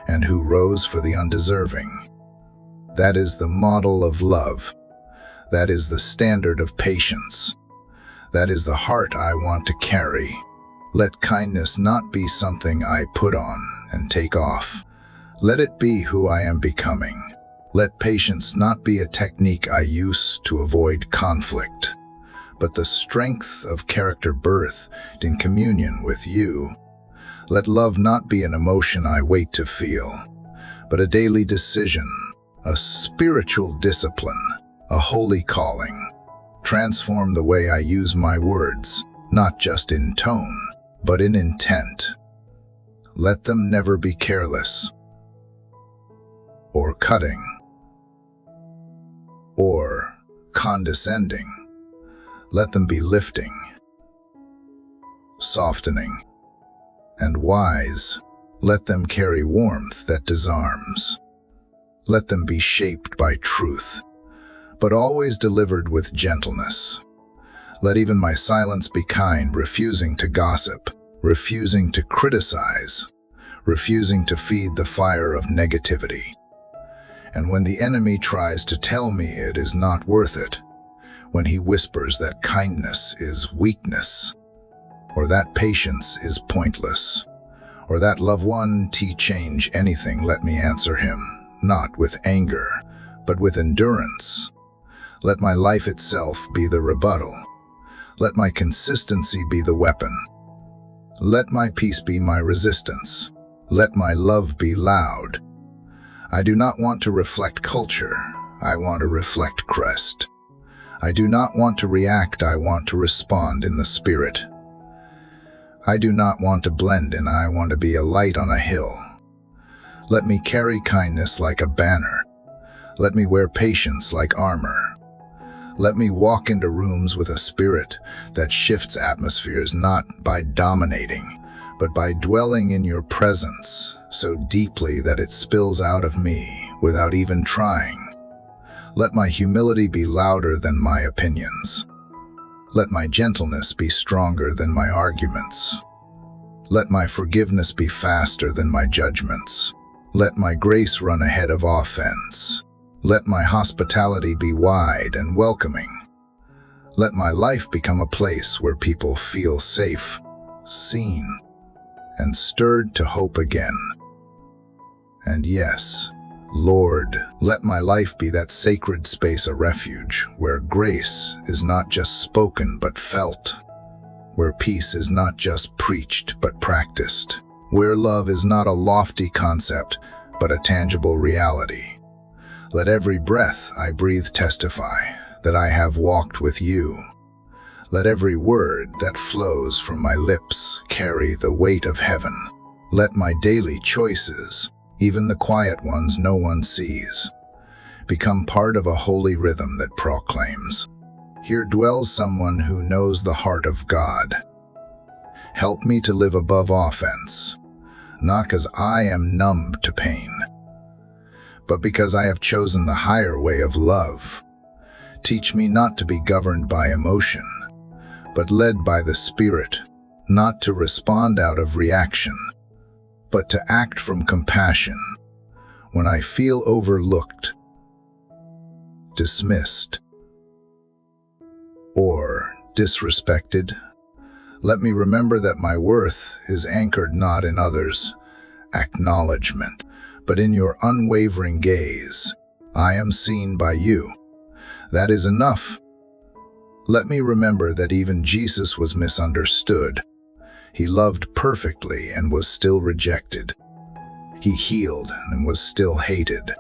Speaker 1: and who rose for the undeserving. That is the model of love. That is the standard of patience. That is the heart I want to carry. Let kindness not be something I put on and take off. Let it be who I am becoming. Let patience not be a technique I use to avoid conflict, but the strength of character birthed in communion with you. Let love not be an emotion I wait to feel, but a daily decision, a spiritual discipline, a holy calling. Transform the way I use my words, not just in tone, but in intent. Let them never be careless, or cutting, or condescending. Let them be lifting, softening, and wise. Let them carry warmth that disarms. Let them be shaped by truth, but always delivered with gentleness. Let even my silence be kind, refusing to gossip, refusing to criticize, refusing to feed the fire of negativity. And when the enemy tries to tell me it is not worth it, when he whispers that kindness is weakness, or that patience is pointless, or that love won't change anything, let me answer him, not with anger, but with endurance. Let my life itself be the rebuttal. Let my consistency be the weapon. Let my peace be my resistance. Let my love be loud. I do not want to reflect culture. I want to reflect Christ. I do not want to react. I want to respond in the Spirit. I do not want to blend in. I want to be a light on a hill. Let me carry kindness like a banner. Let me wear patience like armor. Let me walk into rooms with a spirit that shifts atmospheres, not by dominating, but by dwelling in your presence so deeply that it spills out of me without even trying. Let my humility be louder than my opinions. Let my gentleness be stronger than my arguments. Let my forgiveness be faster than my judgments. Let my grace run ahead of offense. Let my hospitality be wide and welcoming. Let my life become a place where people feel safe, seen, and stirred to hope again. And yes, Lord, let my life be that sacred space, a refuge, where grace is not just spoken but felt, where peace is not just preached but practiced, where love is not a lofty concept but a tangible reality. Let every breath I breathe testify that I have walked with you. Let every word that flows from my lips carry the weight of heaven. Let my daily choices, even the quiet ones no one sees, become part of a holy rhythm that proclaims, "Here dwells someone who knows the heart of God." Help me to live above offense, not because I am numb to pain, but because I have chosen the higher way of love. Teach me not to be governed by emotion, but led by the Spirit, not to respond out of reaction, but to act from compassion. When I feel overlooked, dismissed, or disrespected, let me remember that my worth is anchored not in others' acknowledgement, but in your unwavering gaze. I am seen by you. That is enough. Let me remember that even Jesus was misunderstood. He loved perfectly and was still rejected. He healed and was still hated.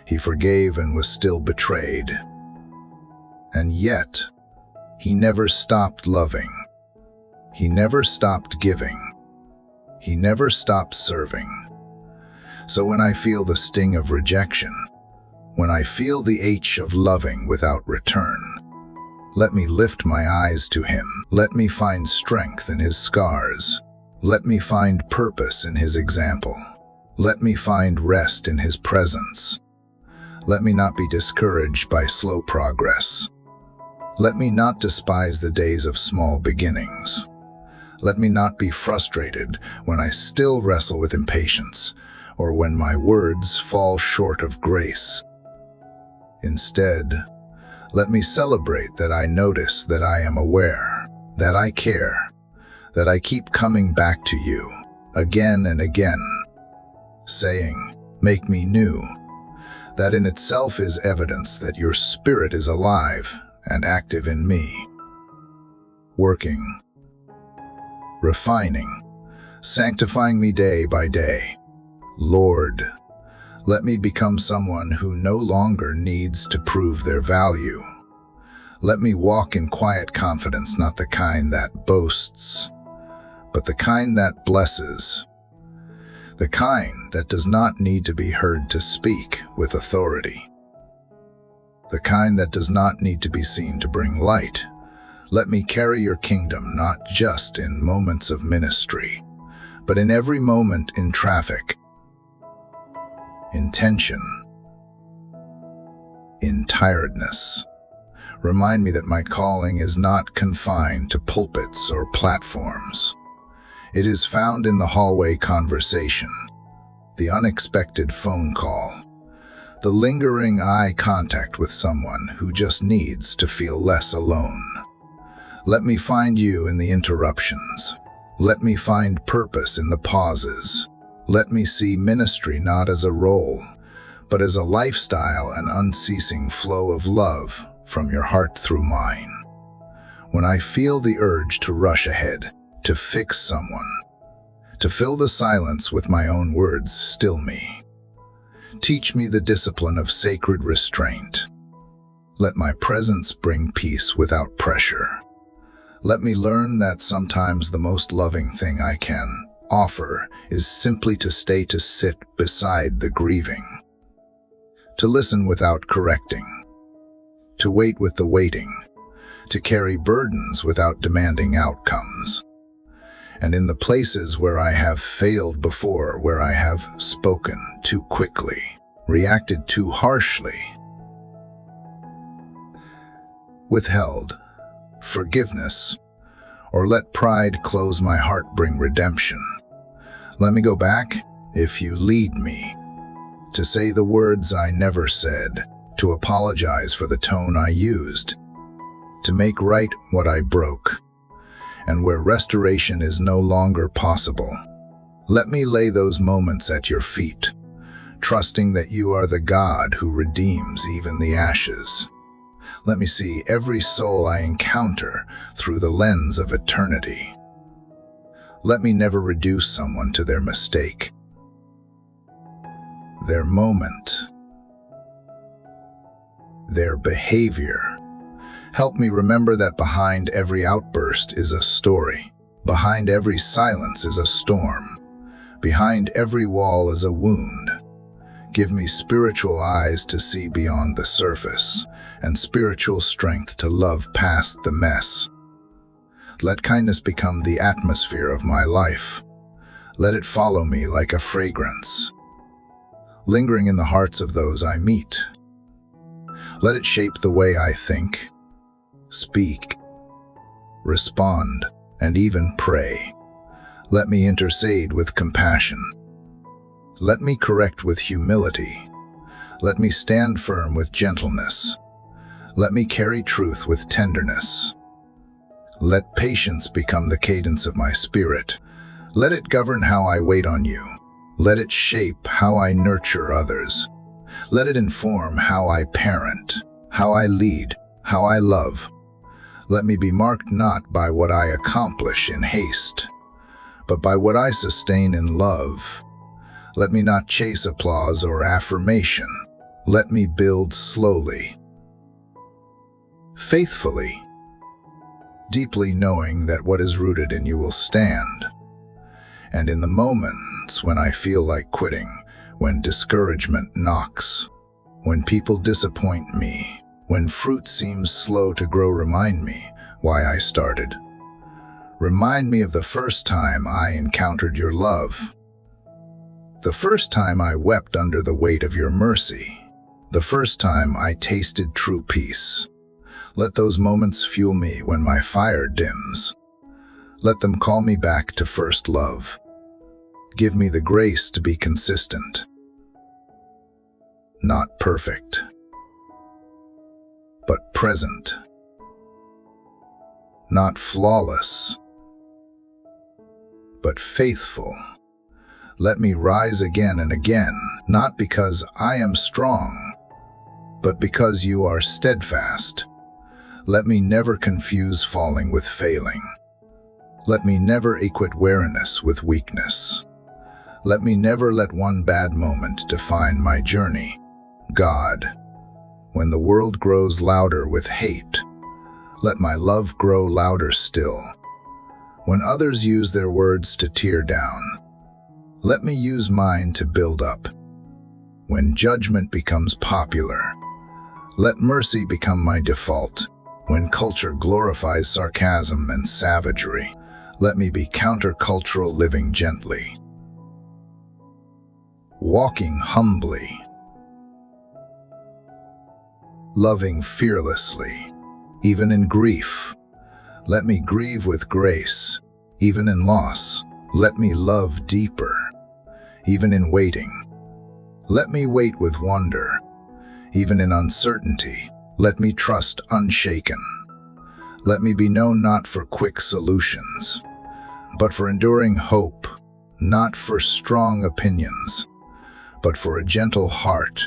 Speaker 1: He forgave and was still betrayed. And yet, he never stopped loving. He never stopped giving. He never stopped serving. So when I feel the sting of rejection, when I feel the ache of loving without return, let me lift my eyes to him. Let me find strength in his scars. Let me find purpose in his example. Let me find rest in his presence. Let me not be discouraged by slow progress. Let me not despise the days of small beginnings. Let me not be frustrated when I still wrestle with impatience, or when my words fall short of grace. Instead, let me celebrate that I notice, that I am aware, that I care, that I keep coming back to you again and again, saying, "Make me new." That in itself is evidence that your Spirit is alive and active in me, working, refining, sanctifying me day by day. Lord, Let me become someone who no longer needs to prove their value. Let me walk in quiet confidence, not the kind that boasts, but the kind that blesses. The kind that does not need to be heard to speak with authority. The kind that does not need to be seen to bring light. Let me carry your kingdom not just in moments of ministry, but in every moment in traffic, in tension, in tiredness. Remind me that my calling is not confined to pulpits or platforms. It is found in the hallway conversation, the unexpected phone call, the lingering eye contact with someone who just needs to feel less alone. Let me find you in the interruptions. Let me find purpose in the pauses. Let me see ministry not as a role, but as a lifestyle, an unceasing flow of love from your heart through mine. When I feel the urge to rush ahead, to fix someone, to fill the silence with my own words, still me. Teach me the discipline of sacred restraint. Let my presence bring peace without pressure. Let me learn that sometimes the most loving thing I can offer is simply to stay, to sit beside the grieving, to listen without correcting, to wait with the waiting, to carry burdens without demanding outcomes. And in the places where I have failed before, where I have spoken too quickly, reacted too harshly, withheld forgiveness, or let pride close my heart, bring redemption. Let me go back, if you lead me, to say the words I never said, to apologize for the tone I used, to make right what I broke. And where restoration is no longer possible, let me lay those moments at your feet, trusting that you are the God who redeems even the ashes. Let me see every soul I encounter through the lens of eternity. Let me never reduce someone to their mistake, their moment, their behavior. Help me remember that behind every outburst is a story. Behind every silence is a storm. Behind every wall is a wound. Give me spiritual eyes to see beyond the surface, and spiritual strength to love past the mess. Let kindness become the atmosphere of my life. Let it follow me like a fragrance, lingering in the hearts of those I meet. Let it shape the way I think, speak, respond, and even pray. Let me intercede with compassion. Let me correct with humility. Let me stand firm with gentleness. Let me carry truth with tenderness. Let patience become the cadence of my spirit. Let it govern how I wait on you. Let it shape how I nurture others. Let it inform how I parent, how I lead, how I love. Let me be marked not by what I accomplish in haste, but by what I sustain in love. Let me not chase applause or affirmation. Let me build slowly, faithfully, deeply knowing that what is rooted in you will stand. And in the moments when I feel like quitting, when discouragement knocks, when people disappoint me, when fruit seems slow to grow, remind me why I started. Remind me of the first time I encountered your love, the first time I wept under the weight of your mercy, the first time I tasted true peace. Let those moments fuel me when my fire dims. Let them call me back to first love. Give me the grace to be consistent, not perfect, but present, not flawless, but faithful. Let me rise again and again, not because I am strong, but because you are steadfast. Let me never confuse falling with failing. Let me never equate weariness with weakness. Let me never let one bad moment define my journey. God, when the world grows louder with hate, let my love grow louder still. When others use their words to tear down, let me use mine to build up. When judgment becomes popular, let mercy become my default. When culture glorifies sarcasm and savagery, let me be countercultural, living gently. Walking humbly, loving fearlessly, even in grief. Let me grieve with grace, even in loss. Let me love deeper, even in waiting. Let me wait with wonder, even in uncertainty. Let me trust unshaken. Let me be known not for quick solutions, but for enduring hope, not for strong opinions, but for a gentle heart,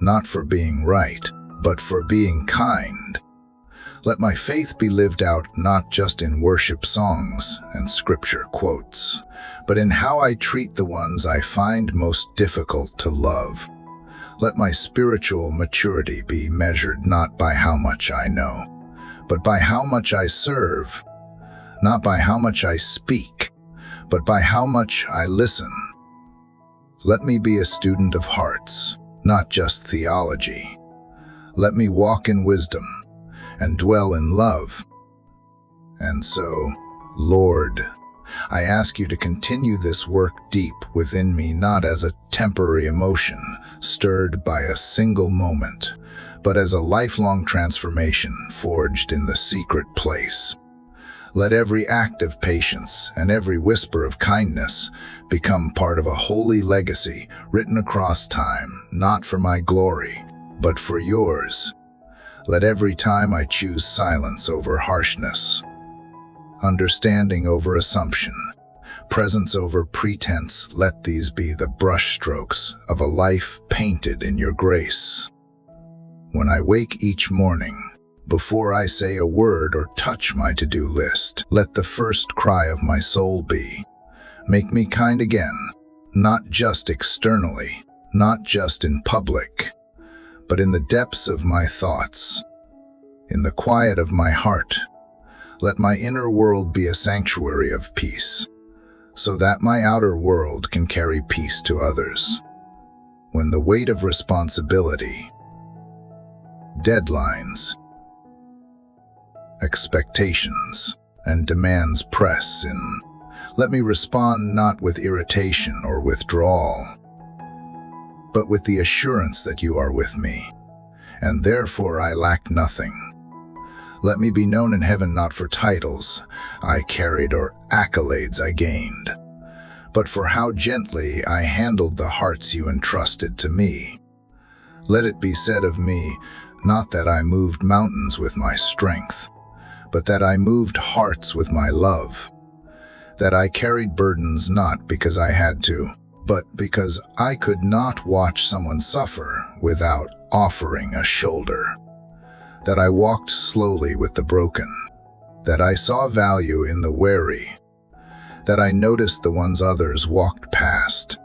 Speaker 1: not for being right, but for being kind. Let my faith be lived out not just in worship songs and scripture quotes, but in how I treat the ones I find most difficult to love. Let my spiritual maturity be measured not by how much I know, but by how much I serve, not by how much I speak, but by how much I listen. Let me be a student of hearts, not just theology. Let me walk in wisdom and dwell in love. And so, Lord, I ask you to continue this work deep within me, not as a temporary emotion stirred by a single moment, but as a lifelong transformation forged in the secret place. Let every act of patience and every whisper of kindness become part of a holy legacy written across time, not for my glory, but for yours. Let every time I choose silence over harshness, understanding over assumption, presence over pretense, let these be the brushstrokes of a life painted in your grace. When I wake each morning, before I say a word or touch my to-do list, let the first cry of my soul be, make me kind again, not just externally, not just in public, but in the depths of my thoughts, in the quiet of my heart. Let my inner world be a sanctuary of peace, so that my outer world can carry peace to others. When the weight of responsibility, deadlines, expectations, and demands press in, let me respond not with irritation or withdrawal, but with the assurance that you are with me, and therefore I lack nothing. Let me be known in heaven not for titles I carried or accolades I gained, but for how gently I handled the hearts you entrusted to me. Let it be said of me, not that I moved mountains with my strength, but that I moved hearts with my love, that I carried burdens not because I had to, but because I could not watch someone suffer without offering a shoulder, that I walked slowly with the broken, that I saw value in the weary, that I noticed the ones others walked past.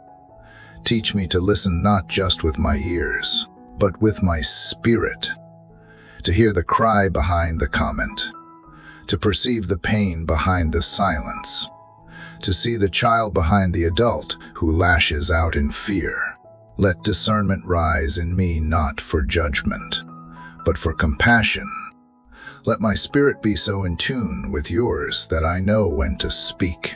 Speaker 1: Teach me to listen not just with my ears, but with my spirit, to hear the cry behind the comment, to perceive the pain behind the silence, to see the child behind the adult who lashes out in fear. Let discernment rise in me not for judgment, but for compassion. Let my spirit be so in tune with yours that I know when to speak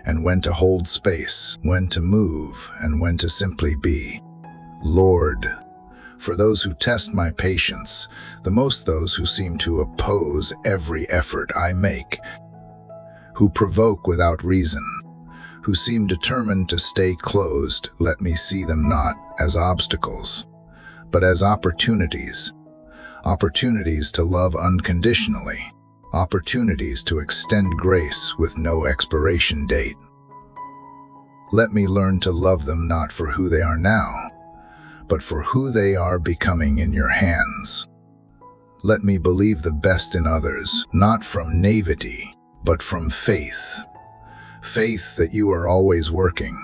Speaker 1: and when to hold space, when to move and when to simply be. Lord, for those who test my patience, the most those who seem to oppose every effort I make, who provoke without reason, who seem determined to stay closed, let me see them not as obstacles, but as opportunities. Opportunities to love unconditionally, opportunities to extend grace with no expiration date. Let me learn to love them not for who they are now, but for who they are becoming in your hands. Let me believe the best in others, not from naivety, but from faith. Faith that you are always working.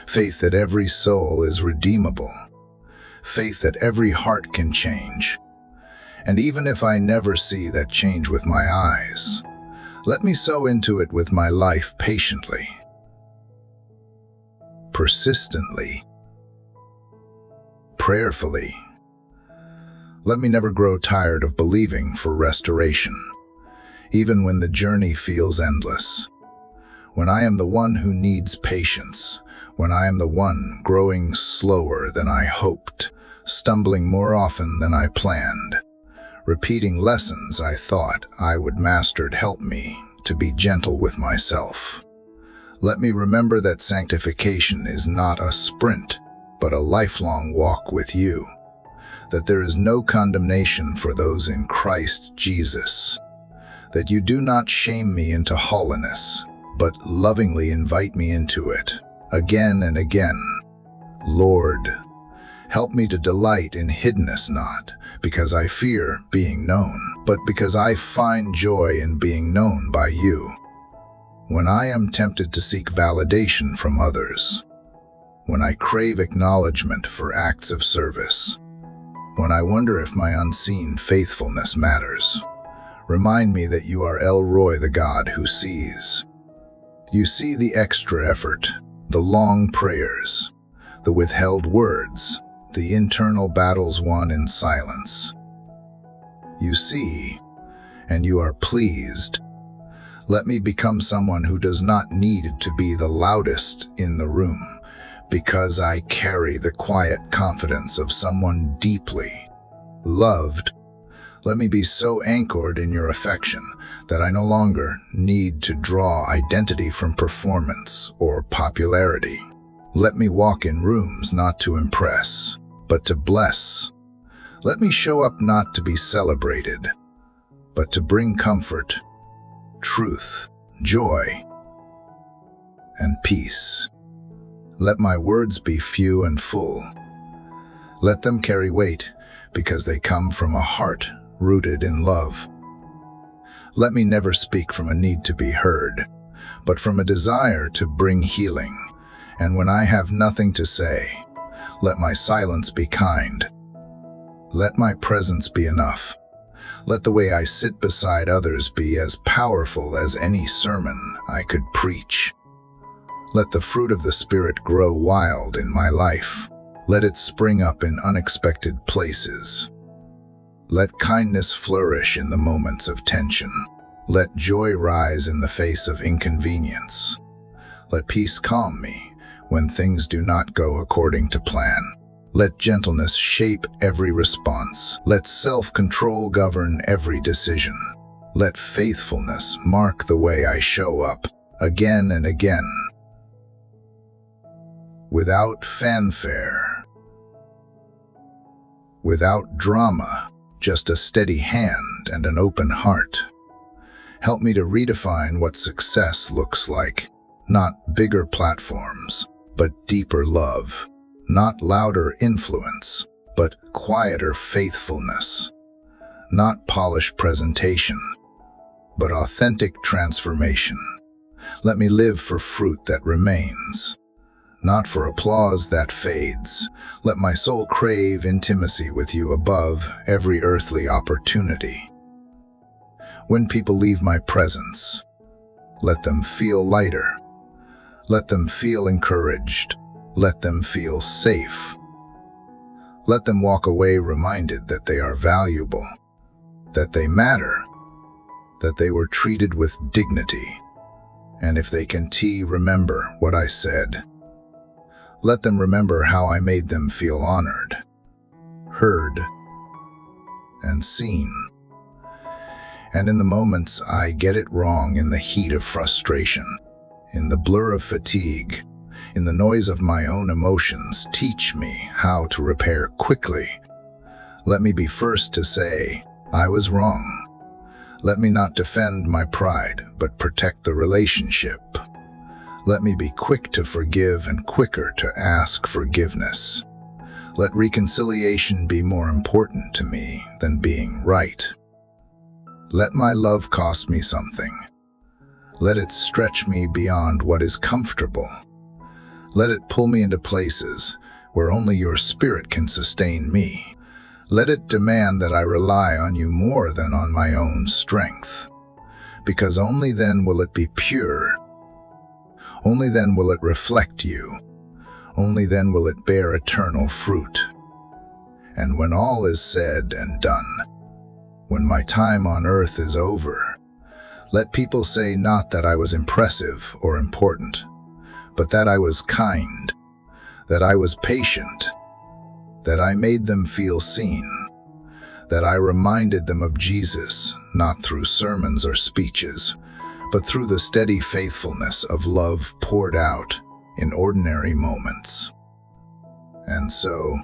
Speaker 1: faith that every soul is redeemable, faith that every heart can change. And even if I never see that change with my eyes, let me sow into it with my life patiently, persistently, prayerfully. Let me never grow tired of believing for restoration, even when the journey feels endless. When I am the one who needs patience, when I am the one growing slower than I hoped, stumbling more often than I planned, repeating lessons I thought I would master, help me to be gentle with myself. Let me remember that sanctification is not a sprint, but a lifelong walk with you, that there is no condemnation for those in Christ Jesus, that you do not shame me into holiness, but lovingly invite me into it, again and again. Lord, help me to delight in hiddenness, not because I fear being known, but because I find joy in being known by you. When I am tempted to seek validation from others, when I crave acknowledgement for acts of service, when I wonder if my unseen faithfulness matters, remind me that you are El Roy, the God who sees. You see the extra effort, the long prayers, the withheld words, the internal battles won in silence. You see, and you are pleased. Let me become someone who does not need to be the loudest in the room, because I carry the quiet confidence of someone deeply loved. Let me be so anchored in your affection that I no longer need to draw identity from performance or popularity. Let me walk in rooms not to impress, but to bless. Let me show up not to be celebrated, but to bring comfort, truth, joy, and peace. Let my words be few and full. Let them carry weight because they come from a heart rooted in love. Let me never speak from a need to be heard, but from a desire to bring healing. And when I have nothing to say, let my silence be kind. Let my presence be enough. Let the way I sit beside others be as powerful as any sermon I could preach. Let the fruit of the Spirit grow wild in my life. Let it spring up in unexpected places. Let kindness flourish in the moments of tension. Let joy rise in the face of inconvenience. Let peace calm me when things do not go according to plan. Let gentleness shape every response. Let self-control govern every decision. Let faithfulness mark the way I show up again and again. Without fanfare, without drama, just a steady hand and an open heart. Help me to redefine what success looks like. Not bigger platforms, but deeper love. Not louder influence, but quieter faithfulness. Not polished presentation, but authentic transformation. Let me live for fruit that remains, not for applause that fades. Let my soul crave intimacy with you above every earthly opportunity. When people leave my presence, let them feel lighter. Let them feel encouraged. Let them feel safe. Let them walk away reminded that they are valuable, that they matter, that they were treated with dignity. And if they can remember what I said, let them remember how I made them feel honored, heard, and seen. And in the moments I get it wrong, in the heat of frustration, in the blur of fatigue, in the noise of my own emotions, teach me how to repair quickly. Let me be first to say, I was wrong. Let me not defend my pride, but protect the relationship. Let me be quick to forgive and quicker to ask forgiveness. Let reconciliation be more important to me than being right. Let my love cost me something. Let it stretch me beyond what is comfortable. Let it pull me into places where only your spirit can sustain me. Let it demand that I rely on you more than on my own strength, because only then will it be pure. Only then will it reflect you. Only then will it bear eternal fruit. And when all is said and done, when my time on earth is over, let people say not that I was impressive or important, but that I was kind, that I was patient, that I made them feel seen, that I reminded them of Jesus, not through sermons or speeches, but through the steady faithfulness of love poured out in ordinary moments. And so,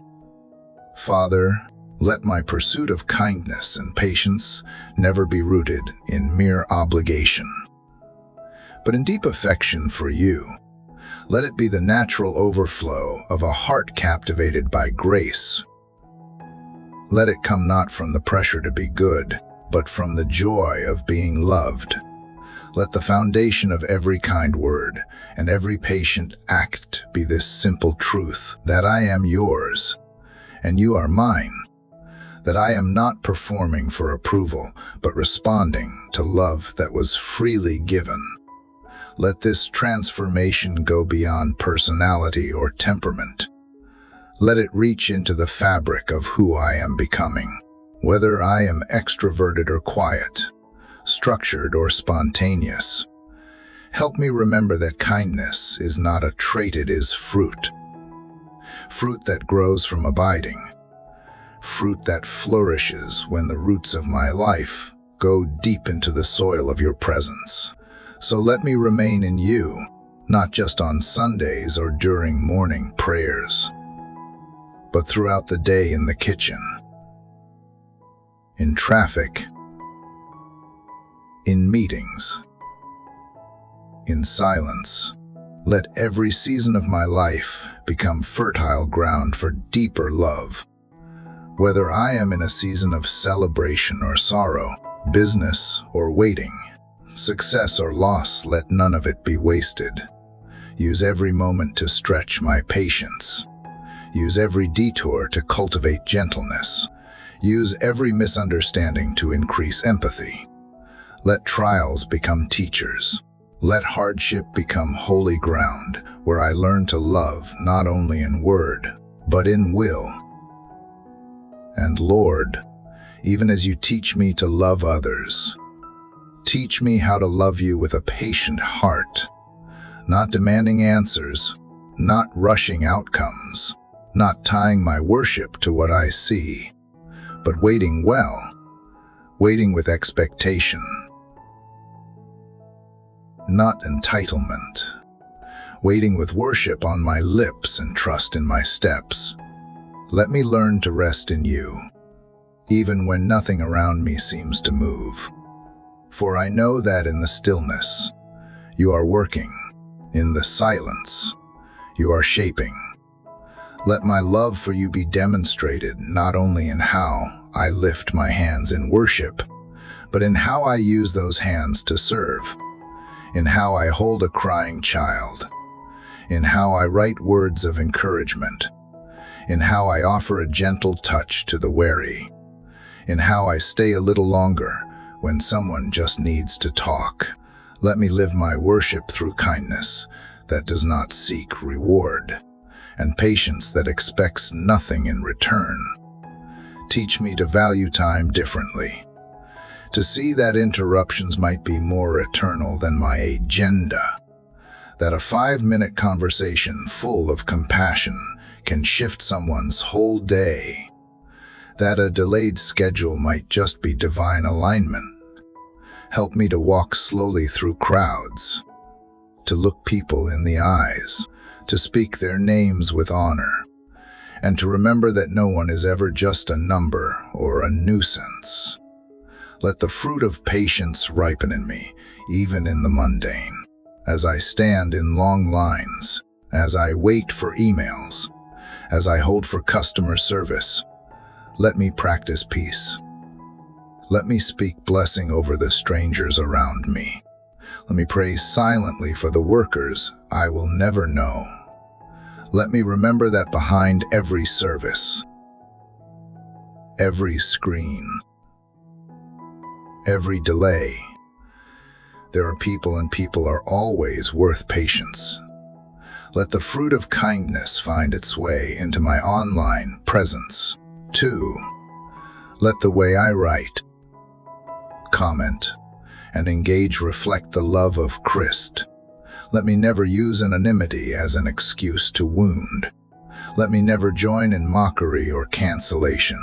Speaker 1: Father, let my pursuit of kindness and patience never be rooted in mere obligation, but in deep affection for you. Let it be the natural overflow of a heart captivated by grace. Let it come not from the pressure to be good, but from the joy of being loved. Let the foundation of every kind word and every patient act be this simple truth, that I am yours, and you are mine, that I am not performing for approval, but responding to love that was freely given. Let this transformation go beyond personality or temperament. Let it reach into the fabric of who I am becoming, whether I am extroverted or quiet, structured or spontaneous. Help me remember that kindness is not a trait, it is fruit. Fruit that grows from abiding. Fruit that flourishes when the roots of my life go deep into the soil of your presence. So let me remain in you, not just on Sundays or during morning prayers, but throughout the day in the kitchen, in traffic, in meetings, in silence. Let every season of my life become fertile ground for deeper love. Whether I am in a season of celebration or sorrow, business or waiting, success or loss, let none of it be wasted. Use every moment to stretch my patience. Use every detour to cultivate gentleness. Use every misunderstanding to increase empathy. Let trials become teachers. Let hardship become holy ground, where I learn to love not only in word, but in will. And Lord, even as you teach me to love others, teach me how to love you with a patient heart, not demanding answers, not rushing outcomes, not tying my worship to what I see, but waiting well, waiting with expectation, not entitlement, waiting with worship on my lips and trust in my steps. Let me learn to rest in you, even when nothing around me seems to move. For I know that in the stillness, you are working. In the silence, you are shaping. Let my love for you be demonstrated not only in how I lift my hands in worship, but in how I use those hands to serve, in how I hold a crying child, in how I write words of encouragement, in how I offer a gentle touch to the weary, in how I stay a little longer when someone just needs to talk. Let me live my worship through kindness that does not seek reward, and patience that expects nothing in return. Teach me to value time differently, to see that interruptions might be more eternal than my agenda, that a 5-minute conversation full of compassion can shift someone's whole day, that a delayed schedule might just be divine alignment. Help me to walk slowly through crowds, to look people in the eyes, to speak their names with honor, and to remember that no one is ever just a number or a nuisance. Let the fruit of patience ripen in me, even in the mundane, as I stand in long lines, as I wait for emails, as I hold for customer service. Let me practice peace. Let me speak blessing over the strangers around me. Let me pray silently for the workers I will never know. Let me remember that behind every service, every screen, every delay, there are people, and people are always worth patience. Let the fruit of kindness find its way into my online presence. 2. Let the way I write, comment, and engage reflect the love of Christ. Let me never use anonymity as an excuse to wound. Let me never join in mockery or cancellation.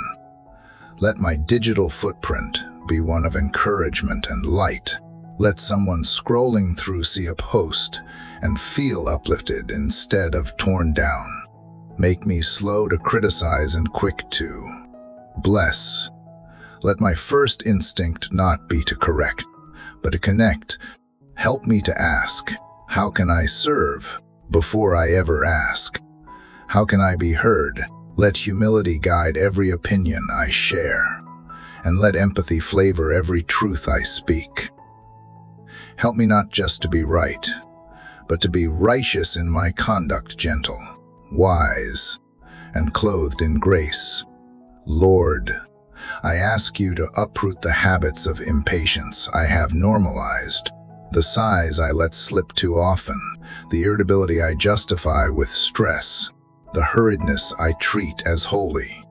Speaker 1: Let my digital footprint be one of encouragement and light. Let someone scrolling through see a post and feel uplifted instead of torn down. Make me slow to criticize and quick to bless. Let my first instinct not be to correct, but to connect. Help me to ask, how can I serve, before I ever ask? How can I be heard? Let humility guide every opinion I share, and let empathy flavor every truth I speak. Help me not just to be right, but to be righteous in my conduct, gentle, wise, and clothed in grace. Lord, I ask you to uproot the habits of impatience I have normalized, the sighs I let slip too often, the irritability I justify with stress, the hurriedness I treat as holy.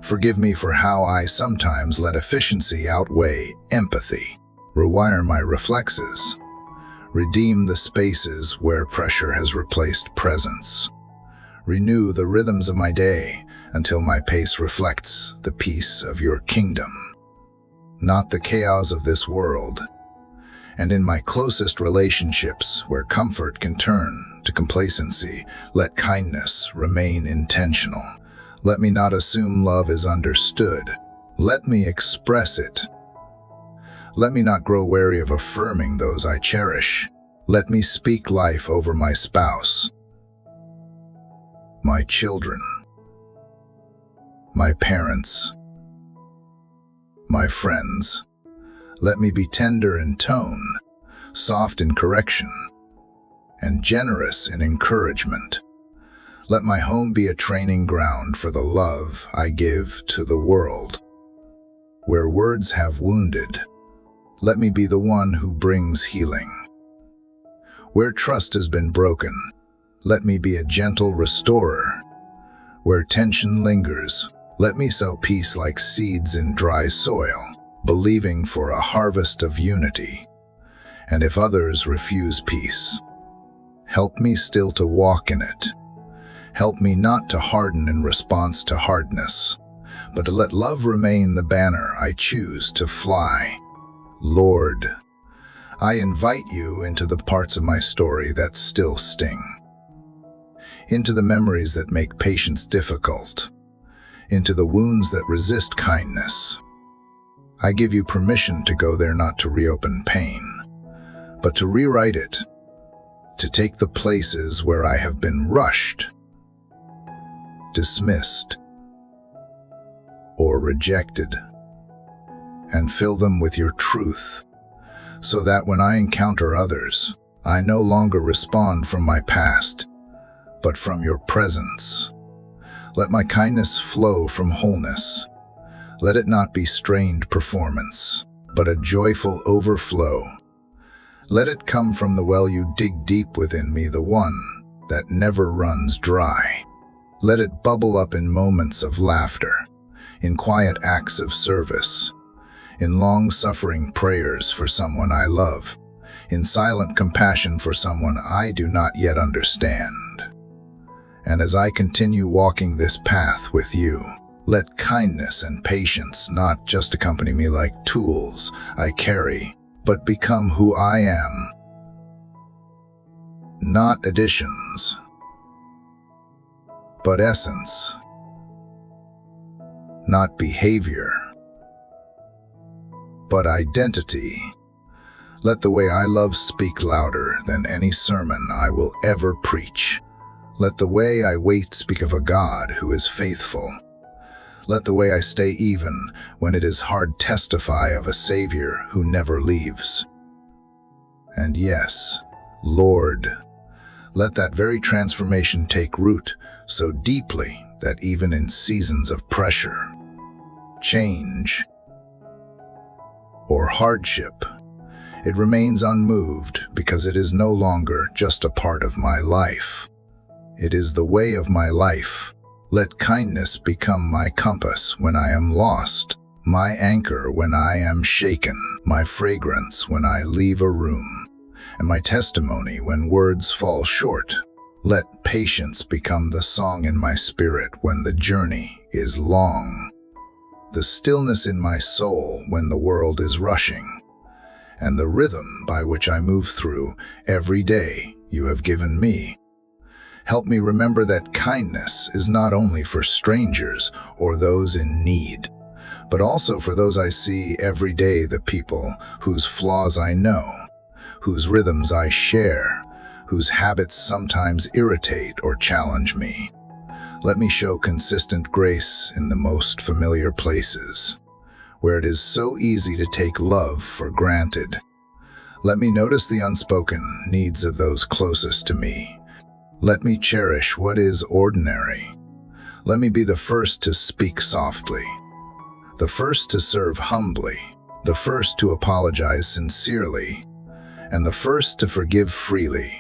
Speaker 1: Forgive me for how I sometimes let efficiency outweigh empathy. Rewire my reflexes. Redeem the spaces where pressure has replaced presence. Renew the rhythms of my day until my pace reflects the peace of your kingdom, not the chaos of this world. And in my closest relationships, where comfort can turn to complacency, let kindness remain intentional. Let me not assume love is understood. Let me express it. Let me not grow wary of affirming those I cherish. Let me speak life over my spouse, my children, my parents, my friends. Let me be tender in tone, soft in correction, and generous in encouragement. Let my home be a training ground for the love I give to the world. Where words have wounded, let me be the one who brings healing. Where trust has been broken, let me be a gentle restorer. Where tension lingers, let me sow peace like seeds in dry soil, believing for a harvest of unity. And if others refuse peace, help me still to walk in it. Help me not to harden in response to hardness, but to let love remain the banner I choose to fly. Lord, I invite you into the parts of my story that still sting, into the memories that make patience difficult, into the wounds that resist kindness. I give you permission to go there, not to reopen pain, but to rewrite it, to take the places where I have been rushed, dismissed, or rejected, and fill them with your truth, so that when I encounter others, I no longer respond from my past, but from your presence. Let my kindness flow from wholeness. Let it not be strained performance, but a joyful overflow. Let it come from the well you dig deep within me, the one that never runs dry. Let it bubble up in moments of laughter, in quiet acts of service, in long-suffering prayers for someone I love, in silent compassion for someone I do not yet understand. And as I continue walking this path with you, let kindness and patience not just accompany me like tools I carry, but become who I am. Not additions, but essence. Not behavior, but identity. Let the way I love speak louder than any sermon I will ever preach. Let the way I wait speak of a God who is faithful. Let the way I stay even when it is hard testify of a Savior who never leaves. And yes, Lord, Let that very transformation take root so deeply that even in seasons of pressure, change, or hardship, it remains unmoved because it is no longer just a part of my life. It is the way of my life. Let kindness become my compass when I am lost, my anchor when I am shaken, my fragrance when I leave a room, and my testimony when words fall short. Let patience become the song in my spirit when the journey is long, the stillness in my soul when the world is rushing, and the rhythm by which I move through every day you have given me. Help me remember that kindness is not only for strangers or those in need, but also for those I see every day, the people whose flaws I know, whose rhythms I share, whose habits sometimes irritate or challenge me. Let me show consistent grace in the most familiar places, where it is so easy to take love for granted. Let me notice the unspoken needs of those closest to me. Let me cherish what is ordinary. Let me be the first to speak softly, the first to serve humbly, the first to apologize sincerely, and the first to forgive freely.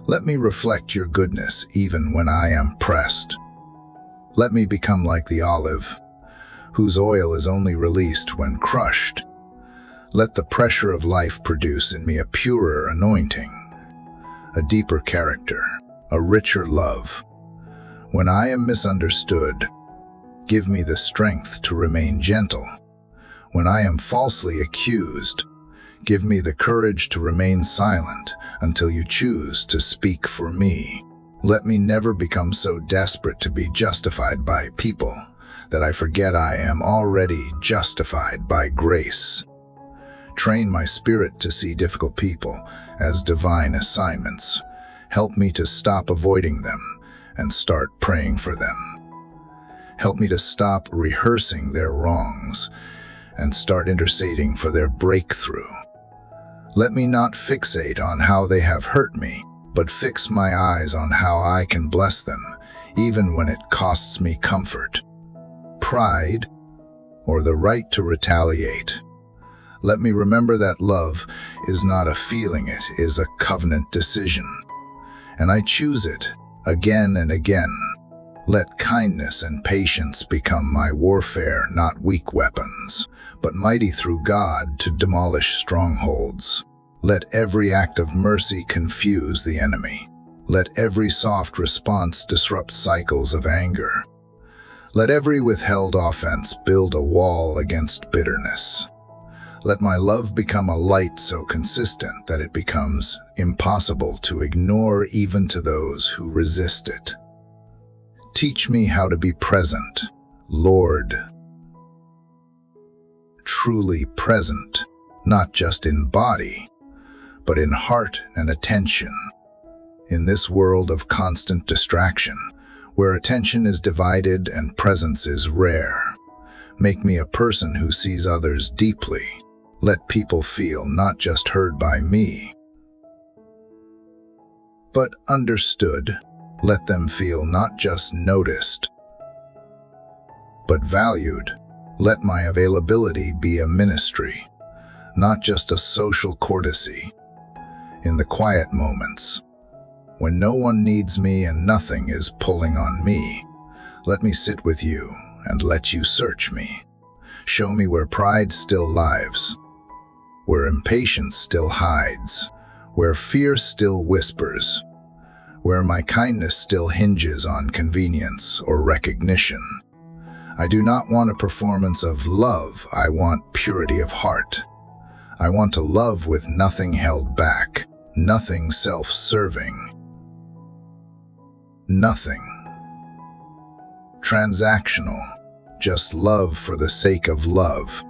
Speaker 1: Let me reflect your goodness even when I am pressed. Let me become like the olive, whose oil is only released when crushed. Let the pressure of life produce in me a purer anointing, a deeper character, a richer love. When I am misunderstood, give me the strength to remain gentle. When I am falsely accused, give me the courage to remain silent until you choose to speak for me. Let me never become so desperate to be justified by people that I forget I am already justified by grace. Train my spirit to see difficult people as divine assignments. Help me to stop avoiding them and start praying for them. Help me to stop rehearsing their wrongs and start interceding for their breakthrough. Let me not fixate on how they have hurt me, but fix my eyes on how I can bless them, even when it costs me comfort, pride, or the right to retaliate. Let me remember that love is not a feeling, it is a covenant decision, and I choose it again and again. Let kindness and patience become my warfare, not weak weapons, but mighty through God to demolish strongholds. Let every act of mercy confuse the enemy. Let every soft response disrupt cycles of anger. Let every withheld offense build a wall against bitterness. Let my love become a light so consistent that it becomes impossible to ignore even to those who resist it. Teach me how to be present, Lord. Truly present, not just in body, but in heart and attention. In this world of constant distraction, where attention is divided and presence is rare, make me a person who sees others deeply. Let people feel not just heard by me, but understood. Let them feel not just noticed, but valued. Let my availability be a ministry, not just a social courtesy. In the quiet moments, when no one needs me and nothing is pulling on me, let me sit with you and let you search me. Show me where pride still lives, where impatience still hides, where fear still whispers, where my kindness still hinges on convenience or recognition. I do not want a performance of love, I want purity of heart. I want to love with nothing held back, nothing self-serving, nothing transactional, just love for the sake of love.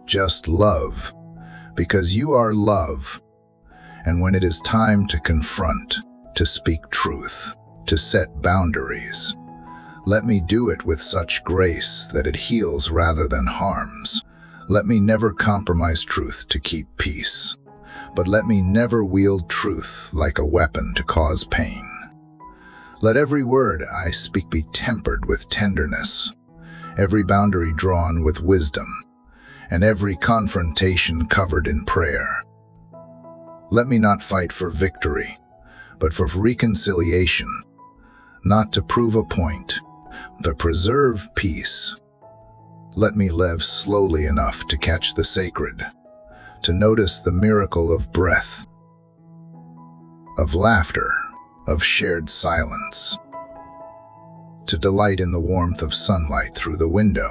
Speaker 1: Just love, because you are love. And when it is time to confront, to speak truth, to set boundaries, let me do it with such grace that it heals rather than harms. Let me never compromise truth to keep peace. but let me never wield truth like a weapon to cause pain. Let every word I speak be tempered with tenderness, every boundary drawn with wisdom, and every confrontation covered in prayer. Let me not fight for victory, but for reconciliation, not to prove a point, but preserve peace. Let me live slowly enough to catch the sacred, to notice the miracle of breath, of laughter, of shared silence, to delight in the warmth of sunlight through the window,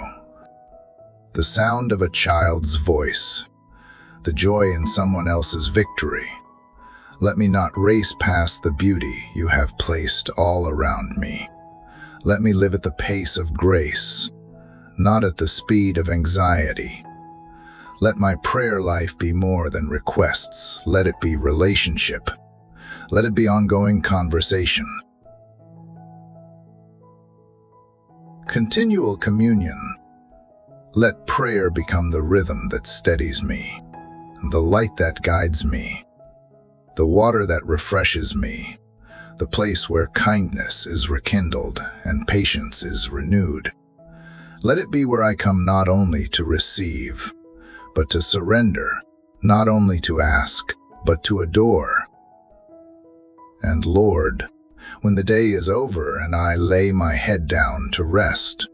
Speaker 1: the sound of a child's voice, the joy in someone else's victory. Let me not race past the beauty you have placed all around me. Let me live at the pace of grace, not at the speed of anxiety. Let my prayer life be more than requests. Let it be relationship. Let it be ongoing conversation. Continual communion. Let prayer become the rhythm that steadies me, the light that guides me, the water that refreshes me, the place where kindness is rekindled and patience is renewed. Let it be where I come not only to receive, but to surrender, not only to ask, but to adore. And Lord, when the day is over and I lay my head down to rest,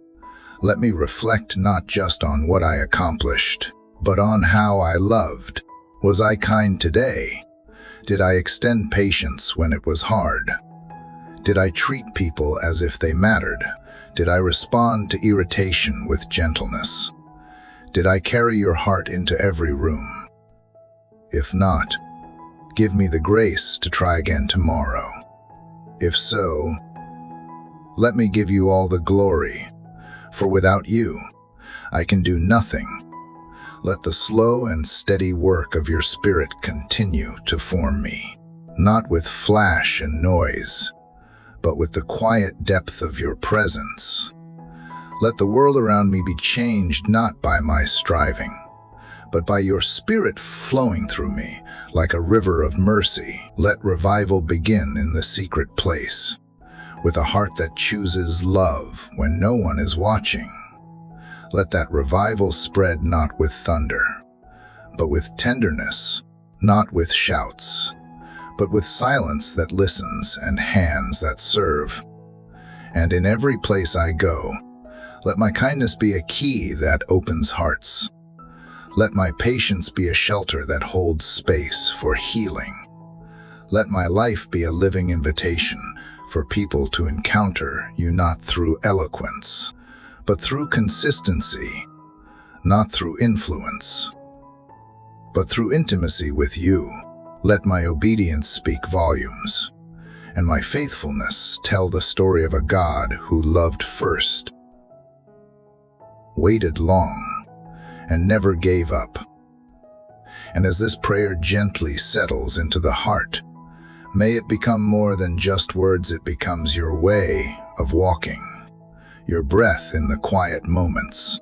Speaker 1: let me reflect not just on what I accomplished, but on how I loved. Was I kind today? Did I extend patience when it was hard? Did I treat people as if they mattered? Did I respond to irritation with gentleness? Did I carry your heart into every room? If not, give me the grace to try again tomorrow. If so, let me give you all the glory, for without you, I can do nothing. Let the slow and steady work of your Spirit continue to form me, not with flash and noise, but with the quiet depth of your presence. Let the world around me be changed not by my striving, but by your Spirit flowing through me like a river of mercy. Let revival begin in the secret place, with a heart that chooses love when no one is watching. Let that revival spread not with thunder, but with tenderness, not with shouts, but with silence that listens and hands that serve. And in every place I go, let my kindness be a key that opens hearts. Let my patience be a shelter that holds space for healing. Let my life be a living invitation for people to encounter you not through eloquence, but through consistency, not through influence, but through intimacy with you. Let my obedience speak volumes, and my faithfulness tell the story of a God who loved first, waited long, and never gave up. And as this prayer gently settles into the heart, may it become more than just words. It becomes your way of walking, your breath in the quiet moments,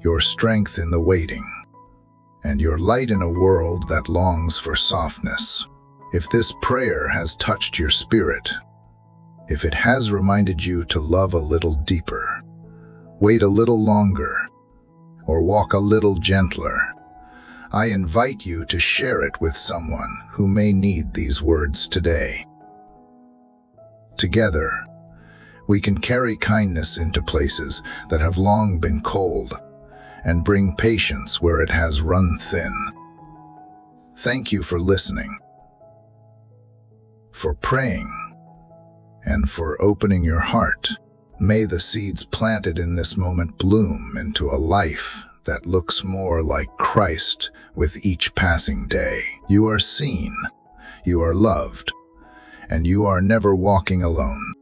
Speaker 1: your strength in the waiting, and your light in a world that longs for softness. If this prayer has touched your spirit, if it has reminded you to love a little deeper, wait a little longer, or walk a little gentler, I invite you to share it with someone who may need these words today. Together, we can carry kindness into places that have long been cold and bring patience where it has run thin. Thank you for listening, for praying, and for opening your heart. May the seeds planted in this moment bloom into a life that looks more like Christ with each passing day. You are seen, you are loved, and you are never walking alone.